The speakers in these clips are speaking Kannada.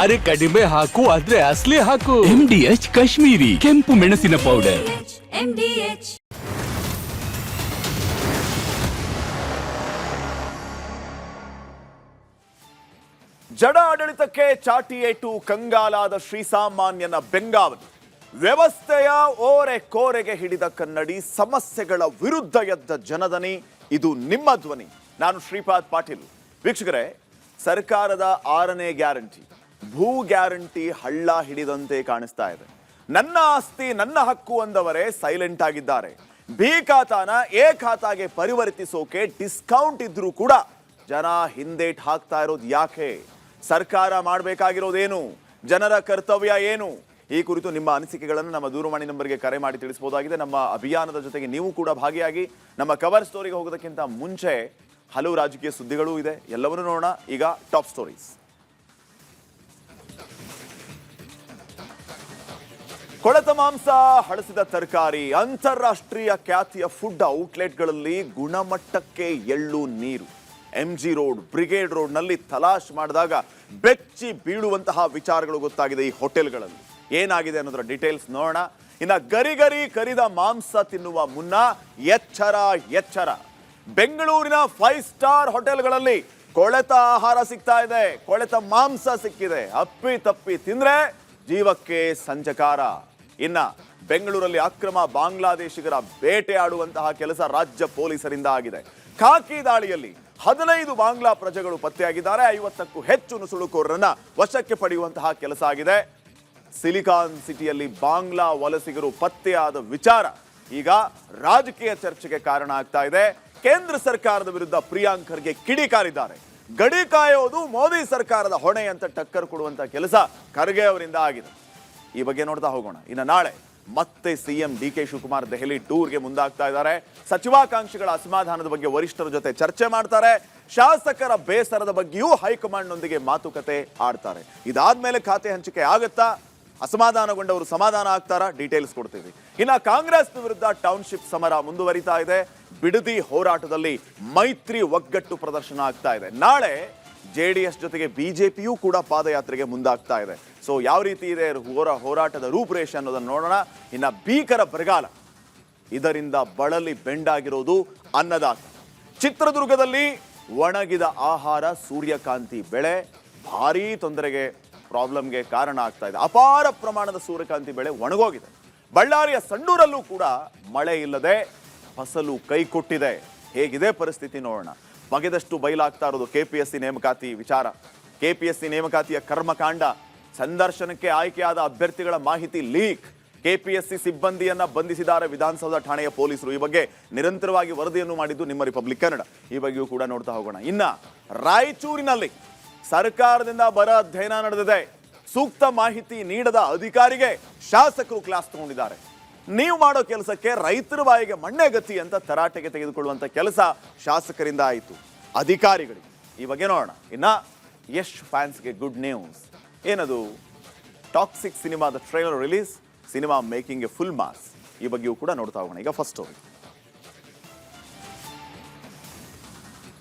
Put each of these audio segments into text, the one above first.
ಅರೆ ಕಡಿಮೆ ಹಾಕು ಆದ್ರೆ ಅಸಲಿ ಹಾಕು. MDH ಕಾಶ್ಮೀರಿ ಕೆಂಪು ಮೆಣಸಿನ ಪೌಡರ್. MDH ಜಡ ಆಡಳಿತಕ್ಕೆ ಚಾಟಿಯೇಟು ಕಂಗಾಲಾದ ಶ್ರೀಸಾಮಾನ್ಯನ ಬೆಂಗಾವಲು. ವ್ಯವಸ್ಥೆಯ ಓರೆ ಕೋರೆಗೆ ಹಿಡಿದ ಕನ್ನಡಿ, ಸಮಸ್ಯೆಗಳ ವಿರುದ್ಧ ಎದ್ದ ಜನದನಿ. ಇದು ನಿಮ್ಮ ಧ್ವನಿ. ನಾನು ಶ್ರೀಪಾದ್ ಪಾಟೀಲ್. ವೀಕ್ಷಕರೇ, ಸರ್ಕಾರದ 6ನೇ ಗ್ಯಾರಂಟಿ ಭೂ ಗ್ಯಾರಂಟಿ ಹಳ್ಳ ಹಿಡಿದಂತೆ ಕಾಣಿಸ್ತಾ ಇದೆ. ನನ್ನ ಆಸ್ತಿ ನನ್ನ ಹಕ್ಕು ಅಂದವರೇ ಸೈಲೆಂಟ್ ಆಗಿದ್ದಾರೆ. ಬಿ ಖಾತಾನ ಎ ಖಾತಾಗೆ ಪರಿವರ್ತಿಸೋಕೆ ಡಿಸ್ಕೌಂಟ್ ಇದ್ರೂ ಕೂಡ ಜನ ಹಿಂದೇಟ್ ಹಾಕ್ತಾ ಇರೋದು ಯಾಕೆ? ಸರ್ಕಾರ ಮಾಡಬೇಕಾಗಿರೋದೇನು? ಜನರ ಕರ್ತವ್ಯ ಏನು? ಈ ಕುರಿತು ನಿಮ್ಮ ಅನಿಸಿಕೆಗಳನ್ನು ನಮ್ಮ ದೂರವಾಣಿ ನಂಬರ್ಗೆ ಕರೆ ಮಾಡಿ ತಿಳಿಸಬಹುದಾಗಿದೆ. ನಮ್ಮ ಅಭಿಯಾನದ ಜೊತೆಗೆ ನೀವು ಕೂಡ ಭಾಗಿಯಾಗಿ. ನಮ್ಮ ಕವರ್ ಸ್ಟೋರಿಗೆ ಹೋಗೋದಕ್ಕಿಂತ ಮುಂಚೆ ಹಲವು ರಾಜಕೀಯ ಸುದ್ದಿಗಳೂ ಇದೆ, ಎಲ್ಲವನ್ನೂ ನೋಡೋಣ. ಈಗ ಟಾಪ್ ಸ್ಟೋರೀಸ್. ಕೊಳೆತ ಮಾಂಸ, ಹಳಸಿದ ತರಕಾರಿ, ಅಂತಾರಾಷ್ಟ್ರೀಯ ಖ್ಯಾತಿಯ ಫುಡ್ ಔಟ್ಲೆಟ್ಗಳಲ್ಲಿ ಗುಣಮಟ್ಟಕ್ಕೆ ಎಳ್ಳು ನೀರು. MG ರೋಡ್, ಬ್ರಿಗೇಡ್ ರೋಡ್ನಲ್ಲಿ ತಲಾಶ್ ಮಾಡಿದಾಗ ಬೆಚ್ಚಿ ಬೀಳುವಂತಹ ವಿಚಾರಗಳು ಗೊತ್ತಾಗಿದೆ ಈ ಹೋಟೆಲ್ಗಳಲ್ಲಿ. ಏನಾಗಿದೆ ಅನ್ನೋದರ ಡೀಟೇಲ್ಸ್ ನೋಡೋಣ. ಇನ್ನು ಗರಿ ಕರಿದ ಮಾಂಸ ತಿನ್ನುವ ಮುನ್ನ ಎಚ್ಚರ ಎಚ್ಚರ. ಬೆಂಗಳೂರಿನ 5 ಸ್ಟಾರ್ ಹೋಟೆಲ್ಗಳಲ್ಲಿ ಕೊಳೆತ ಆಹಾರ ಸಿಗ್ತಾ ಇದೆ, ಕೊಳೆತ ಮಾಂಸ ಸಿಕ್ಕಿದೆ. ಅಪ್ಪಿ ತಪ್ಪಿ ತಿಂದ್ರೆ ಜೀವಕ್ಕೆ ಸಂಚಕಾರ. ಇನ್ನ ಬೆಂಗಳೂರಲ್ಲಿ ಅಕ್ರಮ ಬಾಂಗ್ಲಾದೇಶಿಗರ ಬೇಟೆ ಆಡುವಂತಹ ಕೆಲಸ ರಾಜ್ಯ ಪೊಲೀಸರಿಂದ ಆಗಿದೆ. ಖಾಕಿ ದಾಳಿಯಲ್ಲಿ 15 ಬಾಂಗ್ಲಾ ಪ್ರಜೆಗಳು ಪತ್ತೆಯಾಗಿದ್ದಾರೆ. 50ಕ್ಕೂ ಹೆಚ್ಚು ನುಸುಳುಕೋರರನ್ನ ವಶಕ್ಕೆ ಪಡೆಯುವಂತಹ ಕೆಲಸ ಆಗಿದೆ. ಸಿಲಿಕಾನ್ ಸಿಟಿಯಲ್ಲಿ ಬಾಂಗ್ಲಾ ವಲಸಿಗರು ಪತ್ತೆಯಾದ ವಿಚಾರ ಈಗ ರಾಜಕೀಯ ಚರ್ಚೆಗೆ ಕಾರಣ ಆಗ್ತಾ ಇದೆ. ಕೇಂದ್ರ ಸರ್ಕಾರದ ವಿರುದ್ಧ ಪ್ರಿಯಾಂಕ್ ಖರ್ಗೆ ಕಿಡಿಕಾರಿದ್ದಾರೆ. ಗಡಿ ಕಾಯೋದು ಮೋದಿ ಸರ್ಕಾರದ ಹೊಣೆ ಅಂತ ಟಕ್ಕರ್ ಕೊಡುವಂತಹ ಕೆಲಸ ಖರ್ಗೆ ಅವರಿಂದ ಆಗಿದೆ. ಈ ಬಗ್ಗೆ ನೋಡ್ತಾ ಹೋಗೋಣ. ಇನ್ನು ನಾಳೆ ಮತ್ತೆ ಸಿಎಂ DK ಶಿವಕುಮಾರ್ ದೆಹಲಿ ಟೂರ್ಗೆ ಮುಂದಾಗ್ತಾ ಇದ್ದಾರೆ. ಸಚಿವಾಕಾಂಕ್ಷಿಗಳ ಅಸಮಾಧಾನದ ಬಗ್ಗೆ ವರಿಷ್ಠರ ಜೊತೆ ಚರ್ಚೆ ಮಾಡ್ತಾರೆ. ಶಾಸಕರ ಬೇಸರದ ಬಗ್ಗೆಯೂ ಹೈಕಮಾಂಡ್ನೊಂದಿಗೆ ಮಾತುಕತೆ ಆಡ್ತಾರೆ. ಇದಾದ್ಮೇಲೆ ಖಾತೆ ಹಂಚಿಕೆ ಆಗುತ್ತಾ? ಅಸಮಾಧಾನಗೊಂಡವರು ಸಮಾಧಾನ ಆಗ್ತಾರಾ? ಡೀಟೇಲ್ಸ್ ಕೊಡ್ತೀವಿ. ಇನ್ನು ಕಾಂಗ್ರೆಸ್ ವಿರುದ್ಧ ಟೌನ್ಶಿಪ್ ಸಮರ ಮುಂದುವರಿತಾ ಇದೆ. ಬಿಡದಿ ಹೋರಾಟದಲ್ಲಿ ಮೈತ್ರಿ ಒಗ್ಗಟ್ಟು ಪ್ರದರ್ಶನ ಆಗ್ತಾ ಇದೆ. ನಾಳೆ JDS ಜೊತೆಗೆ BJPಯೂ ಕೂಡ ಪಾದಯಾತ್ರೆಗೆ ಮುಂದಾಗ್ತಾ ಇದೆ. ಸೊ ಯಾವ ರೀತಿ ಇದೆ ಹೋರಾಟದ ರೂಪುರೇಷೆ ಅನ್ನೋದನ್ನು ನೋಡೋಣ. ಇನ್ನು ಭೀಕರ ಬರಗಾಲ, ಇದರಿಂದ ಬಳಲಿ ಬೆಂಡಾಗಿರೋದು ಅನ್ನದಾತ. ಚಿತ್ರದುರ್ಗದಲ್ಲಿ ಒಣಗಿದ ಆಹಾರ, ಸೂರ್ಯಕಾಂತಿ ಬೆಳೆ ಭಾರೀ ತೊಂದರೆಗೆ, ಪ್ರಾಬ್ಲಮ್ಗೆ ಕಾರಣ ಆಗ್ತಾ ಇದೆ. ಅಪಾರ ಪ್ರಮಾಣದ ಸೂರ್ಯಕಾಂತಿ ಬೆಳೆ ಒಣಗೋಗಿದೆ. ಬಳ್ಳಾರಿಯ ಸಂಡೂರಲ್ಲೂ ಕೂಡ ಮಳೆ ಇಲ್ಲದೆ ಫಸಲು ಕೈಕೊಟ್ಟಿದೆ. ಹೇಗಿದೆ ಪರಿಸ್ಥಿತಿ ನೋಡೋಣ. ಬಗೆದಷ್ಟು ಬಯಲಾಗ್ತಾ ಇರೋದು KPSC ನೇಮಕಾತಿ ವಿಚಾರ. KPSC ನೇಮಕಾತಿಯ ಕರ್ಮಕಾಂಡ. ಸಂದರ್ಶನಕ್ಕೆ ಆಯ್ಕೆಯಾದ ಅಭ್ಯರ್ಥಿಗಳ ಮಾಹಿತಿ ಲೀಕ್. KPSC ಸಿಬ್ಬಂದಿಯನ್ನ ಬಂಧಿಸಿದ್ದಾರೆ ವಿಧಾನಸೌಧ ಠಾಣೆಯ ಪೊಲೀಸರು. ಈ ಬಗ್ಗೆ ನಿರಂತರವಾಗಿ ವರದಿಯನ್ನು ಮಾಡಿದ್ದು ನಿಮ್ಮ ರಿಪಬ್ಲಿಕ್ ಕನ್ನಡ. ಈ ಬಗ್ಗೆಯೂ ಕೂಡ ನೋಡ್ತಾ ಹೋಗೋಣ. ಇನ್ನ ರಾಯಚೂರಿನಲ್ಲಿ ಸರ್ಕಾರದಿಂದ ಬರ ಅಧ್ಯಯನ ನಡೆದಿದೆ. ಸೂಕ್ತ ಮಾಹಿತಿ ನೀಡದ ಅಧಿಕಾರಿಗೆ ಶಾಸಕರು ಕ್ಲಾಸ್ ತಗೊಂಡಿದ್ದಾರೆ. ನೀವು ಮಾಡೋ ಕೆಲಸಕ್ಕೆ ರೈತರ ಬಾಯಿಗೆ ಮಣ್ಣೆ ಗತಿ ಅಂತ ತರಾಟೆಗೆ ತೆಗೆದುಕೊಳ್ಳುವಂತ ಕೆಲಸ ಶಾಸಕರಿಂದ ಆಯಿತು. ಅಧಿಕಾರಿಗಳಿಗೆ ಈ ಬಗ್ಗೆ ನೋಡೋಣ. ಇನ್ನ ಯಶ್ ಫ್ಯಾನ್ಸ್ಗೆ ಗುಡ್ ನ್ಯೂಸ್. ಏನದು? ಟಾಕ್ಸಿಕ್ ಸಿನಿಮಾದ trailer release, cinema making a full mass. ಈ ಬಗ್ಗೆಯೂ ಕೂಡ ನೋಡ್ತಾ ಹೋಗೋಣ. ಈಗ ಫಸ್ಟ್ ಸ್ಟೋರಿ.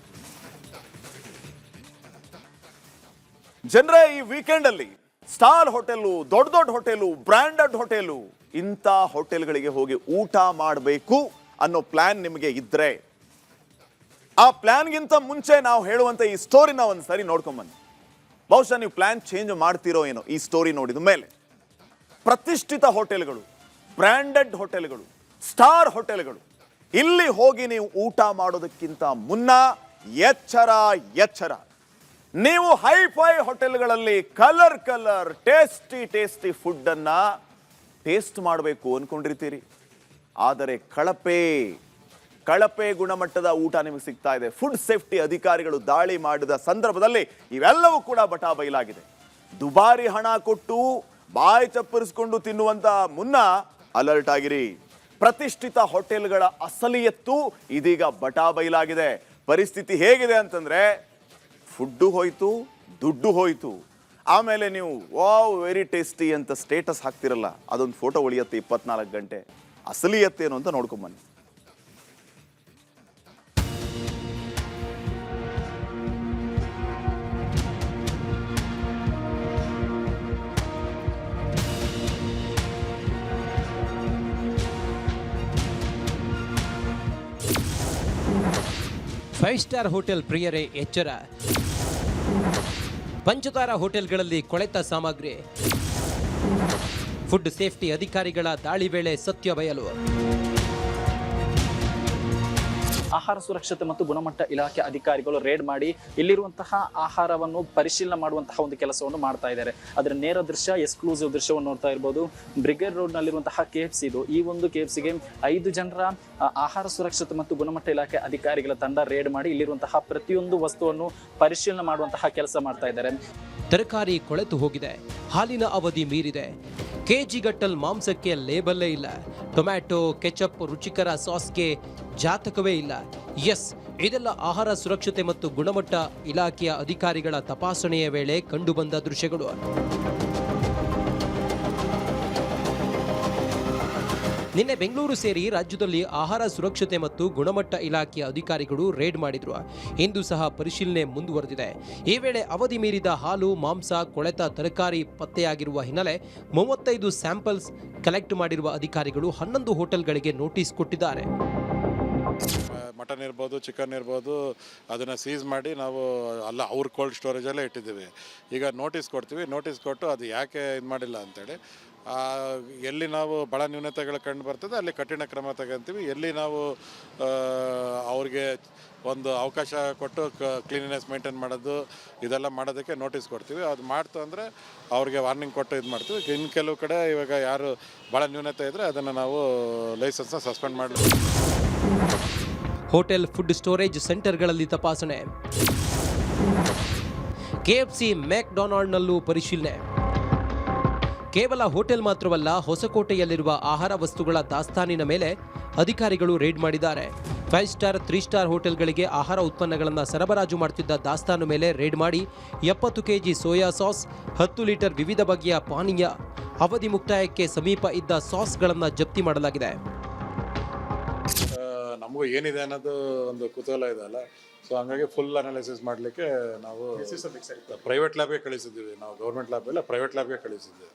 ಜನರೇ, ಈ ವೀಕೆಂಡ್ ಅಲ್ಲಿ ಸ್ಟಾರ್ ಹೋಟೆಲು, ದೊಡ್ಡ ದೊಡ್ಡ ಹೋಟೆಲು, ಬ್ರಾಂಡೆಡ್ ಹೋಟೆಲು, ಇಂಥ ಹೋಟೆಲ್ಗಳಿಗೆ ಹೋಗಿ ಊಟ ಮಾಡಬೇಕು ಅನ್ನೋ ಪ್ಲಾನ್ ನಿಮಗೆ ಇದ್ರೆ, ಆ ಪ್ಲಾನ್ಗಿಂತ ಮುಂಚೆ ನಾವು ಹೇಳುವಂತ ಈ ಸ್ಟೋರಿನ ಒಂದ್ಸರಿ ನೋಡ್ಕೊಂಬನ್ನಿ. ಬಹುಶಃ ನೀವು ಪ್ಲಾನ್ ಚೇಂಜ್ ಮಾಡ್ತಿರೋ ಏನೋ ಈ ಸ್ಟೋರಿ ನೋಡಿದ ಮೇಲೆ. ಪ್ರತಿಷ್ಠಿತ ಹೋಟೆಲ್ಗಳು, ಬ್ರಾಂಡೆಡ್ ಹೋಟೆಲ್ಗಳು, ಸ್ಟಾರ್ ಹೋಟೆಲ್ಗಳು, ಇಲ್ಲಿ ಹೋಗಿ ನೀವು ಊಟ ಮಾಡೋದಕ್ಕಿಂತ ಮುನ್ನ ಎಚ್ಚರ ಎಚ್ಚರ. ನೀವು ಹೈಫೈ ಹೋಟೆಲ್ಗಳಲ್ಲಿ ಕಲರ್ ಟೇಸ್ಟಿ ಫುಡ್ ಅನ್ನ ಟೇಸ್ಟ್ ಮಾಡಬೇಕು ಅನ್ಕೊಂಡಿರ್ತೀರಿ. ಆದರೆ ಕಳಪೆ ಗುಣಮಟ್ಟದ ಊಟ ನಿಮಗೆ ಸಿಗ್ತಾ ಇದೆ. ಫುಡ್ ಸೇಫ್ಟಿ ಅಧಿಕಾರಿಗಳು ದಾಳಿ ಮಾಡಿದ ಸಂದರ್ಭದಲ್ಲಿ ಇವೆಲ್ಲವೂ ಕೂಡ ಬಟಾ ಬಯಲಾಗಿದೆ. ದುಬಾರಿ ಹಣ ಕೊಟ್ಟು ಬಾಯಿ ಚಪ್ಪರಿಸಿಕೊಂಡು ತಿನ್ನುವಂತ ಮುನ್ನ ಅಲರ್ಟ್ ಆಗಿರಿ. ಪ್ರತಿಷ್ಠಿತ ಹೋಟೆಲ್ಗಳ ಅಸಲಿಯತ್ತು ಇದೀಗ ಬಟಾ ಬಯಲಾಗಿದೆ. ಪರಿಸ್ಥಿತಿ ಹೇಗಿದೆ ಅಂತಂದ್ರೆ, ಫುಡ್ಡು ಹೋಯ್ತು, ದುಡ್ಡು ಹೋಯ್ತು. ಆಮೇಲೆ ನೀವು ವಾವ್ ವೆರಿ ಟೇಸ್ಟಿ ಅಂತ ಸ್ಟೇಟಸ್ ಹಾಕ್ತಿರಲ್ಲ, ಅದೊಂದು ಫೋಟೋ ಉಳಿಯುತ್ತೆ 24 ಗಂಟೆ. ಅಸಲಿಯತ್ತೇನು ಅಂತ ನೋಡ್ಕೊಂಬನ್ನಿ. 5 ಸ್ಟಾರ್ ಹೋಟೆಲ್ ಪ್ರಿಯರೇ ಎಚ್ಚರ. ಪಂಚತಾರಾ ಹೋಟೆಲ್ಗಳಲ್ಲಿ ಕೊಳೆತ ಸಾಮಗ್ರಿ. ಫುಡ್ ಸೇಫ್ಟಿ ಅಧಿಕಾರಿಗಳ ದಾಳಿ ವೇಳೆ ಸತ್ಯ ಬಯಲು. ಆಹಾರ ಸುರಕ್ಷತೆ ಮತ್ತು ಗುಣಮಟ್ಟ ಇಲಾಖೆ ಅಧಿಕಾರಿಗಳು ರೇಡ್ ಮಾಡಿ ಇಲ್ಲಿರುವಂತಹ ಆಹಾರವನ್ನು ಪರಿಶೀಲನೆ ಮಾಡುವಂತಹ ಒಂದು ಕೆಲಸವನ್ನು ಮಾಡ್ತಾ ಇದ್ದಾರೆ. ಅದರ ನೇರ ದೃಶ್ಯ, ಎಕ್ಸ್ಕ್ಲೂಸಿವ್ ದೃಶ್ಯವನ್ನು ನೋಡ್ತಾ ಇರ್ಬೋದು. ಬ್ರಿಗೇಡ್ ರೋಡ್ ನಲ್ಲಿರುವಂತಹ KFC ಇದು. ಈ ಒಂದು KFCಗೆ 5 ಜನರ ಆಹಾರ ಸುರಕ್ಷತೆ ಮತ್ತು ಗುಣಮಟ್ಟ ಇಲಾಖೆ ಅಧಿಕಾರಿಗಳ ತಂಡ ರೇಡ್ ಮಾಡಿ ಇಲ್ಲಿರುವಂತಹ ಪ್ರತಿಯೊಂದು ವಸ್ತುವನ್ನು ಪರಿಶೀಲನೆ ಮಾಡುವಂತಹ ಕೆಲಸ ಮಾಡ್ತಾ ಇದ್ದಾರೆ. ತರಕಾರಿ ಕೊಳೆತು ಹೋಗಿದೆ, ಹಾಲಿನ ಅವಧಿ ಮೀರಿದೆ, ಕೆಜಿಗಟ್ಟಲ್ ಮಾಂಸಕ್ಕೆ ಲೇಬಲ್ಲೇ ಇಲ್ಲ, ಟೊಮ್ಯಾಟೊ ಕೆಚಪ್ ರುಚಿಕರ ಸಾಸ್ಗೆ ಜಾತಕವೇ ಇಲ್ಲ. ಎಸ್, ಇದೆಲ್ಲ ಆಹಾರ ಸುರಕ್ಷತೆ ಮತ್ತು ಗುಣಮಟ್ಟ ಇಲಾಖೆಯ ಅಧಿಕಾರಿಗಳ ತಪಾಸಣೆಯ ವೇಳೆ ಕಂಡುಬಂದ ದೃಶ್ಯಗಳು. ನಿನ್ನೆ ಬೆಂಗಳೂರು ಸೇರಿ ರಾಜ್ಯದಲ್ಲಿ ಆಹಾರ ಸುರಕ್ಷತೆ ಮತ್ತು ಗುಣಮಟ್ಟ ಇಲಾಖೆಯ ಅಧಿಕಾರಿಗಳು ರೇಡ್ ಮಾಡಿದ್ರು. ಇಂದು ಸಹ ಪರಿಶೀಲನೆ ಮುಂದುವರೆದಿದೆ. ಈ ವೇಳೆ ಅವಧಿ ಮೀರಿದ ಹಾಲು, ಮಾಂಸ, ಕೊಳೆತ ತರಕಾರಿ ಪತ್ತೆಯಾಗಿರುವ ಹಿನ್ನೆಲೆ 35 ಸ್ಯಾಂಪಲ್ಸ್ ಕಲೆಕ್ಟ್ ಮಾಡಿರುವ ಅಧಿಕಾರಿಗಳು 11 ಹೋಟೆಲ್ಗಳಿಗೆ ನೋಟಿಸ್ ಕೊಟ್ಟಿದ್ದಾರೆ. ಮಟನ್ ಇರ್ಬೋದು, ಚಿಕನ್ ಇರ್ಬೋದು, ಅದನ್ನು ಸೀಸ್ ಮಾಡಿ ನಾವು ಅಲ್ಲ ಅವ್ರ ಕೋಲ್ಡ್ ಸ್ಟೋರೇಜಲ್ಲೇ ಇಟ್ಟಿದ್ದೀವಿ. ಈಗ ನೋಟಿಸ್ ಕೊಡ್ತೀವಿ, ನೋಟಿಸ್ ಕೊಟ್ಟು ಅದು ಯಾಕೆ ಇದು ಮಾಡಿಲ್ಲ ಅಂತೇಳಿ ಎಲ್ಲಿ ನಾವು ಭಾಳ ನ್ಯೂನತೆಗಳು ಕಂಡು ಬರ್ತದೆ ಅಲ್ಲಿ ಕಠಿಣ ಕ್ರಮ ತಗೊಂತೀವಿ. ಎಲ್ಲಿ ನಾವು ಅವ್ರಿಗೆ ಒಂದು ಅವಕಾಶ ಕೊಟ್ಟು ಕ್ಲೀನಿನೆಸ್ ಮೇಂಟೈನ್ ಮಾಡೋದು ಇದೆಲ್ಲ ಮಾಡೋದಕ್ಕೆ ನೋಟಿಸ್ ಕೊಡ್ತೀವಿ. ಅದು ಮಾಡ್ತು ಅಂದರೆ ಅವ್ರಿಗೆ ವಾರ್ನಿಂಗ್ ಕೊಟ್ಟು ಇದು ಮಾಡ್ತೀವಿ. ಇನ್ನು ಕೆಲವು ಕಡೆ ಇವಾಗ ಯಾರು ಭಾಳ ನ್ಯೂನತೆ ಇದ್ದರೆ ಅದನ್ನು ನಾವು ಲೈಸೆನ್ಸ್ನ ಸಸ್ಪೆಂಡ್ ಮಾಡಲಿ. ಹೋಟೆಲ್ ಫುಡ್ ಸ್ಟೋರೇಜ್ ಸೆಂಟರ್ಗಳಲ್ಲಿ ತಪಾಸಣೆ. KFC, ಮೆಕ್ಡೊನಾಲ್ಡ್ನಲ್ಲೂ ಪರಿಶೀಲನೆ. ಕೇವಲ ಹೋಟೆಲ್ ಮಾತ್ರವಲ್ಲ, ಹೊಸಕೋಟೆಯಲ್ಲಿರುವ ಆಹಾರ ವಸ್ತುಗಳ ದಾಸ್ತಾನಿನ ಮೇಲೆ ಅಧಿಕಾರಿಗಳು ರೇಡ್ ಮಾಡಿದ್ದಾರೆ. 5 ಸ್ಟಾರ್, 3 ಸ್ಟಾರ್ ಹೋಟೆಲ್ಗಳಿಗೆ ಆಹಾರ ಉತ್ಪನ್ನಗಳನ್ನು ಸರಬರಾಜು ಮಾಡುತ್ತಿದ್ದ ದಾಸ್ತಾನು ಮೇಲೆ ರೇಡ್ ಮಾಡಿ 70 ಕೆಜಿ ಸೋಯಾ ಸಾಸ್, 10 ಲೀಟರ್ ವಿವಿಧ ಬಗೆಯ ಪಾನೀಯ, ಅವಧಿ ಮುಕ್ತಾಯಕ್ಕೆ ಸಮೀಪ ಇದ್ದ ಸಾಸ್ಗಳನ್ನು ಜಪ್ತಿ ಮಾಡಲಾಗಿದೆ. ನಮಗೂ ಏನಿದೆ ಅನ್ನೋದು ಒಂದು ಕುತೂಹಲ ಇದೆ ಅಲ್ಲ, ಸೊ ಹಂಗಾಗಿ ಫುಲ್ ಅನಾಲಿಸಿಸ್ ಮಾಡಲಿಕ್ಕೆ ನಾವು ಪ್ರೈವೇಟ್ ಲ್ಯಾಬ್ಗೆ ಕಳಿಸಿದ್ದೀವಿ. ನಾವು ಗೌರ್ಮೆಂಟ್ ಲ್ಯಾಬ್ ಇಲ್ಲ, ಪ್ರೈವೇಟ್ ಲ್ಯಾಬ್ಗೆ ಕಳಿಸಿದ್ದೀವಿ.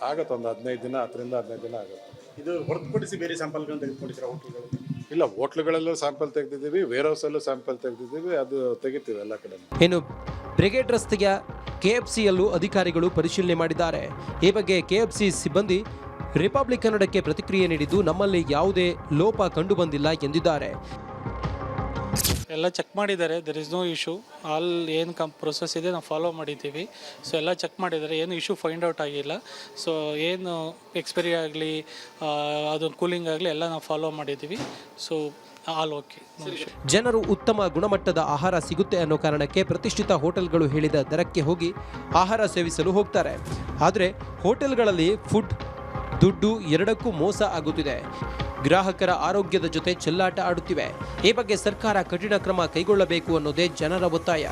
ಆಗುತ್ತೆ ಒಂದು 15 ದಿನ, 10ರಿಂದ 15 ದಿನ ಆಗುತ್ತೆ. ಇದು ಹೊರತುಪಡಿಸಿ ಬೇರೆ ಸ್ಯಾಂಪಲ್ಗಳನ್ನು ತೆಗೆದುಕೊಂಡಿದ್ದೀರಾ ಹೋಟೆಲ್ಗಳು? ಇಲ್ಲ, ಹೋಟ್ಲುಗಳಲ್ಲೂ ಸ್ಯಾಂಪಲ್ ತೆಗೆದಿದ್ದೀವಿ, ವೇರ್ ಹೌಸಲ್ಲೂ ಸ್ಯಾಂಪಲ್ ತೆಗೆದಿದ್ದೀವಿ, ಅದು ತೆಗಿತೀವಿ ಎಲ್ಲ ಕಡೆ. ಇನ್ನು ಬ್ರಿಗೇಡ್ ರಸ್ತೆಯ KFCಯಲ್ಲೂ ಅಧಿಕಾರಿಗಳು ಪರಿಶೀಲನೆ ಮಾಡಿದ್ದಾರೆ. ಈ ಬಗ್ಗೆ KFC ಸಿಬ್ಬಂದಿ ರಿಪಬ್ಲಿಕ್ ಕನ್ನಡಕ್ಕೆ ಪ್ರತಿಕ್ರಿಯೆ ನೀಡಿದ್ದು, ನಮ್ಮಲ್ಲಿ ಯಾವುದೇ ಲೋಪ ಕಂಡುಬಂದಿಲ್ಲ ಎಂದಿದ್ದಾರೆ. ಎಲ್ಲ ಚೆಕ್ ಮಾಡಿದ್ದಾರೆ, there is no issue. All ಏನು ಪ್ರೊಸೆಸ್ ಇದೆ ನಾವು ಫಾಲೋ ಮಾಡಿದ್ದೀವಿ. ಸೊ ಎಲ್ಲ ಚೆಕ್ ಮಾಡಿದ್ದಾರೆ, ಏನು ಇಶ್ಯೂ ಫೈಂಡ್ ಔಟ್ ಆಗಿಲ್ಲ. ಸೊ ಏನು ಎಕ್ಸ್ಪೈರಿ ಆಗಲಿ, ಅದೊಂದು ಕೂಲಿಂಗ್ ಆಗಲಿ ಎಲ್ಲ ನಾವು ಫಾಲೋ ಮಾಡಿದ್ದೀವಿ. So all okay. ಜನರು ಉತ್ತಮ ಗುಣಮಟ್ಟದ ಆಹಾರ ಸಿಗುತ್ತೆ ಅನ್ನೋ ಕಾರಣಕ್ಕೆ ಪ್ರತಿಷ್ಠಿತ ಹೋಟೆಲ್ಗಳು ಹೇಳಿದ ದರಕ್ಕೆ ಹೋಗಿ ಆಹಾರ ಸೇವಿಸಲು ಹೋಗ್ತಾರೆ. ಆದರೆ ಹೋಟೆಲ್ಗಳಲ್ಲಿ ಫುಡ್, ದುಡ್ಡು ಎರಡಕ್ಕೂ ಮೋಸ ಆಗುತ್ತಿದೆ. ಗ್ರಾಹಕರ ಆರೋಗ್ಯದ ಜೊತೆ ಚೆಲ್ಲಾಟ ಆಡುತ್ತಿವೆ. ಈ ಬಗ್ಗೆ ಸರ್ಕಾರ ಕಠಿಣ ಕ್ರಮ ಕೈಗೊಳ್ಳಬೇಕು ಅನ್ನೋದೇ ಜನರ ಒತ್ತಾಯ.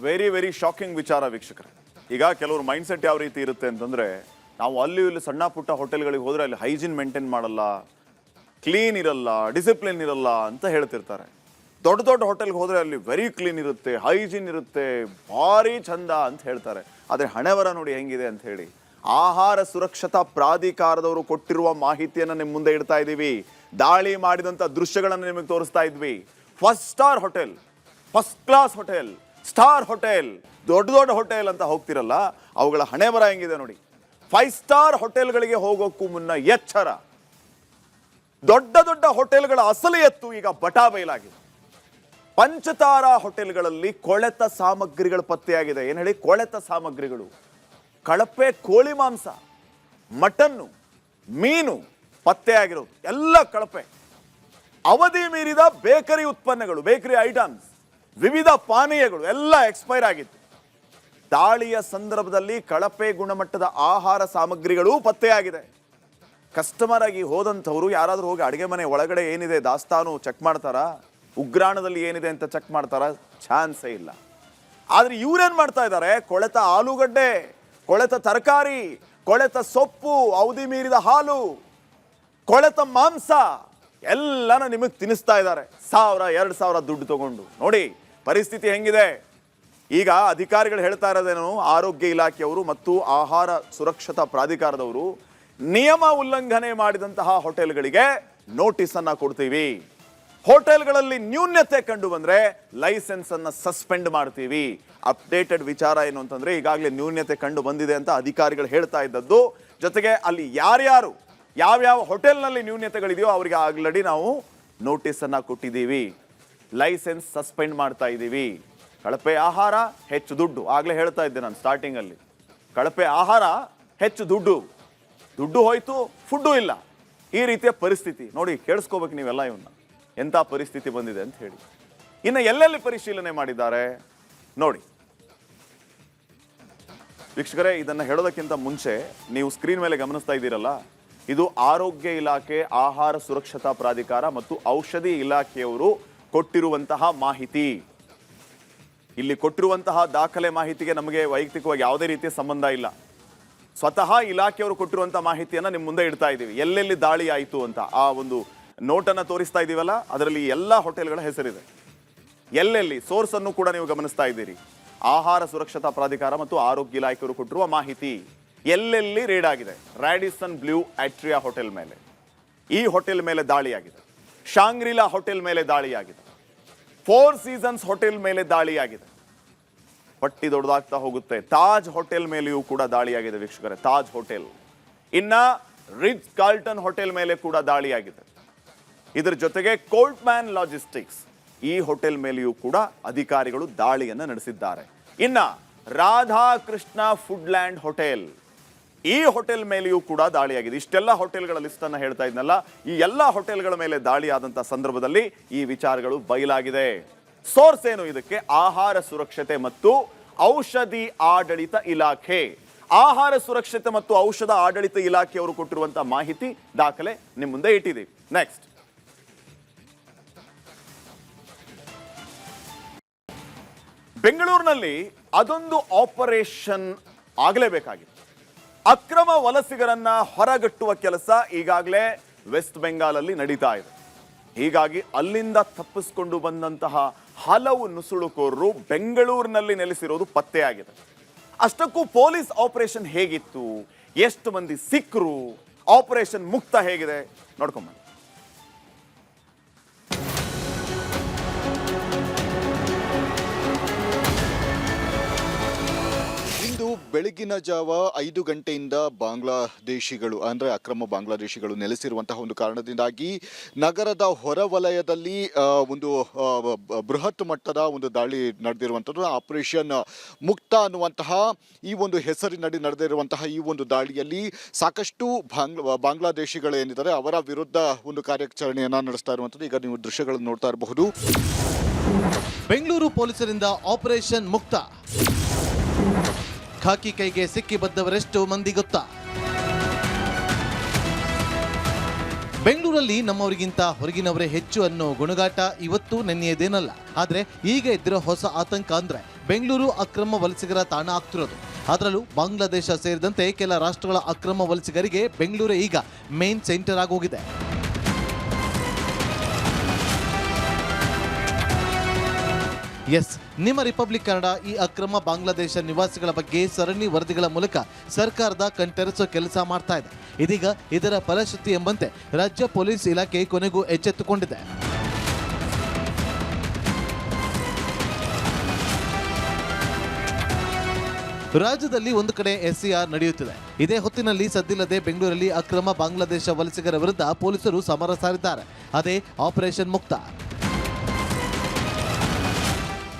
ವೆರಿ ಶಾಕಿಂಗ್ ವಿಚಾರ ವೀಕ್ಷಕರೇ. ಈಗ ಕೆಲವ್ರ ಮೈಂಡ್ಸೆಟ್ ಯಾವ ರೀತಿ ಇರುತ್ತೆ ಅಂತಂದರೆ, ನಾವು ಅಲ್ಲಿ ಇಲ್ಲಿ ಸಣ್ಣ ಪುಟ್ಟ ಹೋಟೆಲ್ಗಳಿಗೆ ಹೋದರೆ ಅಲ್ಲಿ ಹೈಜೀನ್ ಮೇಂಟೈನ್ ಮಾಡಲ್ಲ, ಕ್ಲೀನ್ ಇರಲ್ಲ, ಡಿಸಿಪ್ಲಿನ್ ಇರಲ್ಲ ಅಂತ ಹೇಳ್ತಿರ್ತಾರೆ. ದೊಡ್ಡ ದೊಡ್ಡ ಹೋಟೆಲ್ಗೆ ಹೋದರೆ ಅಲ್ಲಿ ವೆರಿ ಕ್ಲೀನ್ ಇರುತ್ತೆ, ಹೈಜೀನ್ ಇರುತ್ತೆ, ಭಾರಿ ಚಂದ ಅಂತ ಹೇಳ್ತಾರೆ. ಆದರೆ ಹಣೆವರ ನೋಡಿ ಹೆಂಗಿದೆ ಅಂತ ಹೇಳಿ. ಆಹಾರ ಸುರಕ್ಷತಾ ಪ್ರಾಧಿಕಾರದವರು ಕೊಟ್ಟಿರುವ ಮಾಹಿತಿಯನ್ನು ನಿಮ್ಮ ಮುಂದೆ ಇಡ್ತಾ ಇದ್ದೀವಿ. ದಾಳಿ ಮಾಡಿದಂಥ ದೃಶ್ಯಗಳನ್ನು ನಿಮಗೆ ತೋರಿಸ್ತಾ ಇದ್ವಿ. 1 star hotel, first class hotel, star hotel, ದೊಡ್ಡ ದೊಡ್ಡ ಹೋಟೆಲ್ ಅಂತ ಹೋಗ್ತಿರಲ್ಲ, ಅವುಗಳ ಹಣೆಬರ ಹೆಂಗಿದೆ ನೋಡಿ. 5 ಸ್ಟಾರ್ ಹೋಟೆಲ್ಗಳಿಗೆ ಹೋಗೋಕ್ಕೂ ಮುನ್ನ ಎಚ್ಚರ. ದೊಡ್ಡ ದೊಡ್ಡ ಹೋಟೆಲ್ಗಳ ಅಸಲಿ ಎತ್ತು ಈಗ ಬಟಾ ಬಯಲಾಗಿದೆ. ಪಂಚತಾರಾ ಹೋಟೆಲ್ಗಳಲ್ಲಿ ಕೊಳೆತ ಸಾಮಗ್ರಿಗಳು ಪತ್ತೆಯಾಗಿದೆ. ಏನು ಹೇಳಿ? ಕೊಳೆತ ಸಾಮಗ್ರಿಗಳು. ಕಳಪೆ ಕೋಳಿ ಮಾಂಸ, ಮಟನ್ನು, ಮೀನು ಪತ್ತೆಯಾಗಿರೋದು ಎಲ್ಲ ಕಳಪೆ. ಅವಧಿ ಮೀರಿದ ಬೇಕರಿ ಉತ್ಪನ್ನಗಳು, ಬೇಕರಿ ಐಟಮ್ಸ್, ವಿವಿಧ ಪಾನೀಯಗಳು ಎಲ್ಲ ಎಕ್ಸ್ಪೈರ್ ಆಗಿತ್ತು. ದಾಳಿಯ ಸಂದರ್ಭದಲ್ಲಿ ಕಳಪೆ ಗುಣಮಟ್ಟದ ಆಹಾರ ಸಾಮಗ್ರಿಗಳು ಪತ್ತೆಯಾಗಿದೆ. ಕಸ್ಟಮರ್ ಆಗಿ ಹೋದಂಥವರು ಯಾರಾದರೂ ಹೋಗಿ ಅಡುಗೆ ಮನೆ ಒಳಗಡೆ ಏನಿದೆ ದಾಸ್ತಾನು ಚೆಕ್ ಮಾಡ್ತಾರಾ? ಉಗ್ರಾಣದಲ್ಲಿ ಏನಿದೆ ಅಂತ ಚೆಕ್ ಮಾಡ್ತಾರಾ? ಚಾನ್ಸೇ ಇಲ್ಲ. ಆದರೆ ಇವರೇನು ಮಾಡ್ತಾ ಇದ್ದಾರೆ? ಕೊಳೆತ ಆಲೂಗಡ್ಡೆ, ಕೊಳೆತ ತರಕಾರಿ, ಕೊಳೆತ ಸೊಪ್ಪು, ಅವಧಿ ಮೀರಿದ ಹಾಲು, ಕೊಳೆತ ಮಾಂಸ ಎಲ್ಲನ ನಿಮಗೆ ತಿನ್ನಿಸ್ತಾ ಇದ್ದಾರೆ. 1000-2000 ದುಡ್ಡು ತಗೊಂಡು. ನೋಡಿ ಪರಿಸ್ಥಿತಿ ಹೆಂಗಿದೆ. ಈಗ ಅಧಿಕಾರಿಗಳು ಹೇಳ್ತಾ ಇರೋದೇನು, ಆರೋಗ್ಯ ಇಲಾಖೆಯವರು ಮತ್ತು ಆಹಾರ ಸುರಕ್ಷತಾ ಪ್ರಾಧಿಕಾರದವರು ನಿಯಮ ಉಲ್ಲಂಘನೆ ಮಾಡಿದಂತಹ ಹೋಟೆಲ್ಗಳಿಗೆ ನೋಟಿಸ್ ಅನ್ನ ಕೊಡ್ತೀವಿ. ಹೋಟೆಲ್ಗಳಲ್ಲಿ ನ್ಯೂನ್ಯತೆ ಕಂಡು ಬಂದ್ರೆ ಲೈಸೆನ್ಸ್ ಅನ್ನ ಸಸ್ಪೆಂಡ್ ಮಾಡ್ತೀವಿ. ಅಪ್ಡೇಟೆಡ್ ವಿಚಾರ ಏನು ಅಂತಂದ್ರೆ, ಈಗಾಗಲೇ ನ್ಯೂನ್ಯತೆ ಕಂಡು ಬಂದಿದೆ ಅಂತ ಅಧಿಕಾರಿಗಳು ಹೇಳ್ತಾ ಇದ್ದದ್ದು. ಜೊತೆಗೆ ಅಲ್ಲಿ ಯಾರ್ಯಾರು ಯಾವ್ಯಾವ ಹೋಟೆಲ್ನಲ್ಲಿ ನ್ಯೂನ್ಯತೆಗಳಿದೆಯೋ ಅವರಿಗೆ ಆಲ್ರೆಡಿ ನಾವು ನೋಟಿಸ್ ಅನ್ನ ಕೊಟ್ಟಿದ್ದೀವಿ, ಲೈಸೆನ್ಸ್ ಸಸ್ಪೆಂಡ್ ಮಾಡ್ತಾ ಇದ್ದೀವಿ. ಕಳಪೆ ಆಹಾರ ಹೆಚ್ಚು ದುಡ್ಡು, ಆಗ್ಲೇ ಹೇಳ್ತಾ ಇದ್ದೆ ನಾನು ಸ್ಟಾರ್ಟಿಂಗ್ ಅಲ್ಲಿ. ಕಳಪೆ ಆಹಾರ ಹೆಚ್ಚು ದುಡ್ಡು, ದುಡ್ಡು ಹೋಯ್ತು, ಫುಡ್ಡು ಇಲ್ಲ. ಈ ರೀತಿಯ ಪರಿಸ್ಥಿತಿ ನೋಡಿ, ಕೇಳಿಸ್ಕೋಬೇಕು ನೀವೆಲ್ಲ ಇವನ್ನ, ಎಂಥ ಪರಿಸ್ಥಿತಿ ಬಂದಿದೆ ಅಂತ ಹೇಳಿ. ಇನ್ನು ಎಲ್ಲೆಲ್ಲಿ ಪರಿಶೀಲನೆ ಮಾಡಿದ್ದಾರೆ ನೋಡಿ ವೀಕ್ಷಕರೇ. ಇದನ್ನು ಹೇಳೋದಕ್ಕಿಂತ ಮುಂಚೆ ನೀವು ಸ್ಕ್ರೀನ್ ಮೇಲೆ ಗಮನಿಸ್ತಾ ಇದ್ದೀರಲ್ಲ, ಇದು ಆರೋಗ್ಯ ಇಲಾಖೆ, ಆಹಾರ ಸುರಕ್ಷತಾ ಪ್ರಾಧಿಕಾರ ಮತ್ತು ಔಷಧಿ ಇಲಾಖೆಯವರು ಕೊಟ್ಟಿರುವಂತಹ ಮಾಹಿತಿ. ಇಲ್ಲಿ ಕೊಟ್ಟಿರುವಂತಹ ದಾಖಲೆ ಮಾಹಿತಿಗೆ ನಮಗೆ ವೈಯಕ್ತಿಕವಾಗಿ ಯಾವುದೇ ರೀತಿಯ ಸಂಬಂಧ ಇಲ್ಲ. ಸ್ವತಃ ಇಲಾಖೆಯವರು ಕೊಟ್ಟಿರುವಂತಹ ಮಾಹಿತಿಯನ್ನು ನಿಮ್ಮ ಮುಂದೆ ಇಡ್ತಾ ಇದ್ದೀವಿ. ಎಲ್ಲೆಲ್ಲಿ ದಾಳಿ ಆಯಿತು ಅಂತ ಆ ಒಂದು ನೋಟನ್ನು ತೋರಿಸ್ತಾ ಇದ್ದೀವಲ್ಲ, ಅದರಲ್ಲಿ ಎಲ್ಲ ಹೋಟೆಲ್ಗಳ ಹೆಸರಿದೆ. ಎಲ್ಲೆಲ್ಲಿ ಸೋರ್ಸ್ ಅನ್ನು ಕೂಡ ನೀವು ಗಮನಿಸ್ತಾ ಇದ್ದೀರಿ. ಆಹಾರ ಸುರಕ್ಷತಾ ಪ್ರಾಧಿಕಾರ ಮತ್ತು ಆರೋಗ್ಯ ಇಲಾಖೆಯವರು ಕೊಟ್ಟಿರುವ ಮಾಹಿತಿ, ಎಲ್ಲೆಲ್ಲಿ ರೇಡ್ ಆಗಿದೆ. ರ್ಯಾಡಿಸನ್ ಬ್ಲೂ ಆಟ್ರಿಯಾ ಹೋಟೆಲ್ ಮೇಲೆ, ಈ ಹೋಟೆಲ್ ಮೇಲೆ ದಾಳಿಯಾಗಿದೆ. ಶಾಂಗ್ರಿಲಾ ಹೋಟೆಲ್ ಮೇಲೆ ದಾಳಿಯಾಗಿದೆ. ಫೋರ್ ಸೀಸನ್ಸ್ ಹೋಟೆಲ್ ಮೇಲೆ ದಾಳಿಯಾಗಿದೆ. ಪಟ್ಟಿ ದೊಡ್ಡದಾಗ್ತಾ ಹೋಗುತ್ತೆ. ತಾಜ್ ಹೋಟೆಲ್ ಮೇಲೆಯೂ ಕೂಡ ದಾಳಿಯಾಗಿದೆ ವೀಕ್ಷಕರೇ, ತಾಜ್ ಹೋಟೆಲ್. ಇನ್ನ ರಿಚ್ ಕಾರ್ಲ್ಟನ್ ಹೋಟೆಲ್ ಮೇಲೆ ಕೂಡ ದಾಳಿಯಾಗಿದೆ. ಇದರ ಜೊತೆಗೆ ಕೋಲ್ಟ್ಮ್ಯಾನ್ ಲಾಜಿಸ್ಟಿಕ್ಸ್, ಈ ಹೋಟೆಲ್ ಮೇಲೆಯೂ ಕೂಡ ಅಧಿಕಾರಿಗಳು ದಾಳಿಯನ್ನು ನಡೆಸಿದ್ದಾರೆ. ಇನ್ನ ರಾಧಾಕೃಷ್ಣ ಫುಡ್ಲ್ಯಾಂಡ್ ಹೋಟೆಲ್, ಈ ಹೋಟೆಲ್ ಮೇಲೆಯೂ ಕೂಡ ದಾಳಿಯಾಗಿದೆ. ಇಷ್ಟೆಲ್ಲ ಹೋಟೆಲ್ಗಳ ಲಿಸ್ಟ್ ಅನ್ನ ಹೇಳ್ತಾ ಇದ್ನಲ್ಲ, ಈ ಎಲ್ಲ ಹೋಟೆಲ್ಗಳ ಮೇಲೆ ದಾಳಿ ಆದಂತಹ ಸಂದರ್ಭದಲ್ಲಿ ಈ ವಿಚಾರಗಳು ಬಯಲಾಗಿದೆ. ಸೋರ್ಸ್ ಏನು ಇದಕ್ಕೆ? ಆಹಾರ ಸುರಕ್ಷತೆ ಮತ್ತು ಔಷಧಿ ಆಡಳಿತ ಇಲಾಖೆ. ಆಹಾರ ಸುರಕ್ಷತೆ ಮತ್ತು ಔಷಧ ಆಡಳಿತ ಇಲಾಖೆಯವರು ಕೊಟ್ಟಿರುವಂತಹ ಮಾಹಿತಿ ದಾಖಲೆ ನಿಮ್ಮ ಮುಂದೆ ಇಟ್ಟಿದ್ದೀವಿ. ನೆಕ್ಸ್ಟ್, ಬೆಂಗಳೂರಿನಲ್ಲಿ ಅದೊಂದು ಆಪರೇಷನ್ ಆಗಲೇಬೇಕಾಗಿತ್ತು. ಅಕ್ರಮ ವಲಸಿಗರನ್ನ ಹೊರಗಟ್ಟುವ ಕೆಲಸ ಈಗಾಗಲೇ ವೆಸ್ಟ್ ಬೆಂಗಾಲಲ್ಲಿ ನಡೀತಾ ಇದೆ. ಹೀಗಾಗಿ ಅಲ್ಲಿಂದ ತಪ್ಪಿಸಿಕೊಂಡು ಬಂದಂತಹ ಹಲವು ನುಸುಳುಕೋರರು ಬೆಂಗಳೂರಿನಲ್ಲಿ ನೆಲೆಸಿರೋದು ಪತ್ತೆಯಾಗಿದೆ. ಅಷ್ಟಕ್ಕೂ ಪೊಲೀಸ್ ಆಪರೇಷನ್ ಹೇಗಿತ್ತು, ಎಷ್ಟು ಮಂದಿ ಸಿಕ್ಕರು, ಆಪರೇಷನ್ ಮುಕ್ತ ಹೇಗಿದೆ ನೋಡ್ಕೊಂಬ. ಬೆಳಗಿನ ಜಾವ 5 ಗಂಟೆಯಿಂದ ಬಾಂಗ್ಲಾದೇಶಿಗಳು ಅಂದರೆ ಅಕ್ರಮ ಬಾಂಗ್ಲಾದೇಶಿಗಳು ನೆಲೆಸಿರುವಂತಹ ಒಂದು ಕಾರಣದಿಂದಾಗಿ ನಗರದ ಹೊರವಲಯದಲ್ಲಿ ಒಂದು ಬೃಹತ್ ಮಟ್ಟದ ಒಂದು ದಾಳಿ ನಡೆದಿರುವಂಥದ್ದು. ಆಪರೇಷನ್ ಮುಕ್ತ ಅನ್ನುವಂತಹ ಈ ಒಂದು ಹೆಸರಿನಡಿ ನಡೆದಿರುವಂತಹ ಈ ಒಂದು ದಾಳಿಯಲ್ಲಿ ಸಾಕಷ್ಟು ಬಾಂಗ್ಲಾದೇಶಿಗಳು ಏನಿದ್ದಾರೆ ಅವರ ವಿರುದ್ಧ ಒಂದು ಕಾರ್ಯಾಚರಣೆಯನ್ನು ನಡೆಸ್ತಾ ಇರುವಂಥದ್ದು. ಈಗ ನೀವು ದೃಶ್ಯಗಳನ್ನು ನೋಡ್ತಾ ಇರಬಹುದು. ಬೆಂಗಳೂರು ಪೊಲೀಸರಿಂದ ಆಪರೇಷನ್ ಮುಕ್ತ. ಖಾಕಿ ಕೈಗೆ ಸಿಕ್ಕಿ ಬದ್ದವರೆಷ್ಟು ಮಂದಿ ಗೊತ್ತಾ? ಬೆಂಗಳೂರಲ್ಲಿ ನಮ್ಮವರಿಗಿಂತ ಹೊರಗಿನವರೇ ಹೆಚ್ಚು ಅನ್ನೋ ಗುಣಗಾಟ ಇವತ್ತು ನೆನ್ನೆಯದೇನಲ್ಲ. ಆದರೆ ಈಗ ಇದ್ದಿರೋ ಹೊಸ ಆತಂಕ ಅಂದ್ರೆ ಬೆಂಗಳೂರು ಅಕ್ರಮ ವಲಸಿಗರ ತಾಣ ಆಗ್ತಿರೋದು. ಅದರಲ್ಲೂ ಬಾಂಗ್ಲಾದೇಶ ಸೇರಿದಂತೆ ಕೆಲ ರಾಷ್ಟ್ರಗಳ ಅಕ್ರಮ ವಲಸಿಗರಿಗೆ ಬೆಂಗಳೂರೇ ಈಗ ಮೇನ್ ಸೆಂಟರ್ ಆಗೋಗಿದೆ. ಎಸ್, ನಿಮ್ಮ ರಿಪಬ್ಲಿಕ್ ಕನ್ನಡ ಈ ಅಕ್ರಮ ಬಾಂಗ್ಲಾದೇಶ ನಿವಾಸಿಗಳ ಬಗ್ಗೆ ಸರಣಿ ವರದಿಗಳ ಮೂಲಕ ಸರ್ಕಾರದ ಕಣ್ತೆರೆಸೋ ಕೆಲಸ ಮಾಡ್ತಾ ಇದೆ. ಇದೀಗ ಇದರ ಫಲಶ್ರುತಿ ಎಂಬಂತೆ ರಾಜ್ಯ ಪೊಲೀಸ್ ಇಲಾಖೆ ಕೊನೆಗೂ ಎಚ್ಚೆತ್ತುಕೊಂಡಿದೆ. ರಾಜ್ಯದಲ್ಲಿ ಒಂದು ಕಡೆ ಎಸ್ಸಿಆರ್ ನಡೆಯುತ್ತಿದೆ. ಇದೇ ಹೊತ್ತಿನಲ್ಲಿ ಸದ್ದಿಲ್ಲದೆ ಬೆಂಗಳೂರಲ್ಲಿ ಅಕ್ರಮ ಬಾಂಗ್ಲಾದೇಶ ವಲಸಿಗರ ವಿರುದ್ಧ ಪೊಲೀಸರು ಸಮರ ಸಾರಿದ್ದಾರೆ. ಅದೇ ಆಪರೇಷನ್ ಮುಕ್ತ.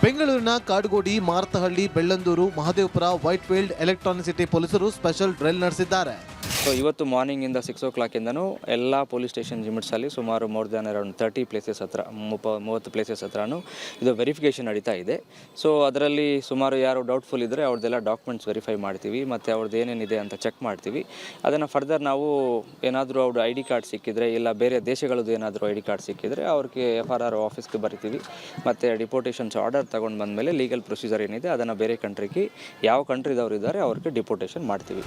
ಬೆಂಗಳೂರಿನ ಕಾಡುಗೋಡಿ, ಮಾರತಹಳ್ಳಿ, ಬೆಳ್ಳಂದೂರು, ಮಹದೇವಪುರ, ವೈಟ್ಫೀಲ್ಡ್, ಎಲೆಕ್ಟ್ರಾನಿಕ್ ಸಿಟಿ ಪೊಲೀಸರು ಸ್ಪೆಷಲ್ ಡ್ರಿಲ್ ನಡೆಸಿದ್ದಾರೆ. ಸೊ ಇವತ್ತು ಮಾರ್ನಿಂಗಿಂದ 6 o'clockಯಿಂದನೂ ಎಲ್ಲ ಪೊಲೀಸ್ ಸ್ಟೇಷನ್ ಲಿಮಿಟ್ಸಲ್ಲಿ ಸುಮಾರು ಮೋರ್ ದ್ಯಾನ್ ಅರೌಂಡ್ 30 ಪ್ಲೇಸಸ್ ಹತ್ರ 30 ಪ್ಲೇಸಸ್ ಹತ್ರನೂ ಇದು ವೆರಿಫಿಕೇಷನ್ ನಡೀತಾ ಇದೆ. ಸೊ ಅದರಲ್ಲಿ ಸುಮಾರು ಯಾರು ಡೌಟ್ಫುಲ್ ಇದ್ದರೆ ಅವ್ರದ್ದೆಲ್ಲ ಡಾಕ್ಯುಮೆಂಟ್ಸ್ ವೆರಿಫೈ ಮಾಡ್ತೀವಿ ಮತ್ತು ಅವ್ರದ್ದು ಏನೇನಿದೆ ಅಂತ ಚೆಕ್ ಮಾಡ್ತೀವಿ. ಅದನ್ನು ಫರ್ದರ್ ನಾವು ಏನಾದರೂ ಅವ್ರ ID ಕಾರ್ಡ್ ಸಿಕ್ಕಿದರೆ ಇಲ್ಲ ಬೇರೆ ದೇಶಗಳದ್ದು ಏನಾದರೂ ID ಕಾರ್ಡ್ ಸಿಕ್ಕಿದರೆ ಅವ್ರಿಗೆ FRR ಆಫೀಸ್ಗೆ ಬರಿತೀವಿ ಮತ್ತು ಡಿಪೋಟೇಷನ್ಸ್ ಆರ್ಡರ್ ತೊಗೊಂಡು ಬಂದಮೇಲೆ ಲೀಗಲ್ ಪ್ರೊಸೀಜರ್ ಏನಿದೆ ಅದನ್ನು ಬೇರೆ ಕಂಟ್ರಿಗೆ ಯಾವ ಕಂಟ್ರಿದವ್ರು ಇದ್ದಾರೆ ಅವ್ರಿಗೆ ಡಿಪೋಟೇಷನ್ ಮಾಡ್ತೀವಿ.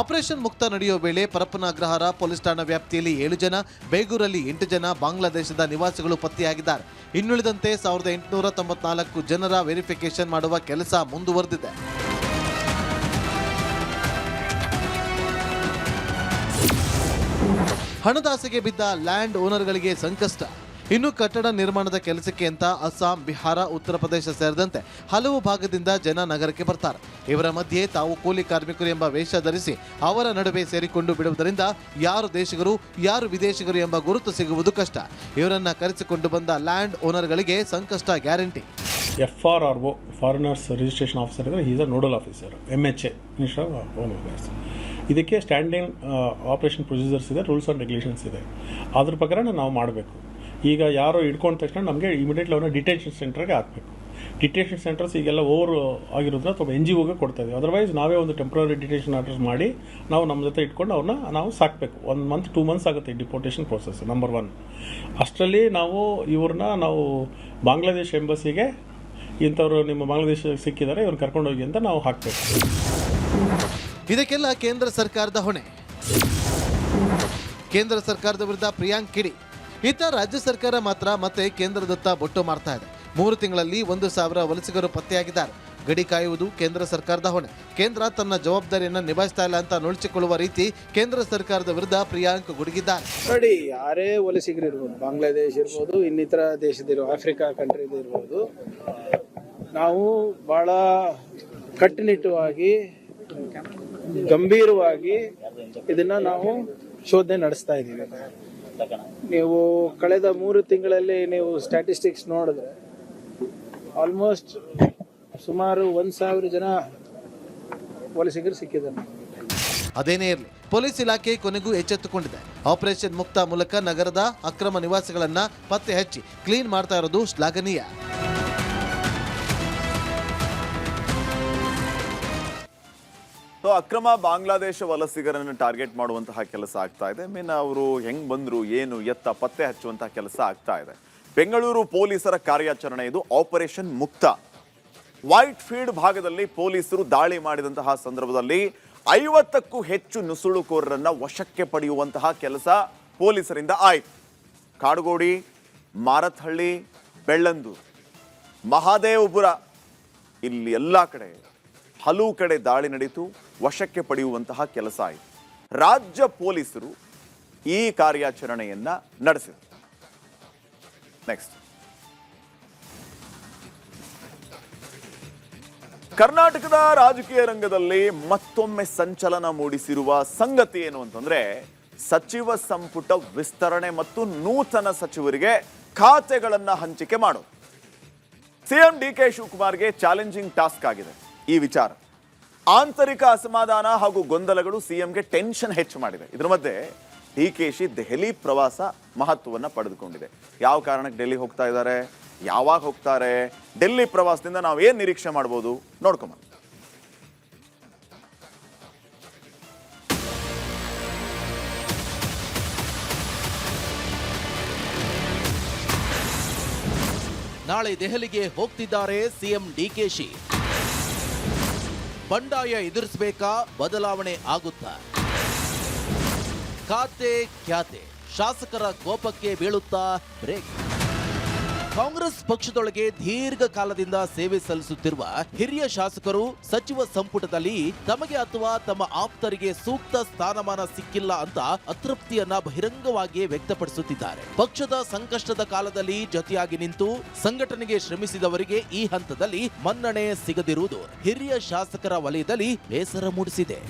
ಆಪರೇಷನ್ ಮುಕ್ತ ನಡೆಯುವ ವೇಳೆ ಪರಪ್ಪನ ಅಗ್ರಹಾರ ಪೊಲೀಸ್ ಠಾಣಾ ವ್ಯಾಪ್ತಿಯಲ್ಲಿ 7 ಜನ, ಬೇಗೂರಲ್ಲಿ 8 ಜನ ಬಾಂಗ್ಲಾದೇಶದ ನಿವಾಸಿಗಳು ಪತ್ತೆಯಾಗಿದ್ದಾರೆ. ಇನ್ನುಳಿದಂತೆ 1894 ಜನರ ವೆರಿಫಿಕೇಶನ್ ಮಾಡುವ ಕೆಲಸ ಮುಂದುವರೆದಿದೆ. ಹಣದಾಸೆಗೆ ಬಿದ್ದ ಲ್ಯಾಂಡ್ ಓನರ್ಗಳಿಗೆ ಸಂಕಷ್ಟ. ಇನ್ನು ಕಟ್ಟಡ ನಿರ್ಮಾಣದ ಕೆಲಸಕ್ಕೆ ಅಂತ ಅಸ್ಸಾಂ, ಬಿಹಾರ, ಉತ್ತರ ಪ್ರದೇಶ ಸೇರಿದಂತೆ ಹಲವು ಭಾಗದಿಂದ ಜನ ನಗರಕ್ಕೆ ಬರ್ತಾರೆ. ಇವರ ಮಧ್ಯೆ ತಾವು ಕೂಲಿ ಕಾರ್ಮಿಕರು ಎಂಬ ವೇಷ ಧರಿಸಿ ಅವರ ನಡುವೆ ಸೇರಿಕೊಂಡು ಬಿಡುವುದರಿಂದ ಯಾರು ದೇಶಿಗರು ಯಾರು ವಿದೇಶಿಗರು ಎಂಬ ಗುರುತು ಸಿಗುವುದು ಕಷ್ಟ. ಇವರನ್ನ ಕರೆಸಿಕೊಂಡು ಬಂದ ಲ್ಯಾಂಡ್ ಓನರ್ಗಳಿಗೆ ಸಂಕಷ್ಟ guarantee. FRRO foreigners registration officer ಇದ್ದಾರೆ, is a nodal officer, MHA minister of home affairs. ಇದಕ್ಕೆ ಸ್ಟ್ಯಾಂಡಿಂಗ್ ಆಪರೇಷನ್ ಪ್ರೊಸೀಜರ್ಸ್ ಇದೆ, ರೂಲ್ಸ್ ಆ್ಯಂಡ್ ರೆಗ್ಯುಲೇಷನ್ಸ್ ಇದೆ. ಅದ್ರ ಪ್ರಕಾರ ನಾವು ಮಾಡಬೇಕು. ಈಗ ಯಾರೋ ಹಿಡ್ಕೊಂಡ ತಕ್ಷಣ ನಮಗೆ ಇಮಿಡಿಯೇಟ್ಲಿ ಅವನ್ನ ಡಿಟೆನ್ಷನ್ ಸೆಂಟರ್ಗೆ ಹಾಕಬೇಕು. ಡಿಟೆನ್ಷನ್ ಸೆಂಟರ್ಸ್ ಈಗೆಲ್ಲ ಓವರ್ ಆಗಿರೋದ್ರಿಂದ ಅಥವಾ NGOಗೆ ಕೊಡ್ತಾ ಇದ್ದೀವಿ. ಅದರ್ವೈಸ್ ನಾವೇ ಒಂದು ಟೆಂಪ್ರರಿ ಡಿಟೆನ್ಷನ್ ಆರ್ಡರ್ಸ್ ಮಾಡಿ ನಾವು ನಮ್ಮ ಜೊತೆ ಇಟ್ಕೊಂಡು ಅವ್ರನ್ನ ನಾವು ಸಾಕಬೇಕು. 1 ಮಂತ್ 2 ಮಂತ್ಸ್ ಆಗುತ್ತೆ ಈ ಡಿಪೋರ್ಟೇಷನ್ ಪ್ರೋಸೆಸ್. ನಂಬರ್ 1 ಅಷ್ಟರಲ್ಲಿ ನಾವು ಇವ್ರನ್ನ ನಾವು ಬಾಂಗ್ಲಾದೇಶ್ ಎಂಬಸಿಗೆ ಇಂಥವ್ರು ನಿಮ್ಮ ಬಾಂಗ್ಲಾದೇಶ ಸಿಕ್ಕಿದ್ದಾರೆ, ಇವ್ರು ಕರ್ಕೊಂಡೋಗಿ ಅಂತ ನಾವು ಹಾಕಬೇಕು. ಇದಕ್ಕೆಲ್ಲ ಕೇಂದ್ರ ಸರ್ಕಾರದ ಹೊಣೆ. ಕೇಂದ್ರ ಸರ್ಕಾರದ ವಿರುದ್ಧ ಪ್ರಿಯಾಂಕ್ ಕಿಡಿ. ಇತ್ತ ರಾಜ್ಯ ಸರ್ಕಾರ ಮಾತ್ರ ಮತ್ತೆ ಕೇಂದ್ರದತ್ತ ಬೊಟ್ಟು ಮಾಡ್ತಾ ಇದೆ. 3 ತಿಂಗಳಲ್ಲಿ 1,000 ವಲಸಿಗರು ಪತ್ತೆಯಾಗಿದ್ದಾರೆ. ಗಡಿ ಕಾಯುವುದು ಕೇಂದ್ರ ಸರ್ಕಾರದ ಹೊಣೆ. ಕೇಂದ್ರ ತನ್ನ ಜವಾಬ್ದಾರಿಯನ್ನು ನಿಭಾಯಿಸ್ತಾ ಇಲ್ಲ ಅಂತ ನುಡಿಸಿಕೊಳ್ಳುವ ರೀತಿ ಕೇಂದ್ರ ಸರ್ಕಾರದ ವಿರುದ್ಧ ಪ್ರಿಯಾಂಕ್ ಗುಡುಗಿದ್ದಾರೆ. ನೋಡಿ, ಯಾರೇ ವಲಸಿಗರು ಇರ್ಬೋದು, ಬಾಂಗ್ಲಾದೇಶ ಇರ್ಬೋದು, ಇನ್ನಿತರ ದೇಶದಿರೋ ಆಫ್ರಿಕಾ ಕಂಟ್ರಿದು ಇರ್ಬೋದು, ನಾವು ಬಹಳ ಕಟ್ಟುನಿಟ್ಟುವಾಗಿ ಗಂಭೀರವಾಗಿ ಇದನ್ನ ನಾವು ಶೋಧನೆ ನಡೆಸ್ತಾ ಇದ್ದೀವಿ. ನೀವು ಕಳೆದ 3 ತಿಂಗಳಲ್ಲಿ ನೀವು ಸ್ಟ್ಯಾಟಿಸ್ಟಿಕ್ಸ್ ನೋಡಿದ್ರೆ ಆಲ್ಮೋಸ್ಟ್ ಸುಮಾರು 1,000 ಜನ ವಲಸಿಗರು ಸಿಕ್ಕಿದ್ದಾರೆ. ಅದೇನೇ ಇರಲಿ, ಪೊಲೀಸ್ ಇಲಾಖೆ ಕೊನೆಗೂ ಎಚ್ಚೆತ್ತುಕೊಂಡಿದೆ. ಆಪರೇಷನ್ ಮುಕ್ತ ಮೂಲಕ ನಗರದ ಅಕ್ರಮ ನಿವಾಸಿಗಳನ್ನ ಪತ್ತೆ ಹಚ್ಚಿ ಕ್ಲೀನ್ ಮಾಡ್ತಾ ಇರೋದು ಶ್ಲಾಘನೀಯ. ಅಕ್ರಮ ಬಾಂಗ್ಲಾದೇಶ ವಲಸಿಗರನ್ನು ಟಾರ್ಗೆಟ್ ಮಾಡುವಂತಹ ಕೆಲಸ ಆಗ್ತಾ ಇದೆ. ಅವರು ಹೆಂಗ್ ಬಂದ್ರು, ಏನು ಎತ್ತ ಪತ್ತೆ ಹಚ್ಚುವಂತಹ ಕೆಲಸ ಆಗ್ತಾ ಇದೆ. ಬೆಂಗಳೂರು ಪೊಲೀಸರ ಕಾರ್ಯಾಚರಣೆ ಇದು, ಆಪರೇಷನ್ ಮುಕ್ತ. ವೈಟ್ ಫೀಲ್ಡ್ ಭಾಗದಲ್ಲಿ ಪೊಲೀಸರು ದಾಳಿ ಮಾಡಿದಂತಹ ಸಂದರ್ಭದಲ್ಲಿ 50ಕ್ಕೂ ಹೆಚ್ಚು ನುಸುಳುಕೋರರನ್ನ ವಶಕ್ಕೆ ಪಡೆಯುವಂತಹ ಕೆಲಸ ಪೊಲೀಸರಿಂದ ಆಯಿತು. ಕಾಡುಗೋಡಿ, ಮಾರತ್ಹಳ್ಳಿ, ಬೆಳ್ಳಂದೂರು, ಮಹಾದೇವಪುರ, ಇಲ್ಲಿ ಎಲ್ಲ ಕಡೆ ಹಲವು ಕಡೆ ದಾಳಿ ನಡೀತು, ವಶಕ್ಕೆ ಪಡೆಯುವಂತಹ ಕೆಲಸ ಆಯಿತು. ರಾಜ್ಯ ಪೊಲೀಸರು ಈ ಕಾರ್ಯಾಚರಣೆಯನ್ನ ನಡೆಸಿದರು. ನೆಕ್ಸ್ಟ್, ಕರ್ನಾಟಕದ ರಾಜಕೀಯ ರಂಗದಲ್ಲಿ ಮತ್ತೊಮ್ಮೆ ಸಂಚಲನ ಮೂಡಿಸಿರುವ ಸಂಗತಿ ಏನು ಅಂತಂದ್ರೆ, ಸಚಿವ ಸಂಪುಟ ವಿಸ್ತರಣೆ ಮತ್ತು ನೂತನ ಸಚಿವರಿಗೆ ಖಾತೆಗಳನ್ನ ಹಂಚಿಕೆ ಮಾಡೋದು. ಸಿಎಂ DK ಶಿವಕುಮಾರ್ಗೆ ಚಾಲೆಂಜಿಂಗ್ ಟಾಸ್ಕ್ ಆಗಿದೆ ಈ ವಿಚಾರ. ಆಂತರಿಕ ಅಸಮಾಧಾನ ಹಾಗೂ ಗೊಂದಲಗಳು ಸಿಎಂಗೆ ಟೆನ್ಷನ್ ಹೆಚ್ಚು ಮಾಡಿದೆ. ಇದರ ಮಧ್ಯೆ DKಶಿ ದೆಹಲಿ ಪ್ರವಾಸ ಮಹತ್ವವನ್ನು ಪಡೆದುಕೊಂಡಿದೆ. ಯಾವ ಕಾರಣಕ್ಕೆ ಡೆಲ್ಲಿ ಹೋಗ್ತಾ ಇದ್ದಾರೆ, ಯಾವಾಗ ಹೋಗ್ತಾರೆ, ಡೆಲ್ಲಿ ಪ್ರವಾಸದಿಂದ ನಾವು ಏನು ನಿರೀಕ್ಷೆ ಮಾಡ್ಬೋದು ನೋಡ್ಕೊಂಬ. ನಾಳೆ ದೆಹಲಿಗೆ ಹೋಗ್ತಿದ್ದಾರೆ ಸಿಎಂ DKಶಿ. ಬಂಡಾಯ ಎದುರಿಸಬೇಕಾ, ಬದಲಾವಣೆ ಆಗುತ್ತಾ? ಖಾತೆ ಖ್ಯಾತೆ ಶಾಸಕರ ಕೋಪಕ್ಕೆ ಬೀಳುತ್ತಾ ಬ್ರೇಕ್. ಕಾಂಗ್ರೆಸ್ ಪಕ್ಷದೊಳಗೆ ದೀರ್ಘಕಾಲದಿಂದ ಸೇವೆ ಸಲ್ಲಿಸುತ್ತಿರುವ ಹಿರಿಯ ಶಾಸಕರು ಸಚಿವ ಸಂಪುಟದಲ್ಲಿ ತಮಗೆ ಅಥವಾ ತಮ್ಮ ಆಪ್ತರಿಗೆ ಸೂಕ್ತ ಸ್ಥಾನಮಾನ ಸಿಕ್ಕಿಲ್ಲ ಅಂತ ಅತೃಪ್ತಿಯನ್ನ ಬಹಿರಂಗವಾಗಿ ವ್ಯಕ್ತಪಡಿಸುತ್ತಿದ್ದಾರೆ. ಪಕ್ಷದ ಸಂಕಷ್ಟದ ಕಾಲದಲ್ಲಿ ಜೊತೆಯಾಗಿ ನಿಂತು ಸಂಘಟನೆಗೆ ಶ್ರಮಿಸಿದವರಿಗೆ ಈ ಹಂತದಲ್ಲಿ ಮನ್ನಣೆ ಸಿಗದಿರುವುದು ಹಿರಿಯ ಶಾಸಕರ ವಲಯದಲ್ಲಿ ಬೇಸರ ಮೂಡಿಸಿದೆ.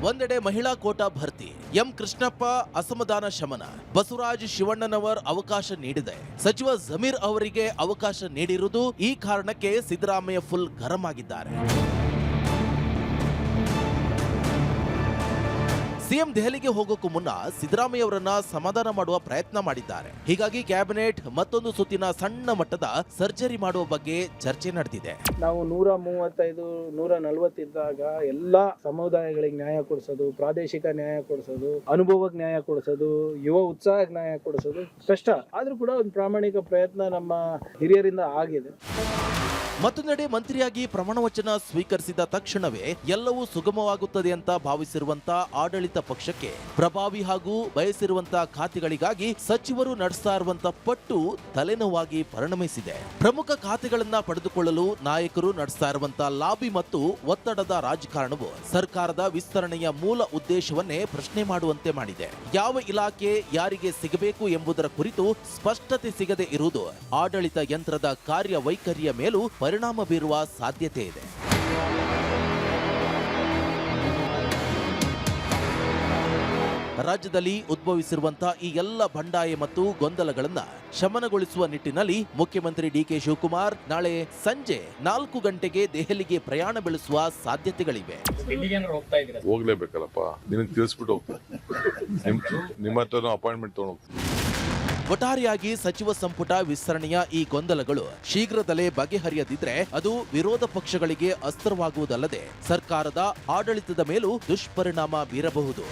ಒಂದೆಡೆ ಮಹಿಳಾ ಕೋಟಾ ಭರ್ತಿ, ಎಂ ಕೃಷ್ಣಪ್ಪ ಅಸಮಾಧಾನ ಶಮನ, ಬಸವರಾಜ್ ಶಿವಣ್ಣನವರ್ ಅವಕಾಶ ನೀಡಿದೆ. ಸಚಿವ ಜಮೀರ್ ಅವರಿಗೆ ಅವಕಾಶ ನೀಡಿರುವುದು ಈ ಕಾರಣಕ್ಕೆ ಸಿದ್ದರಾಮಯ್ಯ ಫುಲ್ ಗರಂ ಆಗಿದ್ದಾರೆ. ಸಿಎಂ ದೆಹಲಿಗೆ ಹೋಗೋಕ್ಕೂ ಮುನ್ನ ಸಿದ್ದರಾಮಯ್ಯ ಅವರನ್ನ ಸಮಾಧಾನ ಮಾಡುವ ಪ್ರಯತ್ನ ಮಾಡಿದ್ದಾರೆ. ಹೀಗಾಗಿ ಕ್ಯಾಬಿನೆಟ್ ಮತ್ತೊಂದು ಸುತ್ತಿನ ಸಣ್ಣ ಮಟ್ಟದ ಸರ್ಜರಿ ಮಾಡುವ ಬಗ್ಗೆ ಚರ್ಚೆ ನಡೆದಿದೆ. ನಾವು 135, 140 ಇದ್ದಾಗ ಎಲ್ಲಾ ಸಮುದಾಯಗಳಿಗೆ ನ್ಯಾಯ ಕೊಡಿಸೋದು, ಪ್ರಾದೇಶಿಕ ನ್ಯಾಯ ಕೊಡಿಸೋದು, ಅನುಭವಕ್ಕೆ ನ್ಯಾಯ ಕೊಡಿಸೋದು, ಯುವ ಉತ್ಸಾಹಕ್ಕೆ ನ್ಯಾಯ ಕೊಡಿಸೋದು ಕಷ್ಟ. ಆದ್ರೂ ಕೂಡ ಒಂದು ಪ್ರಾಮಾಣಿಕ ಪ್ರಯತ್ನ ನಮ್ಮ ಹಿರಿಯರಿಂದ ಆಗಿದೆ. ಮತ್ತೊಂದೆಡೆ ಮಂತ್ರಿಯಾಗಿ ಪ್ರಮಾಣ ವಚನ ಸ್ವೀಕರಿಸಿದ ತಕ್ಷಣವೇ ಎಲ್ಲವೂ ಸುಗಮವಾಗುತ್ತದೆ ಅಂತ ಭಾವಿಸಿರುವಂತ ಆಡಳಿತ ಪಕ್ಷಕ್ಕೆ ಪ್ರಭಾವಿ ಹಾಗೂ ಬಯಸಿರುವಂತ ಖಾತೆಗಳಿಗಾಗಿ ಸಚಿವರು ನಡೆಸ್ತಾ ಇರುವಂತ ಪಟ್ಟು ತಲೆನೋವಾಗಿ ಪರಿಣಮಿಸಿದೆ. ಪ್ರಮುಖ ಖಾತೆಗಳನ್ನ ಪಡೆದುಕೊಳ್ಳಲು ನಾಯಕರು ನಡೆಸ್ತಾ ಇರುವಂತ ಲಾಬಿ ಮತ್ತು ಒತ್ತಡದ ರಾಜಕಾರಣವು ಸರ್ಕಾರದ ವಿಸ್ತರಣೆಯ ಮೂಲ ಉದ್ದೇಶವನ್ನೇ ಪ್ರಶ್ನೆ ಮಾಡುವಂತೆ ಮಾಡಿದೆ. ಯಾವ ಇಲಾಖೆ ಯಾರಿಗೆ ಸಿಗಬೇಕು ಎಂಬುದರ ಕುರಿತು ಸ್ಪಷ್ಟತೆ ಸಿಗದೆ ಇರುವುದು ಆಡಳಿತ ಯಂತ್ರದ ಕಾರ್ಯವೈಖರಿಯ ಮೇಲೂ ಪರಿಣಾಮ ಬೀರುವ ಸಾಧ್ಯತೆ ಇದೆ. ರಾಜ್ಯದಲ್ಲಿ ಉದ್ಭವಿಸಿರುವಂತಹ ಈ ಎಲ್ಲ ಬಂಡಾಯ ಮತ್ತು ಗೊಂದಲಗಳನ್ನ ಶಮನಗೊಳಿಸುವ ನಿಟ್ಟಿನಲ್ಲಿ ಮುಖ್ಯಮಂತ್ರಿ ಡಿಕೆ ಶಿವಕುಮಾರ್ ನಾಳೆ ಸಂಜೆ 4 ಗಂಟೆಗೆ ದೆಹಲಿಗೆ ಪ್ರಯಾಣ ಬೆಳೆಸುವ ಸಾಧ್ಯತೆಗಳಿವೆ. ಹೋಗ್ಲೇಬೇಕಲ್ಲಪ್ಪ, ನಿನಗೆ ತಿಳಿಸ್ಬಿಟ್ಟು ನಿಮ್ಮ ಹತ್ರ ಅಪಾಯಿಂಟ್ಮೆಂಟ್ ತಗೊಂಡು ಒಟ್ಟಾರೆಯಾಗಿ ಸಚಿವ ಸಂಪುಟ ವಿಸ್ತರಣೆಯ ಈ ಗೊಂದಲಗಳು ಶೀಘ್ರದಲ್ಲೇ ಬಗೆಹರಿಯದಿದ್ರೆ ಅದು ವಿರೋಧ ಪಕ್ಷಗಳಿಗೆ ಅಸ್ತ್ರವಾಗುವುದಲ್ಲದೆ ಸರ್ಕಾರದ ಆಡಳಿತದ ಮೇಲೂ ದುಷ್ಪರಿಣಾಮ ಬೀರಬಹುದು.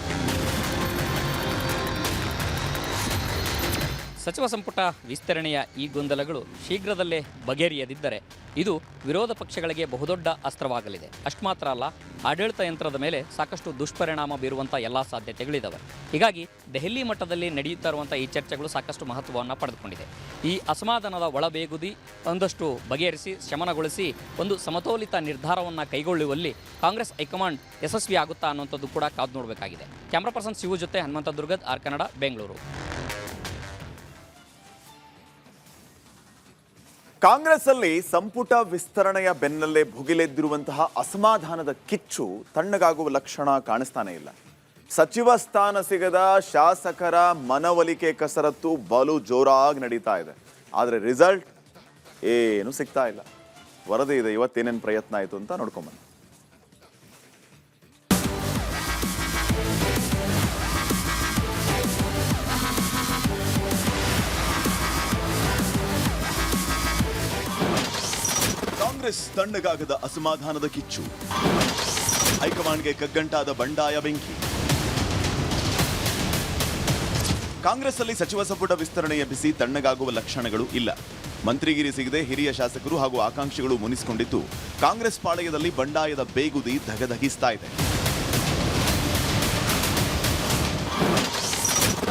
ಸಚಿವ ಸಂಪುಟ ವಿಸ್ತರಣೆಯ ಈ ಗೊಂದಲಗಳು ಶೀಘ್ರದಲ್ಲೇ ಬಗೆಹರಿಯದಿದ್ದರೆ ಇದು ವಿರೋಧ ಪಕ್ಷಗಳಿಗೆ ಬಹುದೊಡ್ಡ ಅಸ್ತ್ರವಾಗಲಿದೆ. ಅಷ್ಟು ಮಾತ್ರ ಅಲ್ಲ, ಆಡಳಿತ ಯಂತ್ರದ ಮೇಲೆ ಸಾಕಷ್ಟು ದುಷ್ಪರಿಣಾಮ ಬೀರುವಂಥ ಎಲ್ಲ ಸಾಧ್ಯತೆಗಳಿದ್ದಾವೆ. ಹೀಗಾಗಿ ದೆಹಲಿ ಮಟ್ಟದಲ್ಲಿ ನಡೆಯುತ್ತಾ ಇರುವಂಥ ಈ ಚರ್ಚೆಗಳು ಸಾಕಷ್ಟು ಮಹತ್ವವನ್ನು ಪಡೆದುಕೊಂಡಿದೆ. ಈ ಅಸಮಾಧಾನದ ಒಳಬೇಗುದಿ ಒಂದಷ್ಟು ಬಗೆಹರಿಸಿ ಶಮನಗೊಳಿಸಿ ಒಂದು ಸಮತೋಲಿತ ನಿರ್ಧಾರವನ್ನು ಕೈಗೊಳ್ಳುವಲ್ಲಿ ಕಾಂಗ್ರೆಸ್ ಹೈಕಮಾಂಡ್ ಯಶಸ್ವಿ ಆಗುತ್ತಾ ಅನ್ನುವಂಥದ್ದು ಕೂಡ ಕಾದು ನೋಡಬೇಕಾಗಿದೆ. ಕ್ಯಾಮ್ರಾ ಪರ್ಸನ್ ಶಿವು ಜೊತೆ ಹನುಮಂತ ದುರ್ಗದ್, ಆರ್ ಕನ್ನಡ, ಬೆಂಗಳೂರು. ಕಾಂಗ್ರೆಸ್ ಅಲ್ಲಿ ಸಂಪುಟ ವಿಸ್ತರಣೆಯ ಬೆನ್ನಲ್ಲೇ ಭುಗಿಲೆದ್ದಿರುವಂತಹ ಅಸಮಾಧಾನದ ಕಿಚ್ಚು ತಣ್ಣಗಾಗುವ ಲಕ್ಷಣ ಕಾಣಿಸ್ತಾನೆ ಇಲ್ಲ. ಸಚಿವ ಸ್ಥಾನ ಸಿಗದ ಶಾಸಕರ ಮನವೊಲಿಕೆ ಕಸರತ್ತು ಬಲು ಜೋರಾಗಿ ನಡೀತಾ ಇದೆ. ಆದರೆ ರಿಸಲ್ಟ್ ಏನು ಸಿಗ್ತಾ ಇಲ್ಲ. ವರದಿ ಇದೆ, ಇವತ್ತೇನೇನು ಪ್ರಯತ್ನ ಆಯಿತು ಅಂತ ನೋಡ್ಕೊಂಬನ್ನಿ. ಕಾಂಗ್ರೆಸ್ ತಣ್ಣಗಾಗದ ಅಸಮಾಧಾನದ ಕಿಚ್ಚು, ಹೈಕಮಾಂಡ್ಗೆ ಕಗ್ಗಂಟಾದ ಬಂಡಾಯ ಬೆಂಕಿ. ಕಾಂಗ್ರೆಸ್ ಅಲ್ಲಿ ಸಚಿವ ಸಂಪುಟ ವಿಸ್ತರಣೆಯ ಬಿಸಿ ತಣ್ಣಗಾಗುವ ಲಕ್ಷಣಗಳು ಇಲ್ಲ. ಮಂತ್ರಿಗಿರಿ ಸಿಗದೆ ಹಿರಿಯ ಶಾಸಕರು ಹಾಗೂ ಆಕಾಂಕ್ಷಿಗಳು ಮುನಿಸಿಕೊಂಡಿದ್ದು ಕಾಂಗ್ರೆಸ್ ಪಾಳೆಯದಲ್ಲಿ ಬಂಡಾಯದ ಬೇಗುದಿ ಧಗಧಗಿಸ್ತಾ ಇದೆ.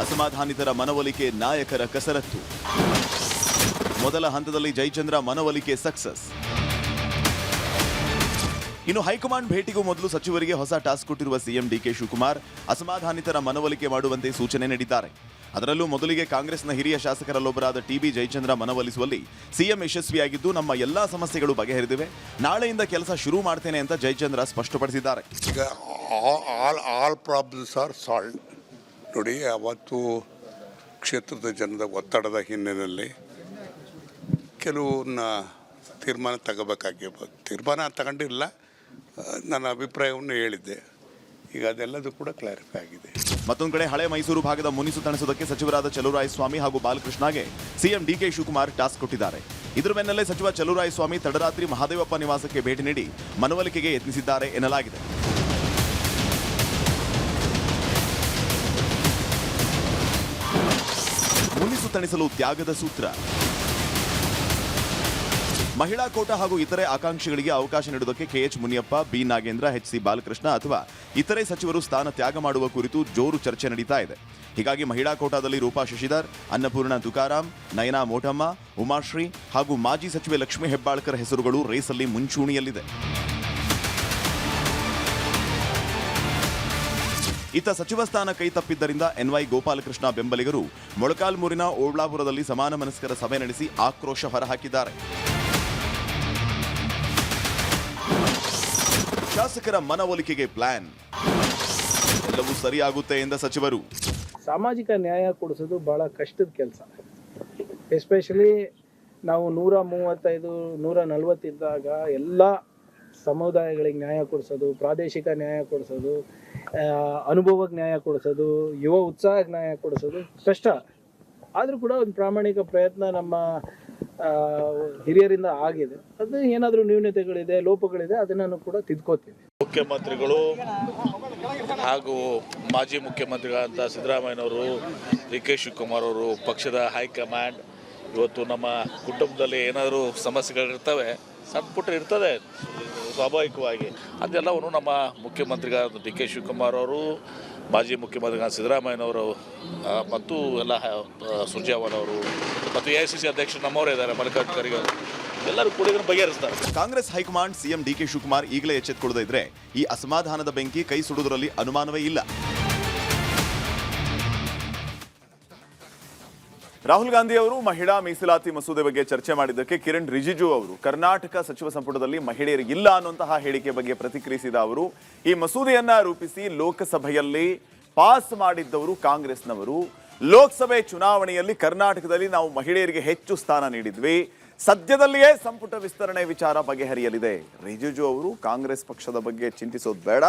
ಅಸಮಾಧಾನಿತರ ಮನವೊಲಿಕೆ ನಾಯಕರ ಕಸರತ್ತು. ಮೊದಲ ಹಂತದಲ್ಲಿ ಜಯಚಂದ್ರ ಮನವೊಲಿಕೆ ಸಕ್ಸಸ್. ಇನ್ನು ಹೈಕಮಾಂಡ್ ಭೇಟಿಗೂ ಮೊದಲು ಸಚಿವರಿಗೆ ಹೊಸ ಟಾಸ್ಕ್ ಕೊಟ್ಟಿರುವ ಸಿಎಂ ಡಿಕೆ ಶಿವಕುಮಾರ್ ಅಸಮಾಧಾನಿತರ ಮನವೊಲಿಕೆ ಮಾಡುವಂತೆ ಸೂಚನೆ ನೀಡಿದ್ದಾರೆ. ಅದರಲ್ಲೂ ಮೊದಲಿಗೆ ಕಾಂಗ್ರೆಸ್ನ ಹಿರಿಯ ಶಾಸಕರಲ್ಲೊಬ್ಬರಾದ ಟಿಬಿ ಜಯಚಂದ್ರ ಮನವೊಲಿಸುವಲ್ಲಿ ಸಿಎಂ ಯಶಸ್ವಿಯಾಗಿದ್ದು ನಮ್ಮ ಎಲ್ಲಾ ಸಮಸ್ಯೆಗಳು ಬಗೆಹರಿದಿವೆ, ನಾಳೆಯಿಂದ ಕೆಲಸ ಶುರು ಮಾಡ್ತೇನೆ ಅಂತ ಜಯಚಂದ್ರ ಸ್ಪಷ್ಟಪಡಿಸಿದ್ದಾರೆ. ಈಗ ಆಲ್ ಪ್ರಾಬ್ಲಮ್ಸ್ ಆರ್ ಸಾಲ್ವ್. ನೋಡಿ, ಅವತ್ತು ಕ್ಷೇತ್ರದ ಜನದ ಒತ್ತಡದ ಹಿನ್ನೆಲೆಯಲ್ಲಿ ಕೆಲವನ್ನ ತೀರ್ಮಾನ ತಗೋಬೇಕಾಗಿರ್ಬೋದು. ತೀರ್ಮಾನ ತಗೊಂಡಿಲ್ಲ, ನನ್ನ ಅಭಿಪ್ರಾಯವನ್ನು ಹೇಳಿದ್ದೆ. ಈಗ ಅದೆಲ್ಲದೂ ಕೂಡ ಕ್ಲಾರಿಫೈ ಆಗಿದೆ. ಮತ್ತೊಂದು ಕಡೆ ಹಳೆ ಮೈಸೂರು ಭಾಗದ ಮುನಿಸು ತಣಿಸೋದಕ್ಕೆ ಸಚಿವರಾದ ಚಲುವರಾಯಸ್ವಾಮಿ ಹಾಗೂ ಬಾಲಕೃಷ್ಣಗೆ ಸಿಎಂ ಡಿಕೆ ಶಿವಕುಮಾರ್ ಟಾಸ್ಕ್ ಕೊಟ್ಟಿದ್ದಾರೆ. ಇದರ ಬೆನ್ನಲ್ಲೇ ಸಚಿವ ಚಲುವರಾಯಸ್ವಾಮಿ ತಡರಾತ್ರಿ ಮಹಾದೇವಪ್ಪ ನಿವಾಸಕ್ಕೆ ಭೇಟಿ ನೀಡಿ ಮನವೊಲಿಕೆಗೆ ಯತ್ನಿಸಿದ್ದಾರೆ ಎನ್ನಲಾಗಿದೆ. ಮುನಿಸು ತಣಿಸಲು ತ್ಯಾಗದ ಸೂತ್ರ. ಮಹಿಳಾ ಕೋಟಾ ಹಾಗೂ ಇತರೆ ಆಕಾಂಕ್ಷಿಗಳಿಗೆ ಅವಕಾಶ ನೀಡುವುದಕ್ಕೆ ಕೆಎಚ್ ಮುನಿಯಪ್ಪ, ಬಿ ನಾಗೇಂದ್ರ, ಎಚ್.ಸಿ. ಬಾಲಕೃಷ್ಣ ಅಥವಾ ಇತರೆ ಸಚಿವರು ಸ್ಥಾನ ತ್ಯಾಗ ಮಾಡುವ ಕುರಿತು ಜೋರು ಚರ್ಚೆ ನಡೀತಾ ಇದೆ. ಹೀಗಾಗಿ ಮಹಿಳಾ ಕೋಟಾದಲ್ಲಿ ರೂಪಾ ಶಶಿಧರ್, ಅನ್ನಪೂರ್ಣ ತುಕಾರಾಂ, ನಯನಾ ಮೋಟಮ್ಮ, ಉಮಾಶ್ರೀ ಹಾಗೂ ಮಾಜಿ ಸಚಿವೆ ಲಕ್ಷ್ಮೀ ಹೆಬ್ಬಾಳ್ಕರ್ ಹೆಸರುಗಳು ರೇಸಲ್ಲಿ ಮುಂಚೂಣಿಯಲ್ಲಿದೆ. ಇತ್ತ ಸಚಿವ ಸ್ಥಾನ ಕೈ ತಪ್ಪಿದ್ದರಿಂದ ಎನ್ವೈ ಗೋಪಾಲಕೃಷ್ಣ ಬೆಂಬಲಿಗರು ಮೊಳಕಾಲ್ಮೂರಿನ ಓಬಳಾಪುರದಲ್ಲಿ ಸಮಾನ ಮನಸ್ಕರ ಸಭೆ ನಡೆಸಿ ಆಕ್ರೋಶ ಹೊರಹಾಕಿದ್ದಾರೆ. ಶಾಸಕರ ಮನವೊಲಿಕೆಗೆ ಪ್ಲಾನ್, ಎಲ್ಲವೂ ಸರಿಯಾಗುತ್ತೆ ಎಂದ ಸಚಿವರು. ಸಾಮಾಜಿಕ ನ್ಯಾಯ ಕೊಡಿಸೋದು ಬಹಳ ಕಷ್ಟದ ಕೆಲಸ. ಎಸ್ಪೆಷಲಿ ನಾವು 135, 140 ಇದ್ದಾಗ ಎಲ್ಲ ಸಮುದಾಯಗಳಿಗೆ ನ್ಯಾಯ ಕೊಡಿಸೋದು, ಪ್ರಾದೇಶಿಕ ನ್ಯಾಯ ಕೊಡಿಸೋದು, ಅನುಭವಕ್ಕೆ ನ್ಯಾಯ ಕೊಡಿಸೋದು, ಯುವ ಉತ್ಸಾಹಕ್ಕೆ ನ್ಯಾಯ ಕೊಡಿಸೋದು ಕಷ್ಟ. ಆದರೂ ಕೂಡ ಒಂದು ಪ್ರಾಮಾಣಿಕ ಪ್ರಯತ್ನ ನಮ್ಮ ಹಿರಿಯರಿಂದ ಆಗಿದೆ. ಅದು ಏನಾದರೂ ನ್ಯೂನತೆಗಳಿದೆ, ಲೋಪಗಳಿದೆ, ಅದನ್ನು ಕೂಡ ತಿದ್ಕೋತೀವಿ. ಮುಖ್ಯಮಂತ್ರಿಗಳು ಹಾಗೂ ಮಾಜಿ ಮುಖ್ಯಮಂತ್ರಿಗಳಂತ ಸಿದ್ದರಾಮಯ್ಯನವರು, ಡಿ ಕೆ ಶಿವಕುಮಾರ್ ಅವರು, ಪಕ್ಷದ ಹೈಕಮಾಂಡ್, ಇವತ್ತು ನಮ್ಮ ಕುಟುಂಬದಲ್ಲಿ ಏನಾದರೂ ಸಮಸ್ಯೆಗಳಿರ್ತವೆ, ಸಣ್ಣ ಪುಟ್ಟ ಇರ್ತದೆ ಸ್ವಾಭಾವಿಕವಾಗಿ. ಅದೆಲ್ಲವನ್ನು ನಮ್ಮ ಮುಖ್ಯಮಂತ್ರಿಗಳಾದ ಡಿ ಕೆ ಶಿವಕುಮಾರ್ ಅವರು, ಮಾಜಿ ಮುಖ್ಯಮಂತ್ರಿಗಳಾದ ಸಿದ್ದರಾಮಯ್ಯನವರು ಮತ್ತು ಎಲ್ಲ ಸುರ್ಜೇವಾಲ ಅವರು ಮತ್ತು AICC ಅಧ್ಯಕ್ಷರು ನಮ್ಮವರೇ ಇದ್ದಾರೆ, ಮಲ್ಲಿಕಾರ್ಜುನ ಖರ್ಗೆ ಅವರು, ಎಲ್ಲರೂ ಕೂಡ ಇದನ್ನು ಬಗೆಹರಿಸ್ತಾರೆ. Congress high command CM D K Shivakumar ಈಗಲೇ ಎಚ್ಚೆತ್ತುಕೊಳ್ಳದೇ ಇದ್ರೆ ಈ ಅಸಮಾಧಾನದ ಬೆಂಕಿ ಕೈ ಸುಡುವುದರಲ್ಲಿ ಅನುಮಾನವೇ ಇಲ್ಲ. ರಾಹುಲ್ ಗಾಂಧಿ ಅವರು ಮಹಿಳಾ ಮೀಸಲಾತಿ ಮಸೂದೆ ಬಗ್ಗೆ ಚರ್ಚೆ ಮಾಡಿದ್ದಕ್ಕೆ ಕಿರಣ್ ರಿಜಿಜು ಅವರು ಕರ್ನಾಟಕ ಸಚಿವ ಸಂಪುಟದಲ್ಲಿ ಮಹಿಳೆಯರಿಗಿಲ್ಲ ಅನ್ನುವಂತಹ ಹೇಳಿಕೆ ಬಗ್ಗೆ ಪ್ರತಿಕ್ರಿಯಿಸಿದ ಅವರು, ಈ ಮಸೂದೆಯನ್ನ ರೂಪಿಸಿ ಲೋಕಸಭೆಯಲ್ಲಿ ಪಾಸ್ ಮಾಡಿದ್ದವರು ಕಾಂಗ್ರೆಸ್ನವರು. ಲೋಕಸಭೆ ಚುನಾವಣೆಯಲ್ಲಿ ಕರ್ನಾಟಕದಲ್ಲಿ ನಾವು ಮಹಿಳೆಯರಿಗೆ ಹೆಚ್ಚು ಸ್ಥಾನ ನೀಡಿದ್ವಿ, ಸದ್ಯದಲ್ಲಿಯೇ ಸಂಪುಟ ವಿಸ್ತರಣೆ ವಿಚಾರ ಬಗೆಹರಿಯಲಿದೆ. ರಿಜಿಜು ಅವರು ಕಾಂಗ್ರೆಸ್ ಪಕ್ಷದ ಬಗ್ಗೆ ಚಿಂತಿಸೋದು ಬೇಡ,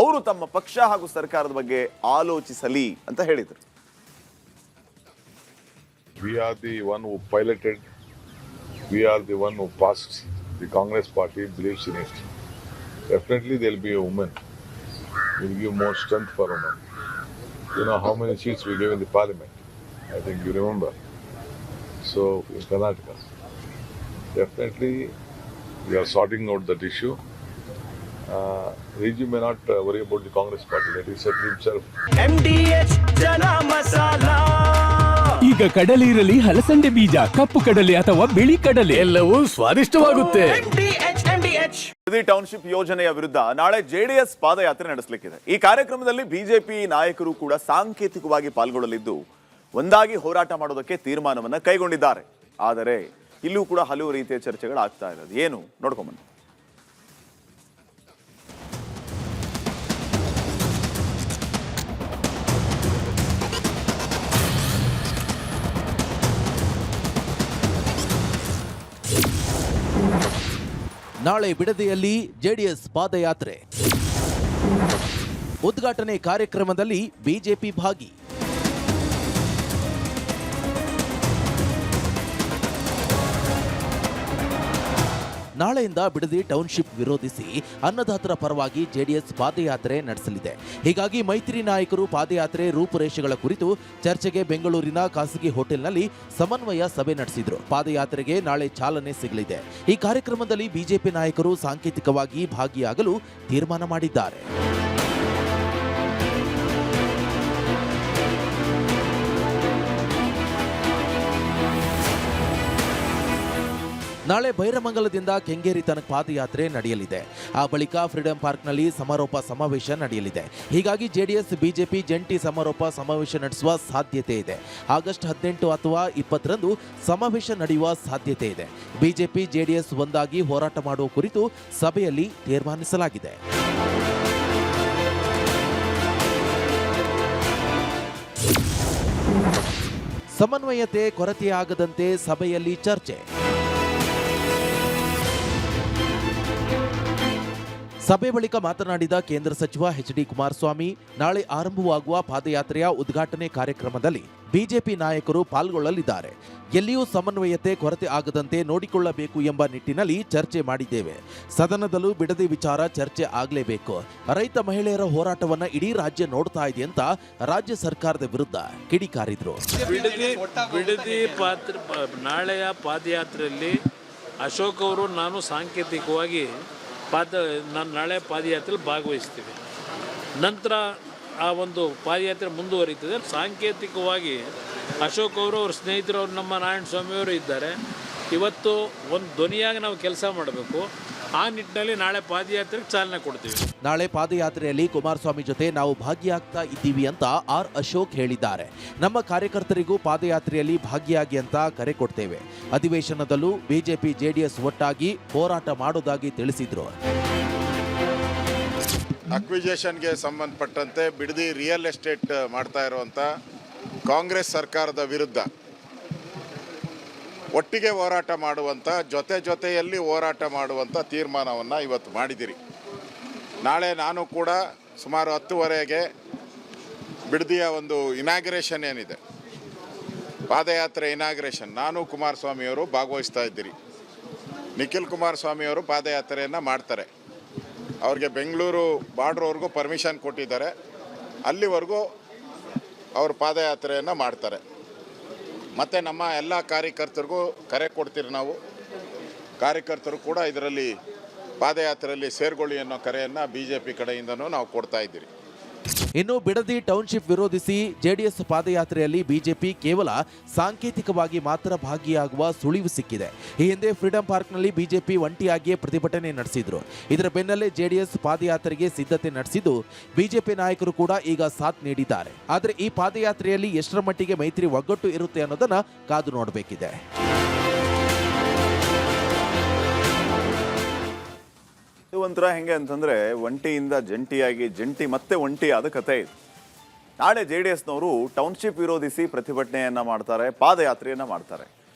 ಅವರು ತಮ್ಮ ಪಕ್ಷ ಹಾಗೂ ಸರ್ಕಾರದ ಬಗ್ಗೆ ಆಲೋಚಿಸಲಿ ಅಂತ ಹೇಳಿದರು. We are the one who piloted, we are the one who passed. The Congress party believes in it. Definitely there will be a woman. We will give more strength for women. You know how many seats we gave in the parliament? I think you remember. So in Karnataka, definitely we are sorting out that issue. Riju may not worry about the Congress party, that he settled himself. MDH Jana Masala. ಈಗ ಕಡಲೆ ಇರಲಿ, ಹಲಸಂಡೆ ಬೀಜ, ಕಪ್ಪು ಕಡಲೆ ಅಥವಾ ಬಿಳಿ ಕಡಲೆ, ಎಲ್ಲವೂ ಸ್ವಾದಿಷ್ಟವಾಗುತ್ತೆ. ಟೌನ್ಶಿಪ್ ಯೋಜನೆಯ ವಿರುದ್ಧ ನಾಳೆ JDS ಪಾದಯಾತ್ರೆ ನಡೆಸಲಿಕ್ಕಿದೆ. ಈ ಕಾರ್ಯಕ್ರಮದಲ್ಲಿ ಬಿಜೆಪಿ ನಾಯಕರು ಕೂಡ ಸಾಂಕೇತಿಕವಾಗಿ ಪಾಲ್ಗೊಳ್ಳಲಿದ್ದು ಒಂದಾಗಿ ಹೋರಾಟ ಮಾಡೋದಕ್ಕೆ ತೀರ್ಮಾನವನ್ನ ಕೈಗೊಂಡಿದ್ದಾರೆ. ಆದರೆ ಇಲ್ಲೂ ಕೂಡ ಹಲವು ರೀತಿಯ ಚರ್ಚೆಗಳಾಗ್ತಾ ಇರೋದು ಏನು ನೋಡ್ಕೊಂಬನ್ನಿ. ನಾಳೆ ಬಿಡದಿಯಲ್ಲಿ JDS ಪಾದಯಾತ್ರೆ ಉದ್ಘಾಟನೆ ಕಾರ್ಯಕ್ರಮದಲ್ಲಿ ಬಿಜೆಪಿ ಭಾಗಿ. ನಾಳೆಯಿಂದ ಬಿಡದಿ ಟೌನ್ಶಿಪ್ ವಿರೋಧಿಸಿ ಅನ್ನದಾತರ ಪರವಾಗಿ JDS ಪಾದಯಾತ್ರೆ ನಡೆಸಲಿದೆ. ಹೀಗಾಗಿ ಮೈತ್ರಿ ನಾಯಕರು ಪಾದಯಾತ್ರೆ ರೂಪುರೇಷೆಗಳ ಕುರಿತು ಚರ್ಚೆಗೆ ಬೆಂಗಳೂರಿನ ಖಾಸಗಿ ಹೋಟೆಲ್ನಲ್ಲಿ ಸಮನ್ವಯ ಸಭೆ ನಡೆಸಿದ್ರು. ಪಾದಯಾತ್ರೆಗೆ ನಾಳೆ ಚಾಲನೆ ಸಿಗಲಿದೆ. ಈ ಕಾರ್ಯಕ್ರಮದಲ್ಲಿ ಬಿಜೆಪಿ ನಾಯಕರು ಸಾಂಕೇತಿಕವಾಗಿ ಭಾಗಿಯಾಗಲು ತೀರ್ಮಾನ ಮಾಡಿದ್ದಾರೆ. ನಾಳೆ ಬೈರಮಂಗಲದಿಂದ ಕೆಂಗೇರಿ ತನಕ ಪಾದಯಾತ್ರೆ ನಡೆಯಲಿದೆ. ಆ ಬಳಿಕ ಫ್ರೀಡಂ ಪಾರ್ಕ್ನಲ್ಲಿ ಸಮಾರೋಪ ಸಮಾವೇಶ ನಡೆಯಲಿದೆ. ಹೀಗಾಗಿ JDS ಬಿಜೆಪಿ ಜಂಟಿ ಸಮಾರೋಪ ಸಮಾವೇಶ ನಡೆಸುವ ಸಾಧ್ಯತೆ ಇದೆ. ಆಗಸ್ಟ್ 18 ಅಥವಾ 20ರಂದು ಸಮಾವೇಶ ನಡೆಯುವ ಸಾಧ್ಯತೆ ಇದೆ. ಬಿಜೆಪಿ JDS ಒಂದಾಗಿ ಹೋರಾಟ ಮಾಡುವ ಕುರಿತು ಸಭೆಯಲ್ಲಿ ತೀರ್ಮಾನಿಸಲಾಗಿದೆ. ಸಮನ್ವಯತೆ ಕೊರತೆಯಾಗದಂತೆ ಸಭೆಯಲ್ಲಿ ಚರ್ಚೆ. ಸಭೆ ಬಳಿಕ ಮಾತನಾಡಿದ ಕೇಂದ್ರ ಸಚಿವ HD ಕುಮಾರಸ್ವಾಮಿ, ನಾಳೆ ಆರಂಭವಾಗುವ ಪಾದಯಾತ್ರೆಯ ಉದ್ಘಾಟನೆ ಕಾರ್ಯಕ್ರಮದಲ್ಲಿ ಬಿಜೆಪಿ ನಾಯಕರು ಪಾಲ್ಗೊಳ್ಳಲಿದ್ದಾರೆ. ಎಲ್ಲಿಯೂ ಸಮನ್ವಯತೆ ಕೊರತೆ ಆಗದಂತೆ ನೋಡಿಕೊಳ್ಳಬೇಕು ಎಂಬ ನಿಟ್ಟಿನಲ್ಲಿ ಚರ್ಚೆ ಮಾಡಿದ್ದೇವೆ. ಸದನದಲ್ಲೂ ಬಿಡದಿ ವಿಚಾರ ಚರ್ಚೆ ಆಗಲೇಬೇಕು. ರೈತ ಮಹಿಳೆಯರ ಹೋರಾಟವನ್ನ ಇಡೀ ರಾಜ್ಯ ನೋಡ್ತಾ ಇದೆ ಅಂತ ರಾಜ್ಯ ಸರ್ಕಾರದ ವಿರುದ್ಧ ಕಿಡಿಕಾರಿದ್ರು. ನಾಳೆಯ ಪಾದಯಾತ್ರೆಯಲ್ಲಿ ಅಶೋಕ್ ಅವರು ನಾನು ಸಾಂಕೇತಿಕವಾಗಿ ನಾನು ನಾಳೆ ಪಾದಯಾತ್ರೆಯಲ್ಲಿ ಭಾಗವಹಿಸ್ತೀವಿ. ನಂತರ ಆ ಒಂದು ಪಾದಯಾತ್ರೆ ಮುಂದುವರಿತದೆ. ಸಾಂಕೇತಿಕವಾಗಿ ಅಶೋಕ್ ಅವರು ಅವ್ರ ಸ್ನೇಹಿತರು ಅವರು ನಮ್ಮ ನಾರಾಯಣ ಸ್ವಾಮಿಯವರು ಇದ್ದಾರೆ. ಇವತ್ತು ಒಂದು ಧ್ವನಿಯಾಗಿ ನಾವು ಕೆಲಸ ಮಾಡಬೇಕು. ಆ ನಿಟ್ಟಿನಲ್ಲಿ ನಾಳೆ ಪಾದಯಾತ್ರೆಗೆ ಚಾಲನೆ ಕೊಡ್ತೀವಿ. ನಾಳೆ ಪಾದಯಾತ್ರೆಯಲ್ಲಿ ಕುಮಾರಸ್ವಾಮಿ ಜೊತೆ ನಾವು ಭಾಗಿಯಾಗ್ತಾ ಇದ್ದೀವಿ ಅಂತ ಆರ್ ಅಶೋಕ್ ಹೇಳಿದ್ದಾರೆ. ನಮ್ಮ ಕಾರ್ಯಕರ್ತರಿಗೂ ಪಾದಯಾತ್ರೆಯಲ್ಲಿ ಭಾಗಿಯಾಗಿ ಅಂತ ಕರೆ ಕೊಡ್ತೇವೆ. ಅಧಿವೇಶನದಲ್ಲೂ ಬಿಜೆಪಿ JDS ಒಟ್ಟಾಗಿ ಹೋರಾಟ ಮಾಡೋದಾಗಿ ತಿಳಿಸಿದ್ರು. ಅಕ್ವಿಜೇಷನ್ಗೆ ಸಂಬಂಧಪಟ್ಟಂತೆ ಬಿಡದಿ ರಿಯಲ್ ಎಸ್ಟೇಟ್ ಮಾಡ್ತಾ ಇರುವಂಥ ಕಾಂಗ್ರೆಸ್ ಸರ್ಕಾರದ ವಿರುದ್ಧ ಒಟ್ಟಿಗೆ ಹೋರಾಟ ಮಾಡುವಂಥ ಜೊತೆಯಲ್ಲಿ ಹೋರಾಟ ಮಾಡುವಂಥ ತೀರ್ಮಾನವನ್ನು ಇವತ್ತು ಮಾಡಿದ್ದೀರಿ. ನಾಳೆ ನಾನು ಕೂಡ ಸುಮಾರು 10:30ಗೆ ಬಿಡದಿಯ ಒಂದು ಇನಾಗ್ರೇಷನ್ ಏನಿದೆ, ಪಾದಯಾತ್ರೆ ಇನಾಗ್ರೇಷನ್, ನಾನು ಕುಮಾರಸ್ವಾಮಿಯವರು ಭಾಗವಹಿಸ್ತಾ ಇದ್ದೀರಿ. ನಿಖಿಲ್ ಕುಮಾರಸ್ವಾಮಿಯವರು ಪಾದಯಾತ್ರೆಯನ್ನು ಮಾಡ್ತಾರೆ. ಅವ್ರಿಗೆ ಬೆಂಗಳೂರು ಬಾರ್ಡ್ರ್ವರೆಗೂ ಪರ್ಮಿಷನ್ ಕೊಟ್ಟಿದ್ದಾರೆ. ಅಲ್ಲಿವರೆಗೂ ಅವರು ಪಾದಯಾತ್ರೆಯನ್ನು ಮಾಡ್ತಾರೆ. ಮತ್ತು ನಮ್ಮ ಎಲ್ಲ ಕಾರ್ಯಕರ್ತರಿಗೂ ಕರೆ ಕೊಡ್ತೀರಿ. ನಾವು ಕಾರ್ಯಕರ್ತರು ಕೂಡ ಇದರಲ್ಲಿ ಪಾದಯಾತ್ರೆಯಲ್ಲಿ ಸೇರ್ಕೊಳ್ಳಿ ಅನ್ನೋ ಕರೆಯನ್ನು BJP ಕಡೆಯಿಂದನೂ ನಾವು ಕೊಡ್ತಾ ಇದ್ದೀರಿ. ಇನ್ನು ಬಿಡದಿ ಟೌನ್ಶಿಪ್ ವಿರೋಧಿಸಿ ಜೆಡಿಎಸ್ ಪಾದಯಾತ್ರೆಯಲ್ಲಿ ಬಿಜೆಪಿ ಕೇವಲ ಸಾಂಕೇತಿಕವಾಗಿ ಮಾತ್ರ ಭಾಗಿಯಾಗುವ ಸುಳಿವು ಸಿಕ್ಕಿದೆ. ಈ ಹಿಂದೆ ಫ್ರೀಡಂ ಪಾರ್ಕ್ನಲ್ಲಿ ಬಿಜೆಪಿ ಒಂಟಿಯಾಗಿಯೇ ಪ್ರತಿಭಟನೆ ನಡೆಸಿದ್ರು. ಇದರ ಬೆನ್ನಲ್ಲೇ ಜೆಡಿಎಸ್ ಪಾದಯಾತ್ರೆಗೆ ಸಿದ್ಧತೆ ನಡೆಸಿದ್ದು ಬಿಜೆಪಿ ನಾಯಕರು ಕೂಡ ಈಗ ಸಾಥ್ ನೀಡಿದ್ದಾರೆ. ಆದರೆ ಈ ಪಾದಯಾತ್ರೆಯಲ್ಲಿ ಎಷ್ಟರ ಮಟ್ಟಿಗೆ ಮೈತ್ರಿ ಒಗ್ಗಟ್ಟು ಇರುತ್ತೆ ಅನ್ನೋದನ್ನ ಕಾದು ನೋಡಬೇಕಿದೆ. ಒಂಥರ ಹೆಂಗೆ ಅಂತಂದರೆ ಒಂಟಿಯಿಂದ ಜಂಟಿಯಾಗಿ ಜಂಟಿ ಮತ್ತೆ ಒಂಟಿಯಾದ ಕಥೆ ಇದು. ನಾಳೆ JDSನವರು ಟೌನ್ಶಿಪ್ ವಿರೋಧಿಸಿ ಪ್ರತಿಭಟನೆಯನ್ನು ಮಾಡ್ತಾರೆ, ಪಾದಯಾತ್ರೆಯನ್ನು ಮಾಡ್ತಾರೆ.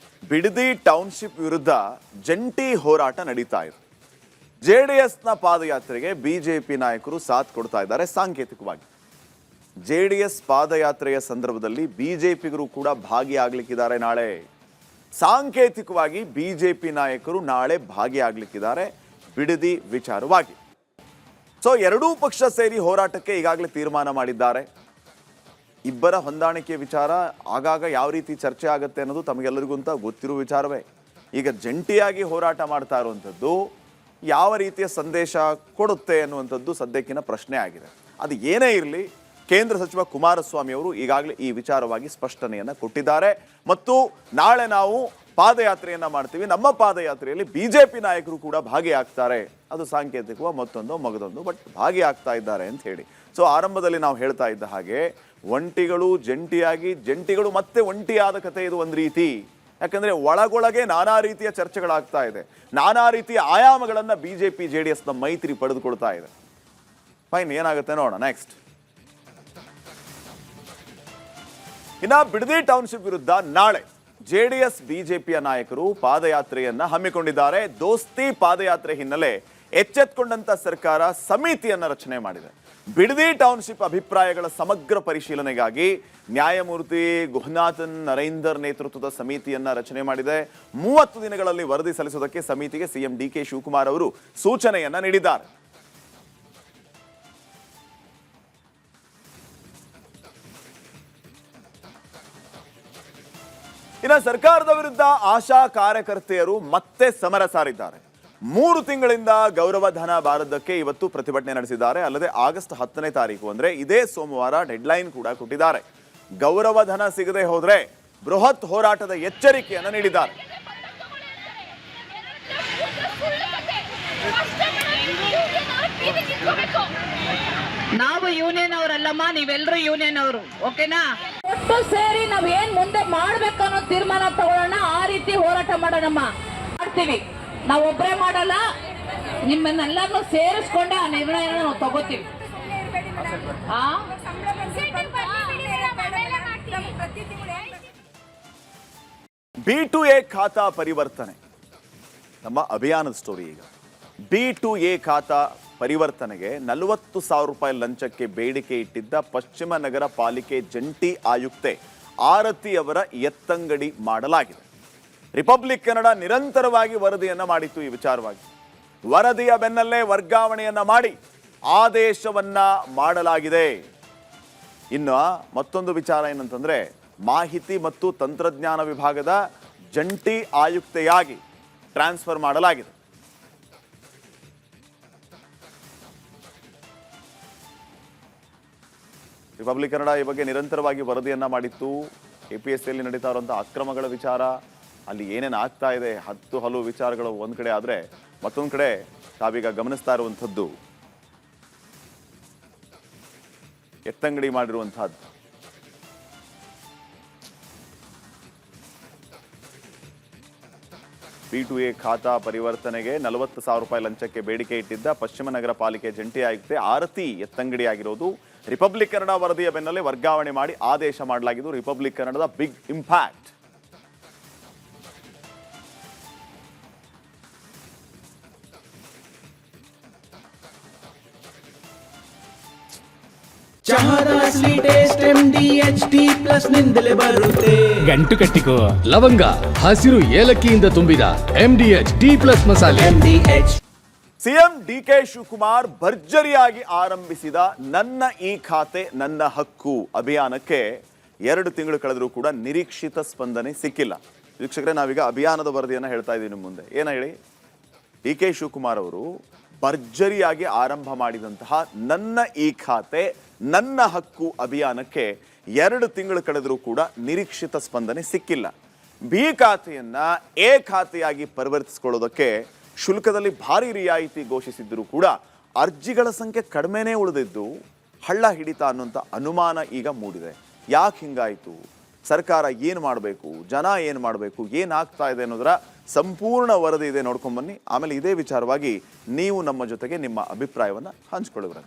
ಬಿಡದಿ ಟೌನ್ಶಿಪ್ ವಿರುದ್ಧ ಜಂಟಿ ಹೋರಾಟ ನಡೀತಾ ಇದೆ. JDSನ ಪಾದಯಾತ್ರೆಗೆ BJP ನಾಯಕರು ಸಾಥ್ ಕೊಡ್ತಾ ಇದ್ದಾರೆ ಸಾಂಕೇತಿಕವಾಗಿ. JDS ಪಾದಯಾತ್ರೆಯ ಸಂದರ್ಭದಲ್ಲಿ BJPಗರು ಕೂಡ ಭಾಗಿಯಾಗಲಿಕ್ಕಿದ್ದಾರೆ. ನಾಳೆ ಸಾಂಕೇತಿಕವಾಗಿ BJP ನಾಯಕರು ನಾಳೆ ಭಾಗಿಯಾಗಲಿಕ್ಕಿದ್ದಾರೆ ಬಿಡದಿ ವಿಚಾರವಾಗಿ. ಸೊ ಎರಡೂ ಪಕ್ಷ ಸೇರಿ ಹೋರಾಟಕ್ಕೆ ಈಗಾಗಲೇ ತೀರ್ಮಾನ ಮಾಡಿದ್ದಾರೆ. ಇಬ್ಬರ ಹೊಂದಾಣಿಕೆ ವಿಚಾರ ಆಗಾಗ ಯಾವ ರೀತಿ ಚರ್ಚೆ ಆಗುತ್ತೆ ಅನ್ನೋದು ತಮಗೆಲ್ಲರಿಗೂ ಅಂತ ಗೊತ್ತಿರುವ ವಿಚಾರವೇ. ಈಗ ಜಂಟಿಯಾಗಿ ಹೋರಾಟ ಮಾಡ್ತಾ ಇರುವಂಥದ್ದು ಯಾವ ರೀತಿಯ ಸಂದೇಶ ಕೊಡುತ್ತೆ ಅನ್ನುವಂಥದ್ದು ಸದ್ಯಕ್ಕಿನ ಪ್ರಶ್ನೆ ಆಗಿದೆ. ಅದು ಏನೇ ಇರಲಿ, ಕೇಂದ್ರ ಸಚಿವ ಕುಮಾರಸ್ವಾಮಿ ಅವರು ಈಗಾಗಲೇ ಈ ವಿಚಾರವಾಗಿ ಸ್ಪಷ್ಟನೆಯನ್ನು ಕೊಟ್ಟಿದ್ದಾರೆ. ಮತ್ತು ನಾಳೆ ನಾವು ಪಾದಯಾತ್ರೆಯನ್ನು ಮಾಡ್ತೀವಿ, ನಮ್ಮ ಪಾದಯಾತ್ರೆಯಲ್ಲಿ BJP ನಾಯಕರು ಕೂಡ ಭಾಗಿಯಾಗ್ತಾರೆ. ಅದು ಸಾಂಕೇತಿಕವ ಮತ್ತೊಂದು ಮಗದೊಂದು, ಬಟ್ ಭಾಗಿಯಾಗ್ತಾ ಇದ್ದಾರೆ ಅಂತ ಹೇಳಿ. ಸೊ ಆರಂಭದಲ್ಲಿ ನಾವು ಹೇಳ್ತಾ ಇದ್ದ ಹಾಗೆ ಒಂಟಿಗಳು ಜಂಟಿಯಾಗಿ, ಜಂಟಿಗಳು ಮತ್ತೆ ಒಂಟಿಯಾದ ಕಥೆ ಇದು ಒಂದು ರೀತಿ. ಯಾಕಂದರೆ ಒಳಗೊಳಗೆ ನಾನಾ ರೀತಿಯ ಚರ್ಚೆಗಳಾಗ್ತಾ ಇದೆ, ನಾನಾ ರೀತಿಯ ಆಯಾಮಗಳನ್ನು BJP JDSನ ಮೈತ್ರಿ ಪಡೆದುಕೊಳ್ತಾ ಇದೆ. ಫೈನ್, ಏನಾಗುತ್ತೆ ನೋಡೋಣ ನೆಕ್ಸ್ಟ್. ಇನ್ನು ಬಿಡದಿ ಟೌನ್ಶಿಪ್ ವಿರುದ್ಧ ನಾಳೆ JDS BJPಯ ನಾಯಕರು ಪಾದಯಾತ್ರೆಯನ್ನ ಹಮ್ಮಿಕೊಂಡಿದ್ದಾರೆ. ದೋಸ್ತಿ ಪಾದಯಾತ್ರೆ ಹಿನ್ನೆಲೆ ಎಚ್ಚೆತ್ತುಕೊಂಡಂತ ಸರ್ಕಾರ ಸಮಿತಿಯನ್ನ ರಚನೆ ಮಾಡಿದೆ. ಬಿಡದಿ ಟೌನ್ಶಿಪ್ ಅಭಿಪ್ರಾಯಗಳ ಸಮಗ್ರ ಪರಿಶೀಲನೆಗಾಗಿ ನ್ಯಾಯಮೂರ್ತಿ ಗುಹನಾಥನ್ ನರೇಂದರ್ ನೇತೃತ್ವದ ಸಮಿತಿಯನ್ನ ರಚನೆ ಮಾಡಿದೆ. 30 ದಿನಗಳಲ್ಲಿ ವರದಿ ಸಲ್ಲಿಸುವುದಕ್ಕೆ ಸಮಿತಿಗೆ CM DK ಶಿವಕುಮಾರ್ ಅವರು ಸೂಚನೆಯನ್ನ ನೀಡಿದ್ದಾರೆ. ಇನ್ನು ಸರ್ಕಾರದ ವಿರುದ್ಧ ಆಶಾ ಕಾರ್ಯಕರ್ತೆಯರು ಮತ್ತೆ ಸಮರ ಸಾರಿದ್ದಾರೆ. 3 ತಿಂಗಳಿಂದ ಗೌರವಧನ ಬಾರದ್ದಕ್ಕೆ ಇವತ್ತು ಪ್ರತಿಭಟನೆ ನಡೆಸಿದ್ದಾರೆ. ಅಲ್ಲದೆ ಆಗಸ್ಟ್ 10ನೇ ತಾರೀಕು ಅಂದ್ರೆ ಇದೇ ಸೋಮವಾರ ಡೆಡ್ಲೈನ್ ಕೂಡ ಕೊಟ್ಟಿದ್ದಾರೆ. ಗೌರವಧನ ಸಿಗದೆ ಹೋದ್ರೆ ಬೃಹತ್ ಹೋರಾಟದ ಎಚ್ಚರಿಕೆಯನ್ನು ನೀಡಿದ್ದಾರೆ. ನಾವು ಯೂನಿಯನ್ ಅವರಲ್ಲಮ್ಮ, ನೀವೆಲ್ಲರೂ ಯೂನಿಯನ್ ಅವರು, ಓಕೆನಾ? ಒಟ್ಟು ಸೇರಿ ನಾವ್ ಏನ್ ಮುಂದೆ ಮಾಡ್ಬೇಕು ಅನ್ನೋ ತೀರ್ಮಾನ ತಗೊಳ್ಳೋಣ. ಆ ರೀತಿ ಹೋರಾಟ ಮಾಡೋಣಮ್ಮ, ಮಾಡ್ತೀವಿ. ನಾವು ಒಬ್ಬರೇ ಮಾಡಲ್ಲ, ನಿಮ್ಮನ್ನೆಲ್ಲರನ್ನು ಸೇರಿಸ್ಕೊಂಡೆ ಆ ನಿರ್ಣಯನ ನಾವು ತಗೋತೀವಿ. B2A ಖಾತಾ ಪರಿವರ್ತನೆ ನಮ್ಮ ಅಭಿಯಾನದ ಸ್ಟೋರಿ. ಈಗ B2A ಖಾತಾ ಪರಿವರ್ತನೆಗೆ 40,000 ರೂಪಾಯಿ ಲಂಚಕ್ಕೆ ಬೇಡಿಕೆ ಇಟ್ಟಿದ್ದ ಪಶ್ಚಿಮ ನಗರ ಪಾಲಿಕೆ ಜಂಟಿ ಆಯುಕ್ತೆ ಆರತಿ ಅವರ ಎತ್ತಂಗಡಿ ಮಾಡಲಾಗಿದೆ. ರಿಪಬ್ಲಿಕ್ ಕನ್ನಡ ನಿರಂತರವಾಗಿ ವರದಿಯನ್ನ ಮಾಡಿತ್ತು ಈ ವಿಚಾರವಾಗಿ. ವರದಿಯ ಬೆನ್ನಲ್ಲೇ ವರ್ಗಾವಣೆಯನ್ನ ಮಾಡಿ ಆದೇಶವನ್ನ ಮಾಡಲಾಗಿದೆ. ಇನ್ನು ಮತ್ತೊಂದು ವಿಚಾರ ಏನಂತಂದ್ರೆ, ಮಾಹಿತಿ ಮತ್ತು ತಂತ್ರಜ್ಞಾನ ವಿಭಾಗದ ಜಂಟಿ ಆಯುಕ್ತೆಯಾಗಿ ಟ್ರಾನ್ಸ್ಫರ್ ಮಾಡಲಾಗಿದೆ. ರಿಪಬ್ಲಿಕ್ ಕನ್ನಡ ಈ ಬಗ್ಗೆ ನಿರಂತರವಾಗಿ ವರದಿಯನ್ನ ಮಾಡಿತ್ತು. KPSCಯಲ್ಲಿ ನಡೀತಾ ಇರುವಂತಹ ಅಕ್ರಮಗಳ ವಿಚಾರ, ಅಲ್ಲಿ ಏನೇನು ಆಗ್ತಾ ಇದೆ, ಹಲವು ವಿಚಾರಗಳು ಒಂದ್ ಕಡೆ ಆದ್ರೆ, ಮತ್ತೊಂದು ಕಡೆ ತಾವೀಗ ಗಮನಿಸ್ತಾ ಇರುವಂಥದ್ದು ಎತ್ತಂಗಡಿ ಮಾಡಿರುವಂತಹದ್ದು. B2A ಖಾತಾ ಪರಿವರ್ತನೆಗೆ 40,000 ರೂಪಾಯಿ ಲಂಚಕ್ಕೆ ಬೇಡಿಕೆ ಇಟ್ಟಿದ್ದ ಪಶ್ಚಿಮ ನಗರ ಪಾಲಿಕೆ ಜಂಟಿ ಆಯುಕ್ತೆ ಆರತಿ ಎತ್ತಂಗಡಿ ಆಗಿರೋದು. ರಿಪಬ್ಲಿಕ್ ಕನ್ನಡ ವರದಿಯ ಬೆನ್ನಲ್ಲೇ ವರ್ಗಾವಣೆ ಮಾಡಿ ಆದೇಶ ಮಾಡಲಾಗಿದ್ದು ರಿಪಬ್ಲಿಕ್ ಕನ್ನಡದ ಬಿಗ್ ಇಂಪ್ಯಾಕ್ಟ್. ಚಹಾದ ಅಸಲಿ ಟೇಸ್ಟ್ MDHT+ ನಿಂದಲೇ ಬರುತ್ತೆ. ಗಂಟು ಕಟ್ಟಿಕೋ. ಲವಂಗ, ಹಸಿರು ಏಲಕ್ಕಿಯಿಂದ ತುಂಬಿದ MDH++ ಮಸಾಲೆ. ಸಿಎಂ ಡಿಕೆ ಶಿವಕುಮಾರ್ ಭರ್ಜರಿಯಾಗಿ ಆರಂಭಿಸಿದ ನನ್ನ ಈ ಖಾತೆ ನನ್ನ ಹಕ್ಕು ಅಭಿಯಾನಕ್ಕೆ 2 ತಿಂಗಳು ಕಳೆದರೂ ಕೂಡ ನಿರೀಕ್ಷಿತ ಸ್ಪಂದನೆ ಸಿಕ್ಕಿಲ್ಲ. ವೀಕ್ಷಕರೇ, ನಾವೀಗ ಅಭಿಯಾನದ ವರದಿಯನ್ನು ಹೇಳ್ತಾ ಇದ್ದೀವಿ ನಿಮ್ಮ ಮುಂದೆ. ಏನ ಹೇಳಿ, ಡಿಕೆ ಶಿವಕುಮಾರ್ ಅವರು ಭರ್ಜರಿಯಾಗಿ ಆರಂಭ ಮಾಡಿದಂತಹ ನನ್ನ ಈ ಖಾತೆ ನನ್ನ ಹಕ್ಕು ಅಭಿಯಾನಕ್ಕೆ 2 ತಿಂಗಳು ಕಳೆದರೂ ಕೂಡ ನಿರೀಕ್ಷಿತ ಸ್ಪಂದನೆ ಸಿಕ್ಕಿಲ್ಲ. ಬಿ ಖಾತೆಯನ್ನ ಎ ಖಾತೆಯಾಗಿ ಪರಿವರ್ತಿಸಿಕೊಳ್ಳೋದಕ್ಕೆ ಶುಲ್ಕದಲ್ಲಿ ಭಾರಿ ರಿಯಾಯಿತಿ ಘೋಷಿಸಿದ್ದರೂ ಕೂಡ ಅರ್ಜಿಗಳ ಸಂಖ್ಯೆ ಕಡಿಮೆನೇ ಉಳಿದಿದ್ದು ಹಳ್ಳ ಹಿಡಿತ ಅನ್ನುವಂಥ ಅನುಮಾನ ಈಗ ಮೂಡಿದೆ. ಯಾಕೆ ಹಿಂಗಾಯಿತು, ಸರ್ಕಾರ ಏನು ಮಾಡಬೇಕು, ಜನ ಏನು ಮಾಡಬೇಕು, ಏನಾಗ್ತಾ ಇದೆ ಅನ್ನೋದರ ಸಂಪೂರ್ಣ ವರದಿ ಇದೆ, ನೋಡ್ಕೊಂಬನ್ನಿ. ಆಮೇಲೆ ಇದೇ ವಿಚಾರವಾಗಿ ನೀವು ನಮ್ಮ ಜೊತೆಗೆ ನಿಮ್ಮ ಅಭಿಪ್ರಾಯವನ್ನು ಹಂಚಿಕೊಳ್ಳುವಿರ.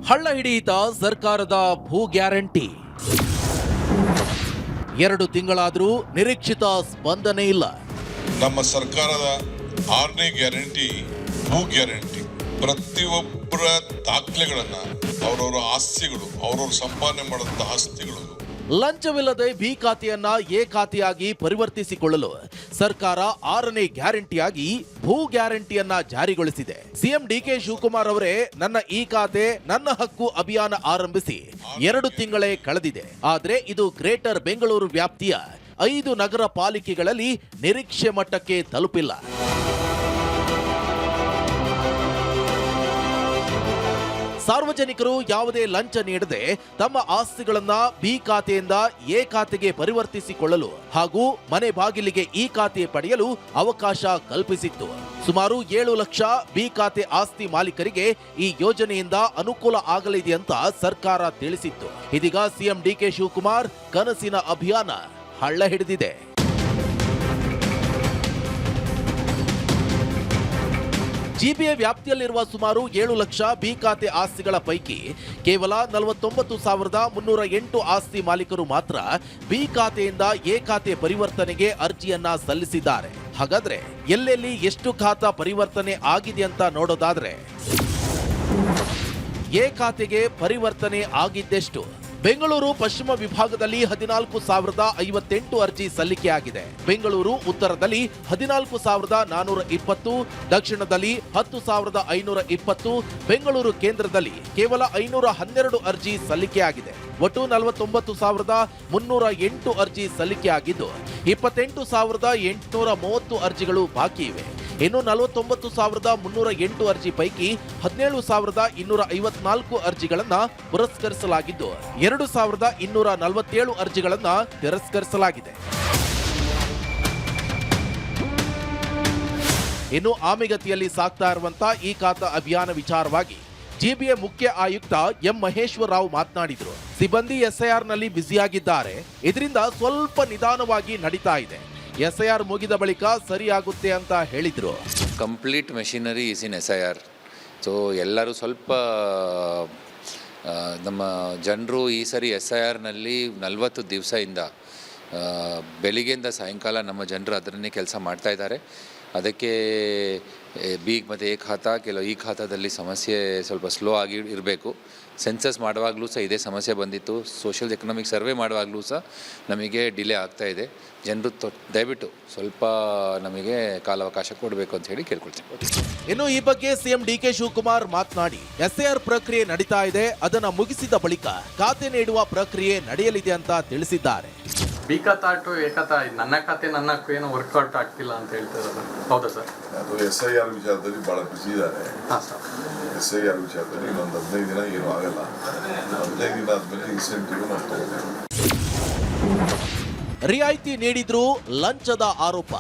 ಹಳ್ಳ ಹಿಡಿಯಿತ ಸರ್ಕಾರದ ಭೂ ಗ್ಯಾರಂಟಿ. 2 ತಿಂಗಳಾದರೂ ನಿರೀಕ್ಷಿತ ಸ್ಪಂದನೆ ಇಲ್ಲ. ನಮ್ಮ ಸರ್ಕಾರದ 6ನೇ ಗ್ಯಾರಂಟಿ ಭೂ ಗ್ಯಾರಂಟಿ. ಪ್ರತಿಯೊಬ್ಬರ ದಾಖಲೆಗಳನ್ನ, ಅವರವರ ಆಸ್ತಿಗಳು, ಅವರವರು ಸಂಪಾದನೆ ಮಾಡಿದಂಥ ಆಸ್ತಿಗಳು, ಲಂಚವಿಲ್ಲದೆ ಬಿ ಖಾತೆಯನ್ನ ಎ ಖಾತೆಯಾಗಿ ಪರಿವರ್ತಿಸಿಕೊಳ್ಳಲು ಸರ್ಕಾರ 6ನೇ ಗ್ಯಾರಂಟಿಯಾಗಿ ಭೂ ಗ್ಯಾರಂಟಿಯನ್ನ ಜಾರಿಗೊಳಿಸಿದೆ. ಸಿಎಂ ಡಿಕೆ ಶಿವಕುಮಾರ್ ಅವರೇ ನನ್ನ ಈ ಖಾತೆ ನನ್ನ ಹಕ್ಕು ಅಭಿಯಾನ ಆರಂಭಿಸಿ 2 ತಿಂಗಳೇ ಕಳೆದಿದೆ. ಆದ್ರೆ ಇದು ಗ್ರೇಟರ್ ಬೆಂಗಳೂರು ವ್ಯಾಪ್ತಿಯ 5 ನಗರ ಪಾಲಿಕೆಗಳಲ್ಲಿ ನಿರೀಕ್ಷೆ ಮಟ್ಟಕ್ಕೆ ತಲುಪಿಲ್ಲ. ಸಾರ್ವಜನಿಕರು ಯಾವುದೇ ಲಂಚ ನೀಡದೆ ತಮ್ಮ ಆಸ್ತಿಗಳನ್ನ ಬಿ ಖಾತೆಯಿಂದ ಎ ಖಾತೆಗೆ ಪರಿವರ್ತಿಸಿಕೊಳ್ಳಲು ಹಾಗೂ ಮನೆ ಬಾಗಿಲಿಗೆ ಈ ಖಾತೆ ಪಡೆಯಲು ಅವಕಾಶ ಕಲ್ಪಿಸಿತ್ತು. ಸುಮಾರು 7 ಲಕ್ಷ ಬಿ ಖಾತೆ ಆಸ್ತಿ ಮಾಲೀಕರಿಗೆ ಈ ಯೋಜನೆಯಿಂದ ಅನುಕೂಲ ಆಗಲಿದೆ ಅಂತ ಸರ್ಕಾರ ತಿಳಿಸಿತ್ತು. ಇದೀಗ ಸಿಎಂ ಡಿಕೆ ಶಿವಕುಮಾರ್ ಕನಸಿನ ಅಭಿಯಾನ ಹಳ್ಳ ಹಿಡಿದಿದೆ. ಜಿಬಿಎ ವ್ಯಾಪ್ತಿಯಲ್ಲಿರುವ ಸುಮಾರು 7 ಲಕ್ಷ ಬಿ ಖಾತೆ ಆಸ್ತಿಗಳ ಪೈಕಿ ಕೇವಲ 49,308 ಆಸ್ತಿ ಮಾಲೀಕರು ಮಾತ್ರ ಬಿ ಖಾತೆಯಿಂದ ಎ ಖಾತೆ ಪರಿವರ್ತನೆಗೆ ಅರ್ಜಿಯನ್ನ ಸಲ್ಲಿಸಿದ್ದಾರೆ. ಹಾಗಾದ್ರೆ ಎಲ್ಲೆಲ್ಲಿ ಎಷ್ಟು ಖಾತಾ ಪರಿವರ್ತನೆ ಆಗಿದೆ ಅಂತ ನೋಡೋದಾದ್ರೆ, ಎ ಖಾತೆಗೆ ಪರಿವರ್ತನೆ ಆಗಿದ್ದೆಷ್ಟು? ಬೆಂಗಳೂರು ಪಶ್ಚಿಮ ವಿಭಾಗದಲ್ಲಿ 14,058 ಅರ್ಜಿ ಸಲ್ಲಿಕೆಯಾಗಿದೆ. ಬೆಂಗಳೂರು ಉತ್ತರದಲ್ಲಿ 14,420, ದಕ್ಷಿಣದಲ್ಲಿ 10,520, ಬೆಂಗಳೂರು ಕೇಂದ್ರದಲ್ಲಿ ಕೇವಲ 512 ಅರ್ಜಿ ಸಲ್ಲಿಕೆಯಾಗಿದೆ. ಒಟ್ಟು 49,308 ಅರ್ಜಿ ಸಲ್ಲಿಕೆಯಾಗಿದ್ದು 28,830 ಅರ್ಜಿಗಳು ಬಾಕಿ ಇವೆ. ಇನ್ನು 49,308 ಅರ್ಜಿ ಪೈಕಿ 17,254 ಅರ್ಜಿಗಳನ್ನ ಪುರಸ್ಕರಿಸಲಾಗಿದ್ದು 2,247 ಅರ್ಜಿಗಳನ್ನ ತಿರಸ್ಕರಿಸಲಾಗಿದೆ. ಇನ್ನು ಆಮೆಗತಿಯಲ್ಲಿ ಸಾಗ್ತಾ ಇರುವಂತಹ ಈ ಖಾತಾ ಅಭಿಯಾನ ವಿಚಾರವಾಗಿ ಜಿಬಿಎ ಮುಖ್ಯ ಆಯುಕ್ತ ಎಂ ಮಹೇಶ್ವರ ರಾವ್ ಮಾತನಾಡಿದರು. ಸಿಬ್ಬಂದಿ ಎಸ್ಐಆರ್ ನಲ್ಲಿ ಬ್ಯುಸಿಯಾಗಿದ್ದಾರೆ, ಇದರಿಂದ ಸ್ವಲ್ಪ ನಿಧಾನವಾಗಿ ನಡೀತಾ ಇದೆ. ಎಸ್ಐಆರ್ ಮುಗಿದ ಬಳಿಕ ಸರಿಯಾಗುತ್ತೆ ಅಂತ ಹೇಳಿದ್ರು. Complete machinery is in SIR. So ಎಲ್ಲರೂ ಸ್ವಲ್ಪ ನಮ್ಮ ಜನರು ಈ ಸರಿ SIRನಲ್ಲಿ 40 ದಿವಸದಿಂದ ಬೆಳಿಗ್ಗೆಯಿಂದ ಸಾಯಂಕಾಲ ನಮ್ಮ ಜನರು ಅದನ್ನೇ ಕೆಲಸ ಮಾಡ್ತಾ ಇದ್ದಾರೆ. ಅದಕ್ಕೆ ಬಿ ಮತ್ತು ಎ ಖಾತಾ, ಕೆಲವು ಈ ಖಾತಾದಲ್ಲಿ ಸಮಸ್ಯೆ ಸ್ವಲ್ಪ ಸ್ಲೋ ಆಗಿ ಇರಬೇಕು. ಸೆನ್ಸಸ್ ಮಾಡುವಾಗಲೂ ಸಹ ಇದೇ ಸಮಸ್ಯೆ ಬಂದಿತ್ತು. ಸೋಷಿಯಲ್ ಎಕನಾಮಿಕ್ ಸರ್ವೆ ಮಾಡುವಾಗಲೂ ಸಹ ನಮಗೆ ಡಿಲೇ ಆಗ್ತಾ ಇದೆ. ಜನರು ದಯವಿಟ್ಟು ಸ್ವಲ್ಪ ನಮಗೆ ಕಾಲಾವಕಾಶ ಕೊಡಬೇಕು ಅಂತ ಹೇಳಿ ಕೇಳ್ಕೊಳ್ತೀವಿ. ಇನ್ನು ಈ ಬಗ್ಗೆ ಸಿಎಂ ಡಿಕೆ ಶಿವಕುಮಾರ್ ಮಾತನಾಡಿ, SIR ಪ್ರಕ್ರಿಯೆ ನಡೀತಾ ಇದೆ, ಅದನ್ನು ಮುಗಿಸಿದ ಬಳಿಕ ಖಾತೆ ನೀಡುವ ಪ್ರಕ್ರಿಯೆ ನಡೆಯಲಿದೆ ಅಂತ ತಿಳಿಸಿದ್ದಾರೆ. ಬಿ ಖಾತಾ ಟು ಎ ಖಾತಾ, ನನ್ನ ಖಾತೆ ನನ್ನ ಏನು ವರ್ಕೌಟ್ ಆಗ್ತಿಲ್ಲ ಅಂತ ಹೇಳ್ತಾರೆ. ಹೌದಾ ಸರ್? ಅದು SIR ವಿಚಾರದಲ್ಲಿ ಭಾಳ ಬಿಸಿ ಇದ್ದಾರೆ. SIR ವಿಚಾರದಲ್ಲಿ ಇನ್ನೊಂದು 15 ದಿನ ಏನೂ ಆಗಲ್ಲ. 15 ದಿನ ಆದಮೇಲೆ ಇನ್ಸೆಂಟಿವ್ ನಾವು ತಗೋಬೇಕು. ರಿಯಾಯಿತಿ ನೀಡಿದ್ರು ಲಂಚದ ಆರೋಪ.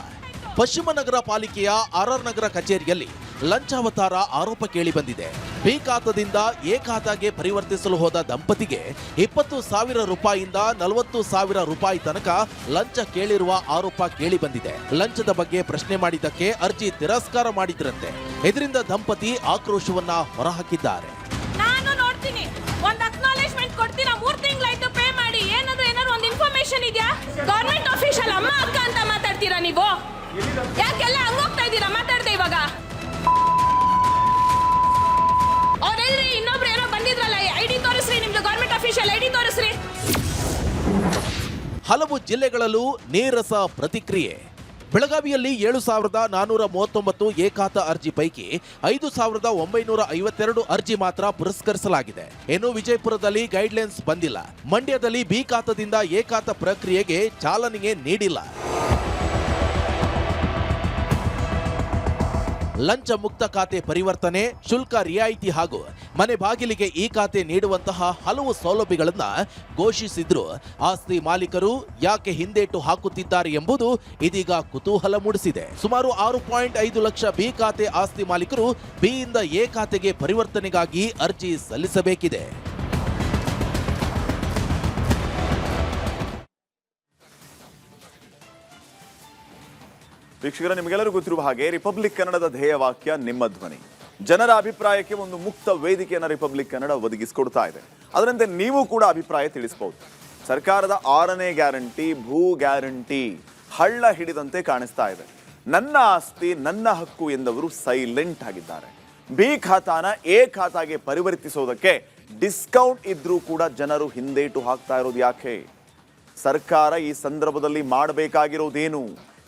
ಪಶ್ಚಿಮ ನಗರ ಪಾಲಿಕೆಯ RR ನಗರ ಕಚೇರಿಯಲ್ಲಿ ಲಂಚಾವತಾರ ಆರೋಪ ಕೇಳಿ ಬಂದಿದೆ. ಬಿ ಖಾತಾದಿಂದ ಎ ಖಾತಾಗೆ ಪರಿವರ್ತಿಸಲು ಹೋದ ದಂಪತಿಗೆ 20,000 ರೂಪಾಯಿಯಿಂದ 40,000 ರೂಪಾಯಿ ತನಕ ಲಂಚ ಕೇಳಿರುವ ಆರೋಪ ಕೇಳಿ ಬಂದಿದೆ. ಲಂಚದ ಬಗ್ಗೆ ಪ್ರಶ್ನೆ ಮಾಡಿದ್ದಕ್ಕೆ ಅರ್ಜಿ ತಿರಸ್ಕಾರ ಮಾಡಿದ್ರಂತೆ. ಇದರಿಂದ ದಂಪತಿ ಆಕ್ರೋಶವನ್ನ ಹೊರಹಾಕಿದ್ದಾರೆ. ನಾನು ನೋಡ್ತೀನಿ, ಒಂದು ಅಕ್ನಾಲೇಜ್ಮೆಂಟ್ ಕೊಡ್ತೀರಾ, 3 ತಿಂಗಳಾಯ್ತು ಪೇ ಮಾಡಿ, ಏನಾದ್ರು ಒಂದು ಇನ್ಫಾರ್ಮೇಶನ್ ಪರ್ಮಿಷನ್ ಇದೆಯಾ? ಗವರ್ಮೆಂಟ್ ಆಫೀಷಿಯಲ್ ಅಮ್ಮ ಅಕ್ಕ ಅಂತ ಮಾತಾಡ್ತೀರಾ ನೀವು? ಯಾಕೆಲ್ಲ ಹಂಗೋಗ್ತಾ ಇದ್ದೀರಾ ಮಾತಾಡ್ದೆ ಇವಾಗ? ಅವ್ರೆಲ್ರಿ ಇನ್ನೊಬ್ರು ಏನೋ ಬಂದಿದ್ರಲ್ಲ, ಐಡಿ ತೋರಿಸ್ರಿ, ನಿಮ್ದು ಗವರ್ಮೆಂಟ್ ಆಫೀಷಿಯಲ್ ಐಡಿ ತೋರಿಸ್ರಿ. ಹಲವು ಜಿಲ್ಲೆಗಳಲ್ಲೂ ನೀರಸ ಪ್ರತಿಕ್ರಿಯೆ. ಬೆಳಗಾವಿಯಲ್ಲಿ 7,439 ಏಕಾತ ಅರ್ಜಿ ಪೈಕಿ 5,952 ಅರ್ಜಿ ಮಾತ್ರ ಪುರಸ್ಕರಿಸಲಾಗಿದೆ. ಇನ್ನು ವಿಜಯಪುರದಲ್ಲಿ ಗೈಡ್ಲೈನ್ಸ್ ಬಂದಿಲ್ಲ. ಮಂಡ್ಯದಲ್ಲಿ ಬಿ ಖಾತಾದಿಂದ ಏಕಾತ ಪ್ರಕ್ರಿಯೆಗೆ ಚಾಲನೆಗೆ ನೀಡಿಲ್ಲ. ಲಂಚ ಮುಕ್ತ ಖಾತೆ ಪರಿವರ್ತನೆ, ಶುಲ್ಕ ರಿಯಾಯಿತಿ ಹಾಗೂ ಮನೆ ಬಾಗಿಲಿಗೆ ಈ ಖಾತೆ ನೀಡುವಂತಹ ಹಲವು ಸೌಲಭ್ಯಗಳನ್ನು ಘೋಷಿಸಿದ್ರು ಆಸ್ತಿ ಮಾಲೀಕರು ಯಾಕೆ ಹಿಂದೇಟು ಹಾಕುತ್ತಿದ್ದಾರೆ ಎಂಬುದು ಇದೀಗ ಕುತೂಹಲ ಮೂಡಿಸಿದೆ. ಸುಮಾರು 6.5 ಲಕ್ಷ ಬಿ ಖಾತೆ ಆಸ್ತಿ ಮಾಲೀಕರು ಬಿಯಿಂದ ಎ ಖಾತೆಗೆ ಪರಿವರ್ತನೆಗಾಗಿ ಅರ್ಜಿ ಸಲ್ಲಿಸಬೇಕಿದೆ. ವೀಕ್ಷಕರ, ನಿಮಗೆಲ್ಲರೂ ಗೊತ್ತಿರುವ ಹಾಗೆ ರಿಪಬ್ಲಿಕ್ ಕನ್ನಡದ ಧ್ಯೇಯವಾಕ್ಯ ನಿಮ್ಮ ಧ್ವನಿ. ಜನರ ಅಭಿಪ್ರಾಯಕ್ಕೆ ಒಂದು ಮುಕ್ತ ವೇದಿಕೆಯನ್ನು ರಿಪಬ್ಲಿಕ್ ಕನ್ನಡ ಒದಗಿಸಿಕೊಡ್ತಾ ಇದೆ. ಅದರಂತೆ ನೀವು ಕೂಡ ಅಭಿಪ್ರಾಯ ತಿಳಿಸಬಹುದು. ಸರ್ಕಾರದ 6ನೇ ಗ್ಯಾರಂಟಿ ಭೂ ಗ್ಯಾರಂಟಿ ಹಳ್ಳ ಹಿಡಿದಂತೆ ಕಾಣಿಸ್ತಾ ಇದೆ. ನನ್ನ ಆಸ್ತಿ ನನ್ನ ಹಕ್ಕು ಎಂದವರು ಸೈಲೆಂಟ್ ಆಗಿದ್ದಾರೆ. ಬಿ ಖಾತಾನ ಎ ಖಾತಾಗೆ ಪರಿವರ್ತಿಸೋದಕ್ಕೆ ಡಿಸ್ಕೌಂಟ್ ಇದ್ರೂ ಕೂಡ ಜನರು ಹಿಂದೇಟು ಹಾಕ್ತಾ ಇರೋದು ಯಾಕೆ? ಸರ್ಕಾರ ಈ ಸಂದರ್ಭದಲ್ಲಿ ಮಾಡಬೇಕಾಗಿರೋದೇನು?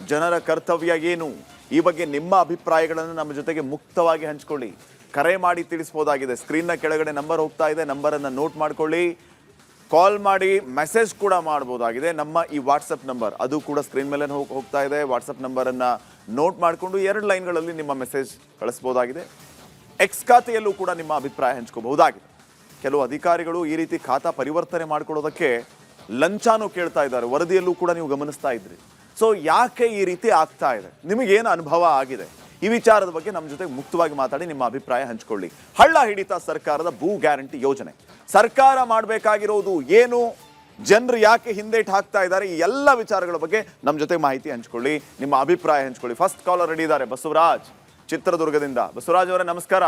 ಜನರ ಕರ್ತವ್ಯ ಏನು? ಈ ಬಗ್ಗೆ ನಿಮ್ಮ ಅಭಿಪ್ರಾಯಗಳನ್ನು ನಮ್ಮ ಜೊತೆಗೆ ಮುಕ್ತವಾಗಿ ಹಂಚಿಕೊಳ್ಳಿ. ಕರೆ ಮಾಡಿ ತಿಳಿಸಬಹುದಾಗಿದೆ. ಸ್ಕ್ರೀನ್ನ ಕೆಳಗಡೆ ನಂಬರ್ ಹೋಗ್ತಾ ಇದೆ, ನಂಬರನ್ನು ನೋಟ್ ಮಾಡ್ಕೊಳ್ಳಿ. ಕಾಲ್ ಮಾಡಿ ಮೆಸೇಜ್ ಕೂಡ ಮಾಡಬಹುದಾಗಿದೆ. ನಮ್ಮ ಈ ವಾಟ್ಸಪ್ ನಂಬರ್ ಅದು ಕೂಡ ಸ್ಕ್ರೀನ್ ಮೇಲೆ ಹೋಗ್ತಾ ಇದೆ. ವಾಟ್ಸಪ್ ನಂಬರನ್ನು ನೋಟ್ ಮಾಡಿಕೊಂಡು 2 ಲೈನ್ಗಳಲ್ಲಿ ನಿಮ್ಮ ಮೆಸೇಜ್ ಕಳಿಸ್ಬೋದಾಗಿದೆ. ಎಕ್ಸ್ ಖಾತೆಯಲ್ಲೂ ಕೂಡ ನಿಮ್ಮ ಅಭಿಪ್ರಾಯ ಹಂಚ್ಕೋಬಹುದಾಗಿದೆ. ಕೆಲವು ಅಧಿಕಾರಿಗಳು ಈ ರೀತಿ ಖಾತಾ ಪರಿವರ್ತನೆ ಮಾಡ್ಕೊಳ್ಳೋದಕ್ಕೆ ಲಂಚಾನು ಕೇಳ್ತಾ ಇದ್ದಾರೆ. ವರದಿಯಲ್ಲೂ ಕೂಡ ನೀವು ಗಮನಿಸ್ತಾ ಇದ್ರಿ. ಸೊ ಯಾಕೆ ಈ ರೀತಿ ಆಗ್ತಾ ಇದೆ? ನಿಮಗೇನು ಅನುಭವ ಆಗಿದೆ? ಈ ವಿಚಾರದ ಬಗ್ಗೆ ನಮ್ಮ ಜೊತೆ ಮುಕ್ತವಾಗಿ ಮಾತಾಡಿ ನಿಮ್ಮ ಅಭಿಪ್ರಾಯ ಹಂಚಿಕೊಳ್ಳಿ. ಹಳ್ಳ ಹಿಡಿತ ಸರ್ಕಾರದ ಭೂ ಗ್ಯಾರಂಟಿ ಯೋಜನೆ. ಸರ್ಕಾರ ಮಾಡಬೇಕಾಗಿರೋದು ಏನು? ಜನರು ಯಾಕೆ ಹಿಂದೇಟು ಹಾಕ್ತಾ ಇದ್ದಾರೆ? ಈ ಎಲ್ಲ ವಿಚಾರಗಳ ಬಗ್ಗೆ ನಮ್ಮ ಜೊತೆ ಮಾಹಿತಿ ಹಂಚಿಕೊಳ್ಳಿ, ನಿಮ್ಮ ಅಭಿಪ್ರಾಯ ಹಂಚಿಕೊಳ್ಳಿ. ಫಸ್ಟ್ ಕಾಲರ್ ರೆಡಿ ಇದ್ದಾರೆ, ಬಸವರಾಜ್ ಚಿತ್ರದುರ್ಗದಿಂದ. ಬಸವರಾಜ್ ಅವರೇ ನಮಸ್ಕಾರ.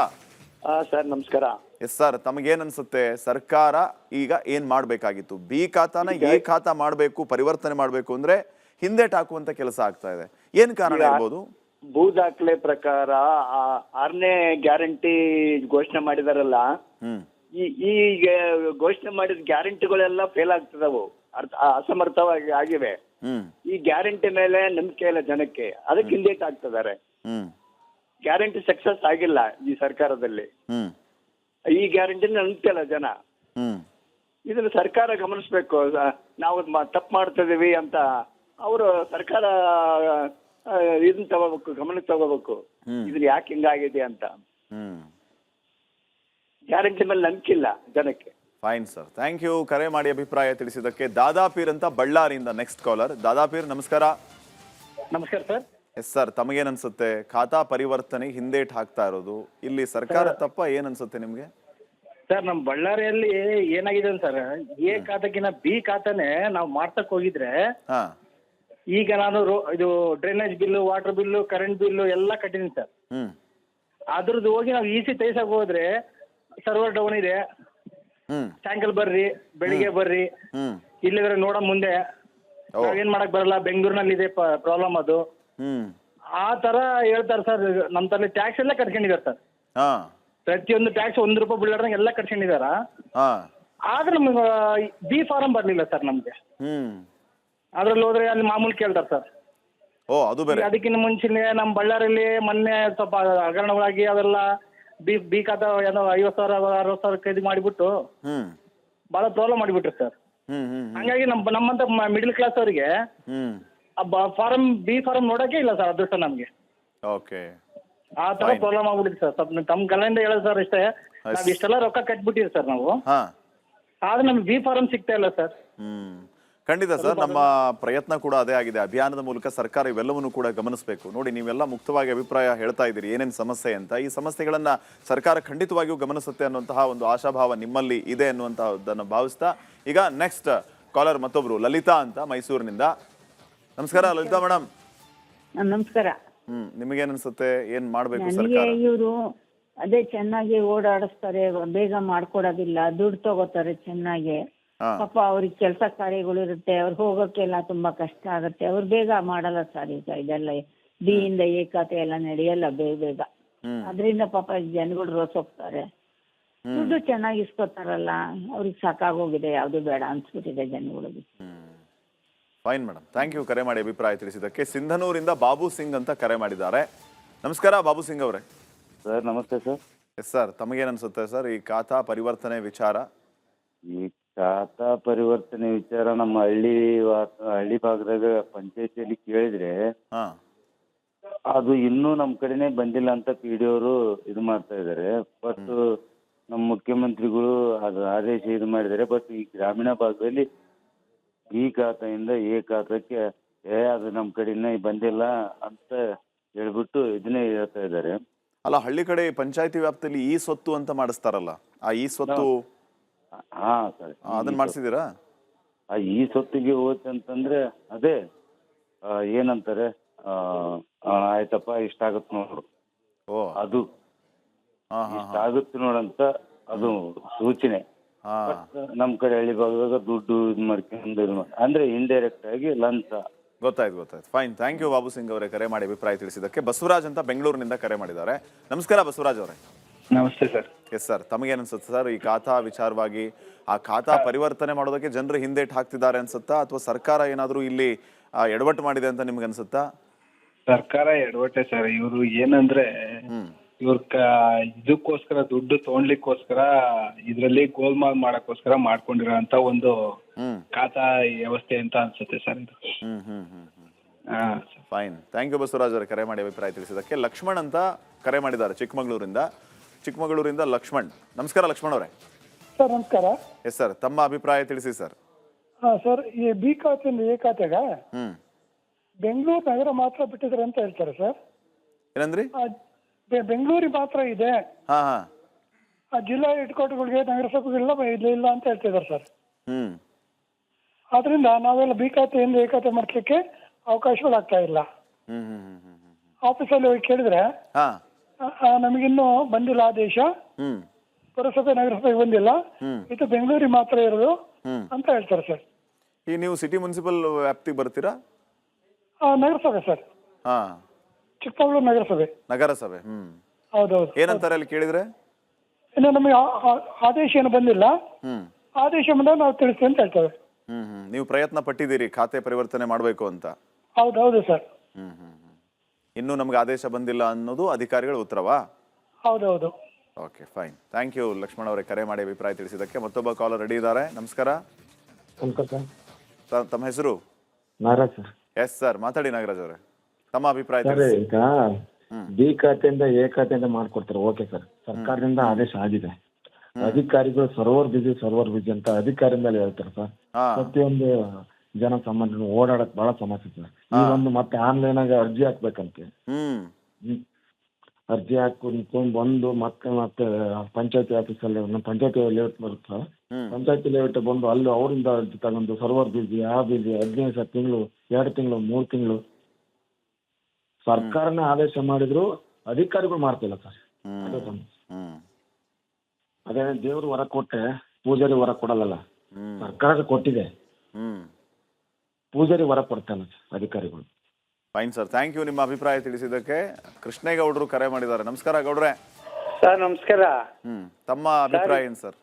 ಸರ್ ನಮಸ್ಕಾರ. ಎಸ್ ಸರ್, ತಮಗೇನ್ ಅನ್ಸುತ್ತೆ? ಸರ್ಕಾರ ಈಗ ಏನ್ ಮಾಡ್ಬೇಕಾಗಿತ್ತು? ಬಿ ಖಾತಾನ ಎ ಖಾತಾ ಮಾಡಬೇಕು, ಪರಿವರ್ತನೆ ಮಾಡಬೇಕು ಅಂದ್ರೆ ಹಿಂದೇಟ್ ಹಾಕುವಂತ ಕೆಲಸ ಆಗ್ತಾ ಇದೆ. ಏನ್ ಕಾರಣ ಇರ್ಬೋದು? ಭೂ ದಾಖಲೆ ಪ್ರಕಾರ 6ನೇ ಗ್ಯಾರಂಟಿ ಘೋಷಣೆ ಮಾಡಿದಾರಲ್ಲ, ಈ ಘೋಷಣೆ ಮಾಡಿದ ಗ್ಯಾರಂಟಿಗಳೆಲ್ಲ ಫೇಲ್ ಆಗ್ತದವು, ಅಸಮರ್ಥವಾಗಿ ಆಗಿವೆ. ಈ ಗ್ಯಾರಂಟಿ ಮೇಲೆ ನಂಬಿಕೆ ಇಲ್ಲ ಜನಕ್ಕೆ, ಅದಕ್ಕೆ ಹಿಂದೇಟ್ ಆಗ್ತಿದ್ದಾರೆ. ಗ್ಯಾರಂಟಿ ಸಕ್ಸಸ್ ಆಗಿಲ್ಲ ಈ ಸರ್ಕಾರದಲ್ಲಿ. ಈ ಗ್ಯಾರಂಟಿ ನಂಬಿಕೆ ಇಲ್ಲ ಜನ. ಇದನ್ನ ಸರ್ಕಾರ ಗಮನಿಸ್ಬೇಕು. ನಾವು ತಪ್ಪು ಮಾಡ್ತಾ ಇದೀವಿ ಅಂತ ಅವರು ಸರ್ಕಾರ ಇದನ್ನ ತಗೋಬೇಕು, ಗಮನಕ್ಕೆ ತಗೋಬೇಕು. ಇದನ್ನ ಯಾಕೆ ಹಿಂಗಾಗಿದೆ ಅಂತ. ಗ್ಯಾರಂಟಿ ಮೇಲೆ ನಂಬಿಕೆ ಇಲ್ಲ ಜನಕ್ಕೆ. ಫೈನ್ ಸರ್, ಥ್ಯಾಂಕ್ ಯು ಕರೆ ಮಾಡಿ ಅಭಿಪ್ರಾಯ ತಿಳಿಸಿದ್ದಕ್ಕೆ. ದಾದಾಪೀರ್ ಅಂತ ಬಳ್ಳಾರಿಯಿಂದ ನೆಕ್ಸ್ಟ್ ಕಾಲರ್. ದಾದಾಪೀರ್ ನಮಸ್ಕಾರ. ನಮಸ್ಕಾರ ಸರ್. ಎಸ್ ಸರ್, ತಮಗೇನ್ ಅನ್ಸುತ್ತೆ? ಖಾತಾ ಪರಿವರ್ತನೆ ಹಿಂದೇಟ್ ಹಾಕ್ತಾ ಇರೋದು ಇಲ್ಲಿ ಸರ್ಕಾರ ತಪ್ಪ? ಏನ್ ಅನ್ಸುತ್ತೆ ನಿಮ್ಗೆ? ಸರ್, ನಮ್ ಬಳ್ಳಾರಿಯಲ್ಲಿ ಏನಾಗಿದೆ ಸರ್, ಎ ಖಾತಾಕಿನ ಬಿ ಖಾತಾನೆ ನಾವು ಮಾಡ್ಸಕ್ ಹೋಗಿದ್ರೆ ಈಗ ನಾನು ಇದು drainage bill, water bill, current bill ಎಲ್ಲ ಕಟ್ಟಿದೀನಿ ಸರ್. ಅದ್ರದ್ದು ಹೋಗಿ ನಾವು ಇಸಿ ತೆಗಿಸಕ್ ಹೋದ್ರೆ ಸರ್ವರ್ ಡೌನ್ ಇದೆ, ಸಾಯಂಕಾಲ ಬರ್ರಿ, ಬೆಳಿಗ್ಗೆ ಬರ್ರಿ, ಇಲ್ಲಿದ್ರೆ ನೋಡ ಮುಂದೆ ಏನ್ ಮಾಡಕ್ ಬರಲ್ಲ, ಬೆಂಗಳೂರಿನಲ್ಲಿ ಇದೆ ಪ್ರಾಬ್ಲಮ್ ಅದು. ಆ ತರ ಹೇಳ್ತಾರೆ ಸರ್. ನಮ್ ತಲೆ ಟ್ಯಾಕ್ಸ್ ಎಲ್ಲ ಕಟ್ಕೊಂಡಿದ್ದಾರೆ ಸರ್. ಪ್ರತಿಯೊಂದು ಟ್ಯಾಕ್ಸ್ ₹1 ಬೀಳಾರ್ದಂಗೆ ಎಲ್ಲ ಕಟ್ಕೊಂಡಿದಾರ. ಆದ್ರೆ ನಮ್ಗೆ ಬಿ ಫಾರಂ ಬರ್ಲಿಲ್ಲ ಸರ್ ನಮ್ಗೆ. ಅದ್ರಲ್ಲಿ ಹೋದ್ರೆ ಅಲ್ಲಿ ಮಾಮೂಲಿ ಕೇಳ್ತಾರೆ ಸರ್. ಅದು ಬೇರೆ. ಅದಕ್ಕಿಂತ ಮುಂಚೆನೆ ನಮ್ ಬಳ್ಳಾರಿಯಲ್ಲಿ ಮೊನ್ನೆ ಸ್ವಲ್ಪ ಹಗರಣಗಳಾಗಿ ಅವೆಲ್ಲ ಬಿ ಖಾತಾ ಏನೋ 50,000 60,000 ಖರೀದಿ ಮಾಡಿಬಿಟ್ಟು ಬಹಳ ಪ್ರಾಬ್ಲಮ್ ಮಾಡಿಬಿಟ್ರು ಸರ್. ಹಂಗಾಗಿ ನಮ್ಮಂತ ಮಿಡಿಲ್ ಕ್ಲಾಸ್ ಅವರಿಗೆ ಫಾರಂ ಬಿ ಫಾರಂ ನೋಡಕ್ಕೆ ಇಲ್ಲ ಸರ್ ಅದೃಷ್ಟ ನಮ್ಗೆ. ಆ ತರ ಪ್ರಾಬ್ಲಮ್ ಆಗ್ಬಿಟ್ಟಿದೆ ಸರ್. ಸ್ವಲ್ಪ ತಮ್ಮ ಕಲೆಯಿಂದ ಹೇಳೋದು ಸರ್ ಇಷ್ಟೇ, ನಾವ್ ಇಷ್ಟೆಲ್ಲ ರೊಕ್ಕ ಕಟ್ಬಿಟ್ಟಿವಿ ಸರ್ ನಾವು, ಆದ್ರೆ ನಮ್ಗೆ ಬಿ ಫಾರಂ ಸಿಗ್ತಾ ಇಲ್ಲ ಸರ್. ಖಂಡಿತ ಸರ್, ನಮ್ಮ ಪ್ರಯತ್ನ ಕೂಡ ಅದೇ ಆಗಿದೆ. ಅಭಿಯಾನದ ಮೂಲಕ ಸರ್ಕಾರ ಇವೆಲ್ಲವನ್ನು ಕೂಡ ಗಮನಿಸಬೇಕು. ನೋಡಿ, ನೀವೆಲ್ಲ ಮುಕ್ತವಾಗಿ ಅಭಿಪ್ರಾಯ ಹೇಳ್ತಾ ಇದ್ದೀರಿ ಏನೇನು ಸಮಸ್ಯೆ ಅಂತ. ಈ ಸಮಸ್ಯೆಗಳನ್ನ ಸರ್ಕಾರ ಖಂಡಿತವಾಗಿಯೂ ಗಮನಿಸುತ್ತೆ ಅನ್ನುವಂತಹ ಒಂದು ಆಶಾಭಾವ ನಿಮ್ಮಲ್ಲಿ ಇದೆ ಅನ್ನುವಂತಹದ್ದನ್ನು ಭಾವಿಸ್ತಾ ಈಗ ನೆಕ್ಸ್ಟ್ ಕಾಲರ್ ಮತ್ತೊಬ್ರು ಲಲಿತಾ ಅಂತ ಮೈಸೂರಿನಿಂದ. ನಮಸ್ಕಾರ ಲಲಿತಾ ಮೇಡಮ್. ನಮಸ್ಕಾರ. ನಿಮಗೇನ್ ಅನ್ಸುತ್ತೆ? ಏನ್ ಮಾಡ್ಬೇಕು ಸರ್ಕಾರ? ಇವರು ಅದೇ ಚೆನ್ನಾಗಿ ಓಡಾಡಿಸ್ತಾರೆ, ಬೇಗ ಮಾಡ್ಕೊಡೋದಿಲ್ಲ, ದುಡ್ಡು ತಗೋತಾರೆ ಚೆನ್ನಾಗಿ. ಪಾಪ ಅವ್ರಿಗೆ ಕೆಲಸ ಕಾರ್ಯಗಳು ಇರುತ್ತೆ, ಅವ್ರಿಗೆ ಹೋಗೋಕ್ಕೆಲ್ಲ ತುಂಬಾ ಕಷ್ಟ ಆಗುತ್ತೆ. ಅವ್ರು ಬೇಗ ಮಾಡಲ್ಲ ಸರ್ ಈಗ ಇದೆಲ್ಲ ಬಿ ಇಂದ ಎ ಖಾತೆ ಎಲ್ಲ ನಡೆಯಲ್ಲ ಬೇಗ. ಅದರಿಂದ ಪಾಪ ಜನಗಳು ರೋಸ್ ಹೋಗ್ತಾರೆ. ದುಡ್ಡು ಚೆನ್ನಾಗಿ ಇಸ್ಕೊತಾರಲ್ಲ, ಅವ್ರಿಗೆ ಸಾಕಾಗೋಗಿದೆ, ಯಾವ್ದು ಬೇಡ ಅನ್ಸ್ಬಿಟ್ಟಿದೆ ಜನಗಳಿಗೆ. ಫೈನ್ ಮೇಡಮ್, ಥ್ಯಾಂಕ್ ಯು ಕರೆ ಮಾಡಿ ಅಭಿಪ್ರಾಯ ತಿಳಿಸಿದ್ದಕ್ಕೆ. ಸಿಂಧನೂರಿಂದ ಬಾಬು ಸಿಂಗ್ ಅಂತ ಕರೆ ಮಾಡಿದ್ದಾರೆ. ನಮಸ್ಕಾರ ಬಾಬು ಸಿಂಗ್ ಅವರೇ. ಸರ್ ನಮಸ್ತೆ ಸರ್. ಎಸ್ ಸರ್, ತಮಗೇನನ್ಸುತ್ತೆ ಸರ್ ಈ ಖಾತಾ ಪರಿವರ್ತನೆ ವಿಚಾರ? ಈ ಖಾತಾ ಪರಿವರ್ತನೆ ವಿಚಾರ ನಮ್ಮ ಹಳ್ಳಿ ಭಾಗದಾಗ ಪಂಚಾಯತಿಯಲ್ಲಿ ಕೇಳಿದ್ರೆ ಅದು ಇನ್ನೂ ನಮ್ಮ ಕಡೆನೆ ಬಂದಿಲ್ಲ ಅಂತ ಪಿ ಡಿ ಅವರು ಇದು ಮಾಡ್ತಾ ಇದ್ದಾರೆ. ಬಟ್ ನಮ್ಮ ಮುಖ್ಯಮಂತ್ರಿಗಳು ಅದು ಆದೇಶ ಇದು ಮಾಡಿದ್ದಾರೆ. ಬಟ್ ಈ ಗ್ರಾಮೀಣ ಭಾಗದಲ್ಲಿ ಈ ಖಾತೆಯಿಂದ ಎ ಖಾತಕ್ಕೆ ಅದು ನಮ್ಮ ಕಡೆಯಿಂದ ಬಂದಿಲ್ಲ ಅಂತ ಹೇಳ್ಬಿಟ್ಟು ಇದನ್ನೇ ಹೇಳ್ತಾ ಇದ್ದಾರೆ. ಅಲ್ಲ, ಹಳ್ಳಿ ಕಡೆ ಪಂಚಾಯತಿ ವ್ಯಾಪ್ತಿಯಲ್ಲಿ ಈ ಸ್ವತ್ತು ಅಂತ ಮಾಡಿಸ್ತಾರಲ್ಲ, ಆ ಈ ಸ್ವತ್ತು ಹಾ ಸರ್, ಅದನ್ನ ಮಾಡಿಸಿದೀರಾ? ಆ ಈ ಸ್ವತ್ತಿಗೆ ಹೋಯ್ತಂತಂದ್ರೆ ಅದೇ ಏನಂತಾರೆ, ಆಯ್ತಪ್ಪ ಇಷ್ಟಾಗತ್ ನೋಡು, ಅದು ಇಷ್ಟಾಗುತ್ತೆ ನೋಡಂತ ಅದು ಸೂಚನೆ. ನಮ್ ಕಡೆ ಹಳ್ಳಿ ಭಾಗದಾಗ ದುಡ್ಡು ಇದು ಮಾಡ್ಕೊಂಡು ಅಂದ್ರೆ ಇಂಡೈರೆಕ್ಟ್ ಆಗಿ ಲಂಚ. ಗೊತ್ತಾಯ್ತು. Fine, thank you Babu Singh ಅವರೇ ಕರೆ ಮಾಡಿ ಅಭಿಪ್ರಾಯ ತಿಳಿಸಿದ್ದಕ್ಕೆ. ಬಸವರಾಜ್ ಅಂತ ಬೆಂಗಳೂರಿನಿಂದ ಕರೆ ಮಾಡಿದ್ದಾರೆ. ನಮಸ್ಕಾರ ಬಸವರಾಜ್ ಅವರೇ. ನಮಸ್ತೆ ಸರ್. ಎಸ್ ಸರ್, ತಮಗೇನನ್ಸುತ್ತೆ ಸರ್ ಈ ಖಾತಾ ವಿಚಾರವಾಗಿ? ಆ ಖಾತಾ ಪರಿವರ್ತನೆ ಮಾಡೋದಕ್ಕೆ ಜನರು ಹಿಂದೇಟ್ ಹಾಕ್ತಿದ್ದಾರೆ ಅನ್ಸುತ್ತಾ, ಅಥವಾ ಸರ್ಕಾರ ಏನಾದರೂ ಇಲ್ಲಿ ಎಡವಟ್ಟು ಮಾಡಿದೆ ಅಂತ ನಿಮ್ಗೆ ಅನ್ಸುತ್ತಾ? ಸರ್ಕಾರ ಎಡವಟ್ಟೆ ಸರ್. ಇವರು ಏನಂದ್ರೆ ಇವ್ರ ಇದಕ್ಕೋಸ್ಕರ ದುಡ್ಡು ತಗೊಂಡ್ಲಿಕ್ಕೋಸ್ಕರ ಇದ್ರಲ್ಲಿ ಗೋಲ್ಮಾಲ್ ಮಾಡಕ್ಕೋಸ್ಕರ ಮಾಡ್ಕೊಂಡಿರೋಂತ ಒಂದು ಖಾತಾ ವ್ಯವಸ್ಥೆ ಅಂತ ಅನ್ಸುತ್ತೆ ಸರ್ ಇದು. ಫೈನ್, ಥ್ಯಾಂಕ್ ಯು ಬಸವರಾಜ್ ಅವರೇ ಕರೆ ಮಾಡಿ ಅಭಿಪ್ರಾಯ ತಿಳಿಸಿದ್ದಕ್ಕೆ. ಲಕ್ಷ್ಮಣ್ ಅಂತ ಕರೆ ಮಾಡಿದ್ದಾರೆ ಚಿಕ್ಕಮಗಳೂರಿಂದ ಲಕ್ಷ್ಮಣ್. ನಮಸ್ಕಾರ ಲಕ್ಷ್ಮಣ್ ಅವರೇ. ಸರ್ ನಮಸ್ಕಾರ. ಎಸ್ ಸರ್, ತಮ್ಮ ಅಭಿಪ್ರಾಯ ತಿಳಿಸಿ ಸರ್. ಸರ್, ಈ ಬಿ ಖಾತೆಯಿಂದ ಎ ಖಾತೆಗ ಬೆಂಗಳೂರು ನಗರ ಮಾತ್ರ ಬಿಟ್ಟಿದ್ದಾರೆ ಅಂತ ಹೇಳ್ತಾರೆ ಸರ್. ಏನಂದ್ರಿ? ಬೆಂಗಳೂರಿಗೆ ಮಾತ್ರ ಇದೆ, ಜಿಲ್ಲಾ ಹೆಡ್ ಕ್ವಾರ್ಟರ್ಗಳಿಗೆ ನಗರಸಭೆಗೆಲ್ಲ ಇಲ್ಲ ಅಂತ ಹೇಳ್ತಿದ್ದಾರೆ ಸರ್. ಆದ್ರಿಂದ ನಾವೆಲ್ಲ ಬಿ ಖಾತೆಯಿಂದ ಎ ಖಾತೆ ಮಾಡ್ಲಿಕ್ಕೆ ಅವಕಾಶಗಳಾಗ್ತಾ ಇಲ್ಲ. ಆಫೀಸಲ್ಲಿ ಹೋಗಿ ಕೇಳಿದ್ರೆ ನಮಗಿನ್ನೂ ಬಂದಿಲ್ಲ ಆದೇಶ, ಪುರಸಭೆ ನಗರಸಭೆಗೆ ಬಂದಿಲ್ಲ, ಇದು ಬೆಂಗಳೂರಿಗೆ ಮಾತ್ರ ಇರೋದು ಅಂತ ಹೇಳ್ತಾರೆ ಸರ್. ಈ ನೀವು ಸಿಟಿ ಮುನ್ಸಿಪಲ್ ವ್ಯಾಪ್ತಿಗೆ ಬರ್ತೀರಾ? ನಗರಸಭೆ ಸರ್, ಚಿಕ್ಕಮಗಳೂರು ನಗರಸಭೆ. ಹೌದೌದು. ಏನಂತಾರೆ ಅಲ್ಲಿ ಕೇಳಿದ್ರೆ? ಇನ್ನು ನಮಗೆ ಆದೇಶ ಏನು ಬಂದಿಲ್ಲ, ಆದೇಶ ಬಂದಾಗ ನಾವು ತಿಳಿಸ್ತೀವಿ ಅಂತ ಹೇಳ್ತೇವೆ. ನೀವು ಪ್ರಯತ್ನ ಪಟ್ಟಿದ್ದೀರಿ ಖಾತೆ ಪರಿವರ್ತನೆ ಮಾಡಬೇಕು ಅಂತ? ಹೌದೌದು ಸರ್. ಇನ್ನೂ ನಮ್ಗೆ ಆದೇಶ ಬಂದಿಲ್ಲ ಅನ್ನೋದು ಅಧಿಕಾರಿಗಳ ಉತ್ತರವಾ? ಹೌದೌದು. Okay, fine, thank you Lakshman ಅವರೇ ಕರೆ ಮಾಡಿ ಅಭಿಪ್ರಾಯ ತಿಳಿಸಿದ್ದಕ್ಕೆ. ಮತ್ತೊಬ್ಬ ಕಾಲರ್ ರೆಡಿ ಇದ್ದಾರೆ. ನಮಸ್ಕಾರ. ತಮ್ಮ ಹೆಸರು? ನಾಗರಾಜ್ ಸರ್. ಎಸ್ ಸರ್, ಮಾತಾಡಿ ನಾಗರಾಜ್ ಅವರೇ, ತಮ್ಮ ಅಭಿಪ್ರಾಯ ಸರ್. ಈಗ ಬಿ ಖಾತೆಯಿಂದ ಎ ಖಾತೆಯಿಂದ ಮಾಡ್ಕೊಡ್ತಾರೆ, ಓಕೆ ಸರ್. ಸರ್ಕಾರದಿಂದ ಆದೇಶ ಆಗಿದೆ. ಅಧಿಕಾರಿಗಳು ಸರ್ವರ್ ಬಿಸಿ ಅಂತ ಅಧಿಕಾರಿ ಮೇಲೆ ಹೇಳ್ತಾರೆ ಸರ್. ಪ್ರತಿಯೊಂದು ಜನ ಸಾಮಾನ್ಯ ಓಡಾಡಕ್ ಬಹಳ ಸಮಸ್ಯೆ ಸರ್. ಈ ಒಂದು ಮತ್ತೆ ಆನ್ಲೈನ್ ಆಗಿ ಅರ್ಜಿ ಹಾಕ್ಬೇಕಂತೆ. ಅರ್ಜಿ ಹಾಕೊಂಡು ಬಂದು ಮತ್ತೆ ಪಂಚಾಯತಿ ಆಫೀಸಲ್ಲಿ ಪಂಚಾಯತಿ ಲೇಔಟ್ ಬರುತ್ತೆ, ಪಂಚಾಯತಿ ಲೇಔಟ್ ಬಂದು ಅಲ್ಲಿ ಅವರಿಂದ ಅರ್ಜಿ ತಗೊಂಡು ಸರ್ವರ್ ಬಿಸಿ 15 ತಿಂಗಳು 2 ತಿಂಗಳು 3 ತಿಂಗಳು ಸರ್ಕಾರನೇ ಆದೇಶ ಮಾಡಿದ್ರು ಅಧಿಕಾರಿಗಳು ಮಾಡ್ತಿಲ್ಲ ಸರ್. ಅದೇ ದೇವ್ರು ಹೊರ ಕೊಟ್ಟೆ ಪೂಜಾರಿ ಹೊರ ಕೊಡಲ್ಲ. ಸರ್ಕಾರ ಕೊಟ್ಟಿದೆ, ಪೂಜಾರಿ ಹೊರ ಕೊಡ್ತಾನೆ ಅಧಿಕಾರಿಗಳು. ಫೈನ್ ಸರ್, ಥ್ಯಾಂಕ್ ಯು ನಿಮ್ಮ ಅಭಿಪ್ರಾಯ ತಿಳಿಸಿದ್ದಕ್ಕೆ. ಕೃಷ್ಣೇಗೌಡರು ಕರೆ ಮಾಡಿದ್ದಾರೆ. ನಮಸ್ಕಾರ ಗೌಡ್ರೆ. ಸರ್ ನಮಸ್ಕಾರ. ತಮ್ಮ ಅಭಿಪ್ರಾಯ ಏನು ಸರ್?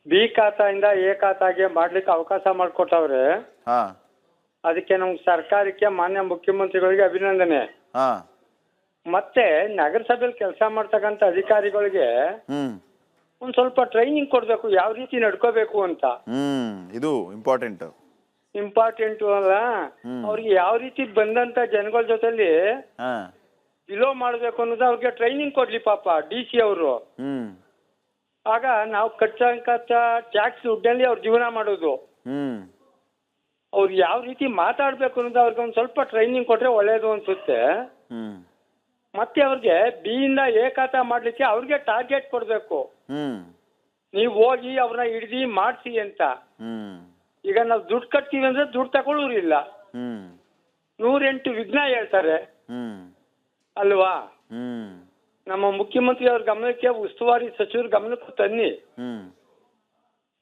ಬಿ ಖಾತೆಯಿಂದ ಎ ಖಾತೆಗೆ ಮಾಡ್ಲಿಕ್ಕೆ ಅವಕಾಶ ಮಾಡಿಕೊಟ್ಟವ್ರೆ, ಅದಕ್ಕೆ ನಮ್ಗೆ ಸರ್ಕಾರಕ್ಕೆ ಮಾನ್ಯ ಮುಖ್ಯಮಂತ್ರಿಗಳಿಗೆ ಅಭಿನಂದನೆ. ಮತ್ತೆ ನಗರಸಭೆಯಲ್ಲಿ ಕೆಲಸ ಮಾಡ್ತಕ್ಕಂಥ ಅಧಿಕಾರಿಗಳಿಗೆ ಒಂದ್ ಸ್ವಲ್ಪ ಟ್ರೈನಿಂಗ್ ಕೊಡ್ಬೇಕು, ಯಾವ ರೀತಿ ನಡ್ಕೋಬೇಕು ಅಂತ. ಇದು ಇಂಪಾರ್ಟೆಂಟ್ ಅಲ್ಲ, ಅವ್ರಿಗೆ ಯಾವ ರೀತಿ ಬಂದಂತ ಜನಗಳ ಜೊತೆಲಿ ಬಿಲೋ ಮಾಡ್ಬೇಕು ಅನ್ನೋದು ಅವ್ರಿಗೆ ಟ್ರೈನಿಂಗ್ ಕೊಡ್ಲಿ ಪಾಪ DC ಅವರು. ಆಗ ನಾವು ಕಟ್ಟಂತ ಟ್ಯಾಕ್ಸ್ ದುಡ್ಡಲ್ಲಿ ಅವ್ರ ಜೀವನ ಮಾಡೋದು. ಅವ್ರು ಯಾವ ರೀತಿ ಮಾತಾಡ್ಬೇಕು ಅನ್ನೋದು ಅವ್ರಿಗೆ ಒಂದ್ ಸ್ವಲ್ಪ ಟ್ರೈನಿಂಗ್ ಕೊಟ್ರೆ ಒಳ್ಳೇದು ಅನ್ಸುತ್ತೆ. ಮತ್ತೆ ಅವ್ರಿಗೆ ಬಿ ಇಂದ ಎ ಖಾತೆ ಮಾಡ್ಲಿಕ್ಕೆ ಅವ್ರಿಗೆ ಟಾರ್ಗೆಟ್ ಕೊಡ್ಬೇಕು. ನೀವು ಹೋಗಿ ಅವ್ರನ್ನ ಹಿಡ್ದಿ ಮಾಡ್ಸಿ ಅಂತ. ಈಗ ನಾವು ದುಡ್ಡು ಕಟ್ತೀವಿ ಅಂದ್ರೆ ದುಡ್ಡು ತಗೊಳ್ಳೋರಿಲ್ಲ, 108 ವಿಘ್ನ ಹೇಳ್ತಾರೆ ಅಲ್ವಾ. ನಮ್ಮ ಮುಖ್ಯಮಂತ್ರಿ ಅವ್ರ ಗಮನಕ್ಕೆ, ಉಸ್ತುವಾರಿ ಸಚಿವರ ಗಮನಕ್ಕೂ ತನ್ನಿ.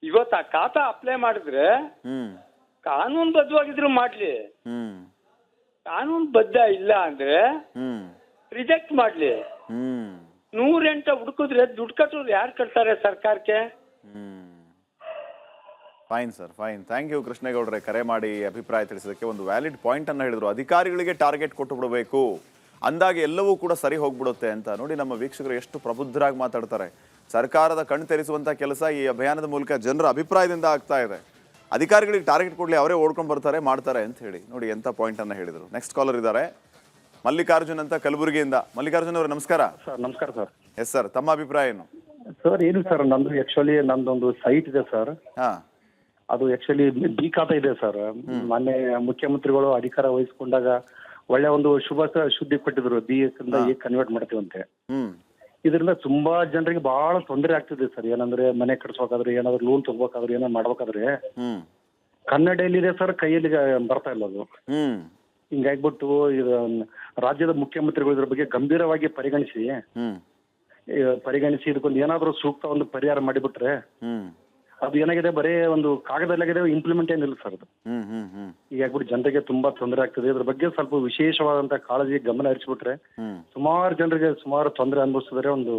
ಇವತ್ತು ಆ ಖಾತಾ ಅಪ್ಲೈ ಮಾಡಿದ್ರೆ ಕಾನೂನು ಬದ್ಧವಾಗಿದ್ರು ಮಾಡ್ಲಿ, ಕಾನೂನು ಬದ್ಧ ಇಲ್ಲ ಅಂದ್ರೆ ರಿಜೆಕ್ಟ್ ಮಾಡ್ಲಿ. 108 ಹುಡುಕಿದ್ರೆ ದುಡ್ಡು ಕಟ್ಟೋರು ಯಾರು ಕಟ್ತಾರೆ ಸರ್ಕಾರಕ್ಕೆ? Fine sir, fine. Thank you ಕೃಷ್ಣೇಗೌಡ್ರೆ, ಕರೆ ಮಾಡಿ ಅಭಿಪ್ರಾಯ ತಿಳಿಸೋದಕ್ಕೆ. ಒಂದು ವ್ಯಾಲಿಡ್ ಪಾಯಿಂಟ್ ಅನ್ನ ಹೇಳಿದ್ರು, ಅಧಿಕಾರಿಗಳಿಗೆ ಟಾರ್ಗೆಟ್ ಕೊಟ್ಟು ಬಿಡಬೇಕು ಅಂದಾಗ ಎಲ್ಲವೂ ಕೂಡ ಸರಿ ಹೋಗ್ಬಿಡುತ್ತೆ ಅಂತ. ನೋಡಿ ನಮ್ಮ ವೀಕ್ಷಕರು ಎಷ್ಟು ಪ್ರಬುದ್ಧರಾಗಿ ಮಾತಾಡ್ತಾರೆ. ಸರ್ಕಾರದ ಕಣ್ಣು ತೆರೆಸುವಂತ ಕೆಲಸ ಈ ಅಭಿಯಾನದ ಮೂಲಕ ಜನರ ಅಭಿಪ್ರಾಯದಿಂದ ಆಗ್ತಾ ಇದೆ. ಅಧಿಕಾರಿಗಳಿಗೆ ಟಾರ್ಗೆಟ್ ಕೊಡ್ಲಿ, ಅವರೇ ಓಡ್ಕೊಂಡು ಬರ್ತಾರೆ ಮಾಡ್ತಾರೆ ಅಂತ ಹೇಳಿ. ನೋಡಿ ಎಂತ ಪಾಯಿಂಟ್ ಅನ್ನ ಹೇಳಿದ್ರು. ನೆಕ್ಸ್ಟ್ ಕಾಲರ್ ಇದ್ದಾರೆ, ಮಲ್ಲಿಕಾರ್ಜುನ್ ಅಂತ ಕಲಬುರಗಿಯಿಂದ. ಮಲ್ಲಿಕಾರ್ಜುನ್ ಅವರು ನಮಸ್ಕಾರ. ಸರ್ ನಮಸ್ಕಾರ ಸರ್. ಎಸ್ ಸರ್, ತಮ್ಮ ಅಭಿಪ್ರಾಯ ಏನು? ಸರ್ ಏನು ಸರ್, ನಂದು ಆಕ್ಚುಲಿ ನಂದೊಂದು ಸೈಟ್ ಇದೆ ಸರ್. ಅದು ಆಕ್ಚುಲಿ ಬಿ ಖಾತಾ ಇದೆ ಸರ್. ಮೊನ್ನೆ ಮುಖ್ಯಮಂತ್ರಿಗಳು ಅಧಿಕಾರ ವಹಿಸ್ಕೊಂಡಾಗ ಒಳ್ಳೆ ಒಂದು ಶುದ್ಧಿ ಕೊಟ್ಟಿದ್ರು, ಬಿ ಎ ಕನ್ವರ್ಟ್ ಮಾಡ್ತೀವಂತೆ. ಇದರಿಂದ ತುಂಬಾ ಜನರಿಗೆ ಬಹಳ ತೊಂದರೆ ಆಗ್ತಿದೆ ಸರ್. ಏನಂದ್ರೆ ಮನೆ ಕಟ್ಸ್ಬೇಕಾದ್ರೆ, ಏನಾದ್ರು ಲೋನ್ ತಗೋಬೇಕಾದ್ರೆ, ಏನಾದ್ರು ಮಾಡ್ಬೇಕಾದ್ರೆ ಕನ್ನಡ ಎಲ್ಲಿದೆ ಸರ್, ಕೈಯಲ್ಲಿ ಬರ್ತಾ ಇಲ್ಲ ಅದು. ಹಿಂಗಾಗ್ಬಿಟ್ಟು ಇದು ರಾಜ್ಯದ ಮುಖ್ಯಮಂತ್ರಿಗಳು ಇದ್ರ ಬಗ್ಗೆ ಗಂಭೀರವಾಗಿ ಪರಿಗಣಿಸಿ ಇದಕ್ಕೊಂದು ಏನಾದ್ರು ಸೂಕ್ತ ಒಂದು ಪರಿಹಾರ ಮಾಡಿಬಿಟ್ರೆ, ಅದು ಏನಾಗಿದೆ ಬರೀ ಒಂದು ಕಾಗದಲ್ಲಾಗಿದೆ, ಇಂಪ್ಲಿಮೆಂಟ್ ಏನಿಲ್ಲ ಸರ್ ಅದು. ಈಗ ಆಗ್ಬಿಟ್ಟು ಜನರಿಗೆ ತುಂಬಾ ತೊಂದರೆ ಆಗ್ತದೆ. ಇದ್ರ ಬಗ್ಗೆ ಸ್ವಲ್ಪ ವಿಶೇಷವಾದಂತ ಕಾಳಜಿ ಗಮನ ಹರಿಸ್ಬಿಟ್ರೆ ಸುಮಾರು ಜನರಿಗೆ ಸುಮಾರು ತೊಂದರೆ ಅನುಭವಿಸಿದ್ರೆ ಒಂದು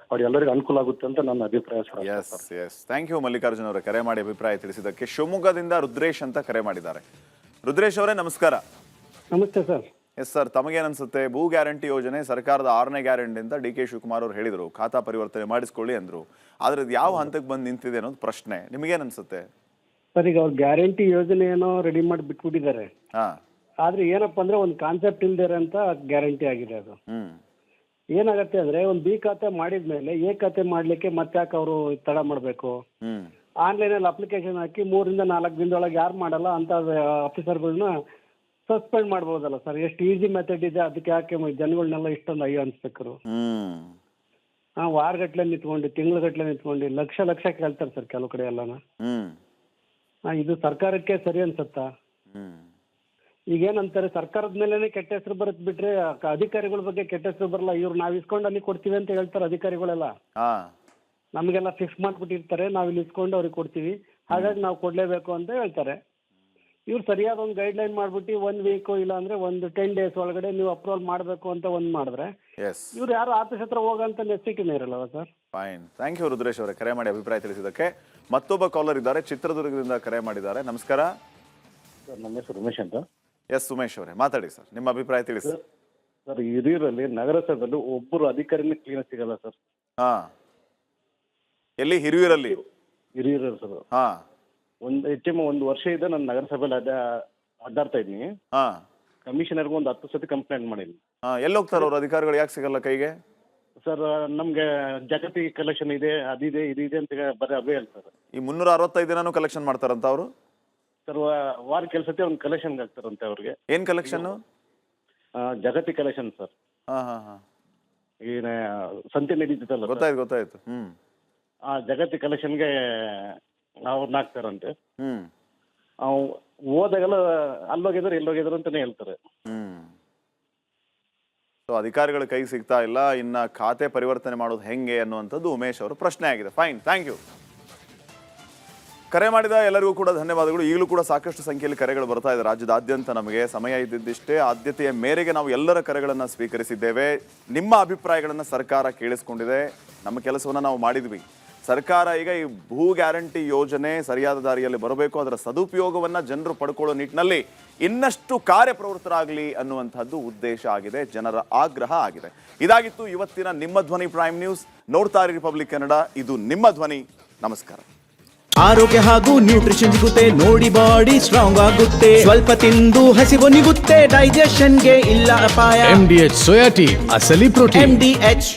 ಅವ್ರೆಲ್ಲರಿಗೂ ಅನುಕೂಲ ಆಗುತ್ತೆ ಅಂತ ನನ್ನ ಅಭಿಪ್ರಾಯ sir. Yes, thank you Mallikarjun ಅವರೇ, ಕರೆ ಮಾಡಿ ಅಭಿಪ್ರಾಯ ತಿಳಿಸಿದ್ದಕ್ಕೆ. ಶಿವಮೊಗ್ಗದಿಂದ ರುದ್ರೇಶ್ ಅಂತ ಕರೆ ಮಾಡಿದ್ದಾರೆ. ರುದ್ರೇಶ್ ಅವರೇ ನಮಸ್ಕಾರ. ನಮಸ್ತೆ ಸರ್. Yes sir, ತಮಗೇನನ್ಸುತ್ತೆ? ಭೂ ಗ್ಯಾರಂಟಿ ಯೋಜನೆ ಸರ್ಕಾರದ 6ನೇ ಗ್ಯಾರಂಟಿ ಅಂತ ಡಿ ಕೆ ಶಿವಕುಮಾರ್ ಅವರು ಹೇಳಿದ್ರು, ಖಾತಾ ಪರಿವರ್ತನೆ ಮಾಡಿಸ್ಕೊಳ್ಳಿ ಅಂದ್ರು. ಆದ್ರೆ ಅದು ಯಾವ ಹಂತಕ್ಕೆ ಬಂದು ನಿಂತಿದೆ ಅನ್ನೋದು ಪ್ರಶ್ನೆ. ನಿಮಗೇನನ್ಸುತ್ತೆ ಸರ್? ಈಗ ಅವ್ರು ಗ್ಯಾರಂಟಿ ಯೋಜನೆ ಏನೋ ರೆಡಿ ಮಾಡಿ ಬಿಟ್ಬಿಟ್ಟಿದ್ದಾರೆ. ಆದ್ರೆ ಏನಪ್ಪಾ ಅಂದ್ರೆ ಒಂದು ಕಾನ್ಸೆಪ್ಟ್ ಇಲ್ದಿರ ಅಂತ ಗ್ಯಾರಂಟಿ ಆಗಿದೆ ಅದು. ಏನಾಗತ್ತೆ ಅಂದ್ರೆ ಒಂದು ಬಿ ಖಾತೆ ಮಾಡಿದ್ಮೇಲೆ ಎ ಖಾತೆ ಮಾಡ್ಲಿಕ್ಕೆ ಮತ್ತೆ ಯಾಕೆ ಅವರು ತಡ ಮಾಡ್ಬೇಕು? ಆನ್ಲೈನ್ ಅಲ್ಲಿ ಅಪ್ಲಿಕೇಶನ್ ಹಾಕಿ 3 ರಿಂದ 4 ದಿನದೊಳಗೆ ಯಾರು ಮಾಡಲ್ಲ ಅಂತ ಆಫೀಸರ್ಗಳನ್ನ ಸಸ್ಪೆಂಡ್ ಮಾಡ್ಬೋದಲ್ಲ ಸರ್? ಎಷ್ಟು ಈಸಿ ಮೆಥಡ್ ಇದೆ, ಅದಕ್ಕೆ ಯಾಕೆ ಜನಗಳನ್ನೆಲ್ಲ ಇಷ್ಟೊಂದು ಅಯ್ಯೋ ಅನ್ಸ್ಬೇಕರು? ವಾರಗಟ್ಲೆ ನಿಂತ್ಕೊಂಡು, ತಿಂಗಳಗಟ್ಲೆ ನಿಂತ್ಕೊಂಡು ಲಕ್ಷ ಕೇಳ್ತಾರೆ ಸರ್ ಕೆಲವು ಕಡೆ ಎಲ್ಲಾನ. ಇದು ಸರ್ಕಾರಕ್ಕೆ ಸರಿ ಅನ್ಸತ್ತಾ? ಈಗೇನಂತಾರೆ, ಸರ್ಕಾರದ ಮೇಲೆನೆ ಕೆಟ್ಟ ಹೆಸರು ಬರುತ್ತೆ ಬಿಟ್ರೆ ಅಧಿಕಾರಿಗಳ ಬಗ್ಗೆ ಕೆಟ್ಟ ಹೆಸರು ಬರಲ್ಲ. ಇವ್ರು ನಾವ್ ಇಸ್ಕೊಂಡು ಅಲ್ಲಿ ಕೊಡ್ತೀವಿ ಅಂತ ಹೇಳ್ತಾರೆ ಅಧಿಕಾರಿಗಳೆಲ್ಲ. ನಮ್ಗೆಲ್ಲ ಫಿಕ್ಸ್ ಮಾಡ್ಬಿಟ್ಟಿರ್ತಾರೆ, ನಾವ್ ಇಲ್ಲಿ ಇಸ್ಕೊಂಡು ಅವ್ರಿಗೆ ಕೊಡ್ತೀವಿ, ಹಾಗಾಗಿ ನಾವು ಕೊಡ್ಲೇಬೇಕು ಅಂತ ಹೇಳ್ತಾರೆ. ಇವ್ರು ಸರಿಯಾದ ಒಂದು ಗೈಡ್ ಲೈನ್ ಮಾಡ್ಬಿಟ್ಟು 1 ವೀಕ್ ಇಲ್ಲ ಅಂದ್ರೆ ಒಂದು 10 days ಒಳಗಡೆ ನೀವು ಅಪ್ರೂವಲ್ ಮಾಡಬೇಕು ಅಂತ ಮಾಡಿದ್ರೆ ಇವ್ರು ಯಾರು ಆಫೀಸ್ ಹತ್ರ ಹೋಗಂತ ನೆಸಿಟಿನೇ ಇರಲ್ಲ sir. Fine, thank you Rudresh ಅವರೇ, ಕರೆ ಮಾಡಿ ಅಭಿಪ್ರಾಯ ತಿಳಿಸಿದ್ದಕ್ಕೆ. ಮತ್ತೊಬ್ಬ ಕಾಲರ್ ಇದ್ದಾರೆ, ಚಿತ್ರದುರ್ಗದಿಂದ ಕರೆ ಮಾಡಿದ್ದಾರೆ. ನಮಸ್ಕಾರ ಸರ್. ನಮ್ಮ ಹೆಸರು ಉಮೇಶ್ ಅಂತ. ಎಸ್ ಉಮೇಶ್ ಅವರೇ, ಮಾತಾಡಿ ಸರ್, ನಿಮ್ಮ ಅಭಿಪ್ರಾಯ ತಿಳಿಸಿ. ಸರ್, ಹಿರಿಯೂರಲ್ಲಿ ನಗರಸಭೆಯಲ್ಲಿ ಒಬ್ಬರು ಅಧಿಕಾರಿನೇ ಕ್ಲೀನ್ ಸಿಗಲ್ಲ ಸರ್. ಎಲ್ಲಿ? ಹಿರಿಯೂರಲ್ಲಿ? ಹಿರಿಯೂರಲ್ಲಿ ಸರ್. ಒಂದು ವರ್ಷ ಇದೆ ನಾನು ನಗರಸಭೆಯಲ್ಲಿ ಅಡ್ಡಾಡ್ತಾ ಇದ್ದೀನಿ. ಕಮಿಷನರ್ಗೆ ಒಂದು 10 ಸತಿ ಕಂಪ್ಲೇಂಟ್ ಮಾಡಿದ್ದೀನಿ. ಎಲ್ಲಿ ಹೋಗ್ತಾರೆ ಅವ್ರು ಅಧಿಕಾರಿಗಳು, ಯಾಕೆ ಸಿಗಲ್ಲ ಕೈಗೆ? ಸರ್, ನಮ್ಗೆ ಜಾಗತಿಕ ಕಲೆಕ್ಷನ್ ಇದೆ, ಅದಿದೆ ಇದಿದೆ ಅಂತ ಬರೀ ಅವೇ ಹೇಳ್ತಾರೆ. ಈ 365 ದಿನಾನು ಕಲೆಕ್ಷನ್ ಮಾಡ್ತಾರಂತ ಅವರು? ಸರ್, ವಾರ ಕೆಲಸಕ್ಕೆ ಒಂದು ಕಲೆಕ್ಷನ್ ಆಗ್ತಾರಂತೆ ಅವ್ರಿಗೆ. ಏನ್ ಕಲೆಕ್ಷನ್? ಜಗತಿ ಕಲೆಕ್ಷನ್ ಸರ್. ಈಗ ಸಂತೆ ನಡೀತಿತ್ತಲ್ಲ, ಗೊತ್ತಾಯ್ತು. ಆ ಜಗತಿ ಕಲೆಕ್ಷನ್ಗೆ ಅವ್ರನ್ನ ಹಾಕ್ತಾರಂತೆ. ಹೋದಾಗೆಲ್ಲ ಅಲ್ಲೋಗಿದ್ರು ಎಲ್ಲೋಗಿದ್ರು ಅಂತಾನೆ ಹೇಳ್ತಾರೆ. ಸೊ ಅಧಿಕಾರಿಗಳ ಕೈ ಸಿಗ್ತಾ ಇಲ್ಲ, ಇನ್ನ ಖಾತೆ ಪರಿವರ್ತನೆ ಮಾಡೋದು ಹೆಂಗೆ ಅನ್ನುವಂಥದ್ದು ಉಮೇಶ್ ಅವರು ಪ್ರಶ್ನೆ ಆಗಿದೆ. Fine, thank you. ಕರೆ ಮಾಡಿದ ಎಲ್ಲರಿಗೂ ಕೂಡ ಧನ್ಯವಾದಗಳು. ಈಗಲೂ ಕೂಡ ಸಾಕಷ್ಟು ಸಂಖ್ಯೆಯಲ್ಲಿ ಕರೆಗಳು ಬರ್ತಾ ಇದೆ ರಾಜ್ಯದಾದ್ಯಂತ. ನಮಗೆ ಸಮಯ ಇದ್ದಿದ್ದಿಷ್ಟೇ, ಆದ್ಯತೆಯ ಮೇರೆಗೆ ನಾವು ಎಲ್ಲರ ಕರೆಗಳನ್ನು ಸ್ವೀಕರಿಸಿದ್ದೇವೆ. ನಿಮ್ಮ ಅಭಿಪ್ರಾಯಗಳನ್ನು ಸರ್ಕಾರ ಕೇಳಿಸ್ಕೊಂಡಿದೆ, ನಮ್ಮ ಕೆಲಸವನ್ನು ನಾವು ಮಾಡಿದ್ವಿ. ಸರ್ಕಾರ ಈಗ ಈ ಭೂ ಗ್ಯಾರಂಟಿ ಯೋಜನೆ ಸರಿಯಾದ ದಾರಿಯಲ್ಲಿ ಬರಬೇಕು, ಅದರ ಸದುಪಯೋಗವನ್ನು ಜನರು ಪಡ್ಕೊಳ್ಳೋ ನಿಟ್ಟಿನಲ್ಲಿ ಇನ್ನಷ್ಟು ಕಾರ್ಯಪ್ರವೃತ್ತರಾಗಲಿ ಅನ್ನುವಂಥದ್ದು ಉದ್ದೇಶ ಆಗಿದೆ, ಜನರ ಆಗ್ರಹ ಆಗಿದೆ. ಇದಾಗಿತ್ತು ಇವತ್ತಿನ ನಿಮ್ಮ ಧ್ವನಿ ಪ್ರೈಮ್ ನ್ಯೂಸ್. ನೋಡ್ತಾ ಇರಿ ರಿಪಬ್ಲಿಕ್ ಕನ್ನಡ, ಇದು ನಿಮ್ಮ ಧ್ವನಿ. ನಮಸ್ಕಾರ. ಆರೋಗ್ಯ ಹಾಗೂ ನ್ಯೂಟ್ರಿಷನ್ ಸಿಗುತ್ತೆ, ನೋಡಿ ಬಾಡಿ ಸ್ಟ್ರಾಂಗ್ ಆಗುತ್ತೆ, ಸ್ವಲ್ಪ ತಿಂದು ಹಸಿವು ನಿಗುತ್ತೆ, ಡೈಜೆಷನ್ಗೆ ಇಲ್ಲ ಅಪಾಯ. MDH ಸೋಯಾ ಟೀ, ಅಸಲಿ ಪ್ರೋಟೀನ್. MDH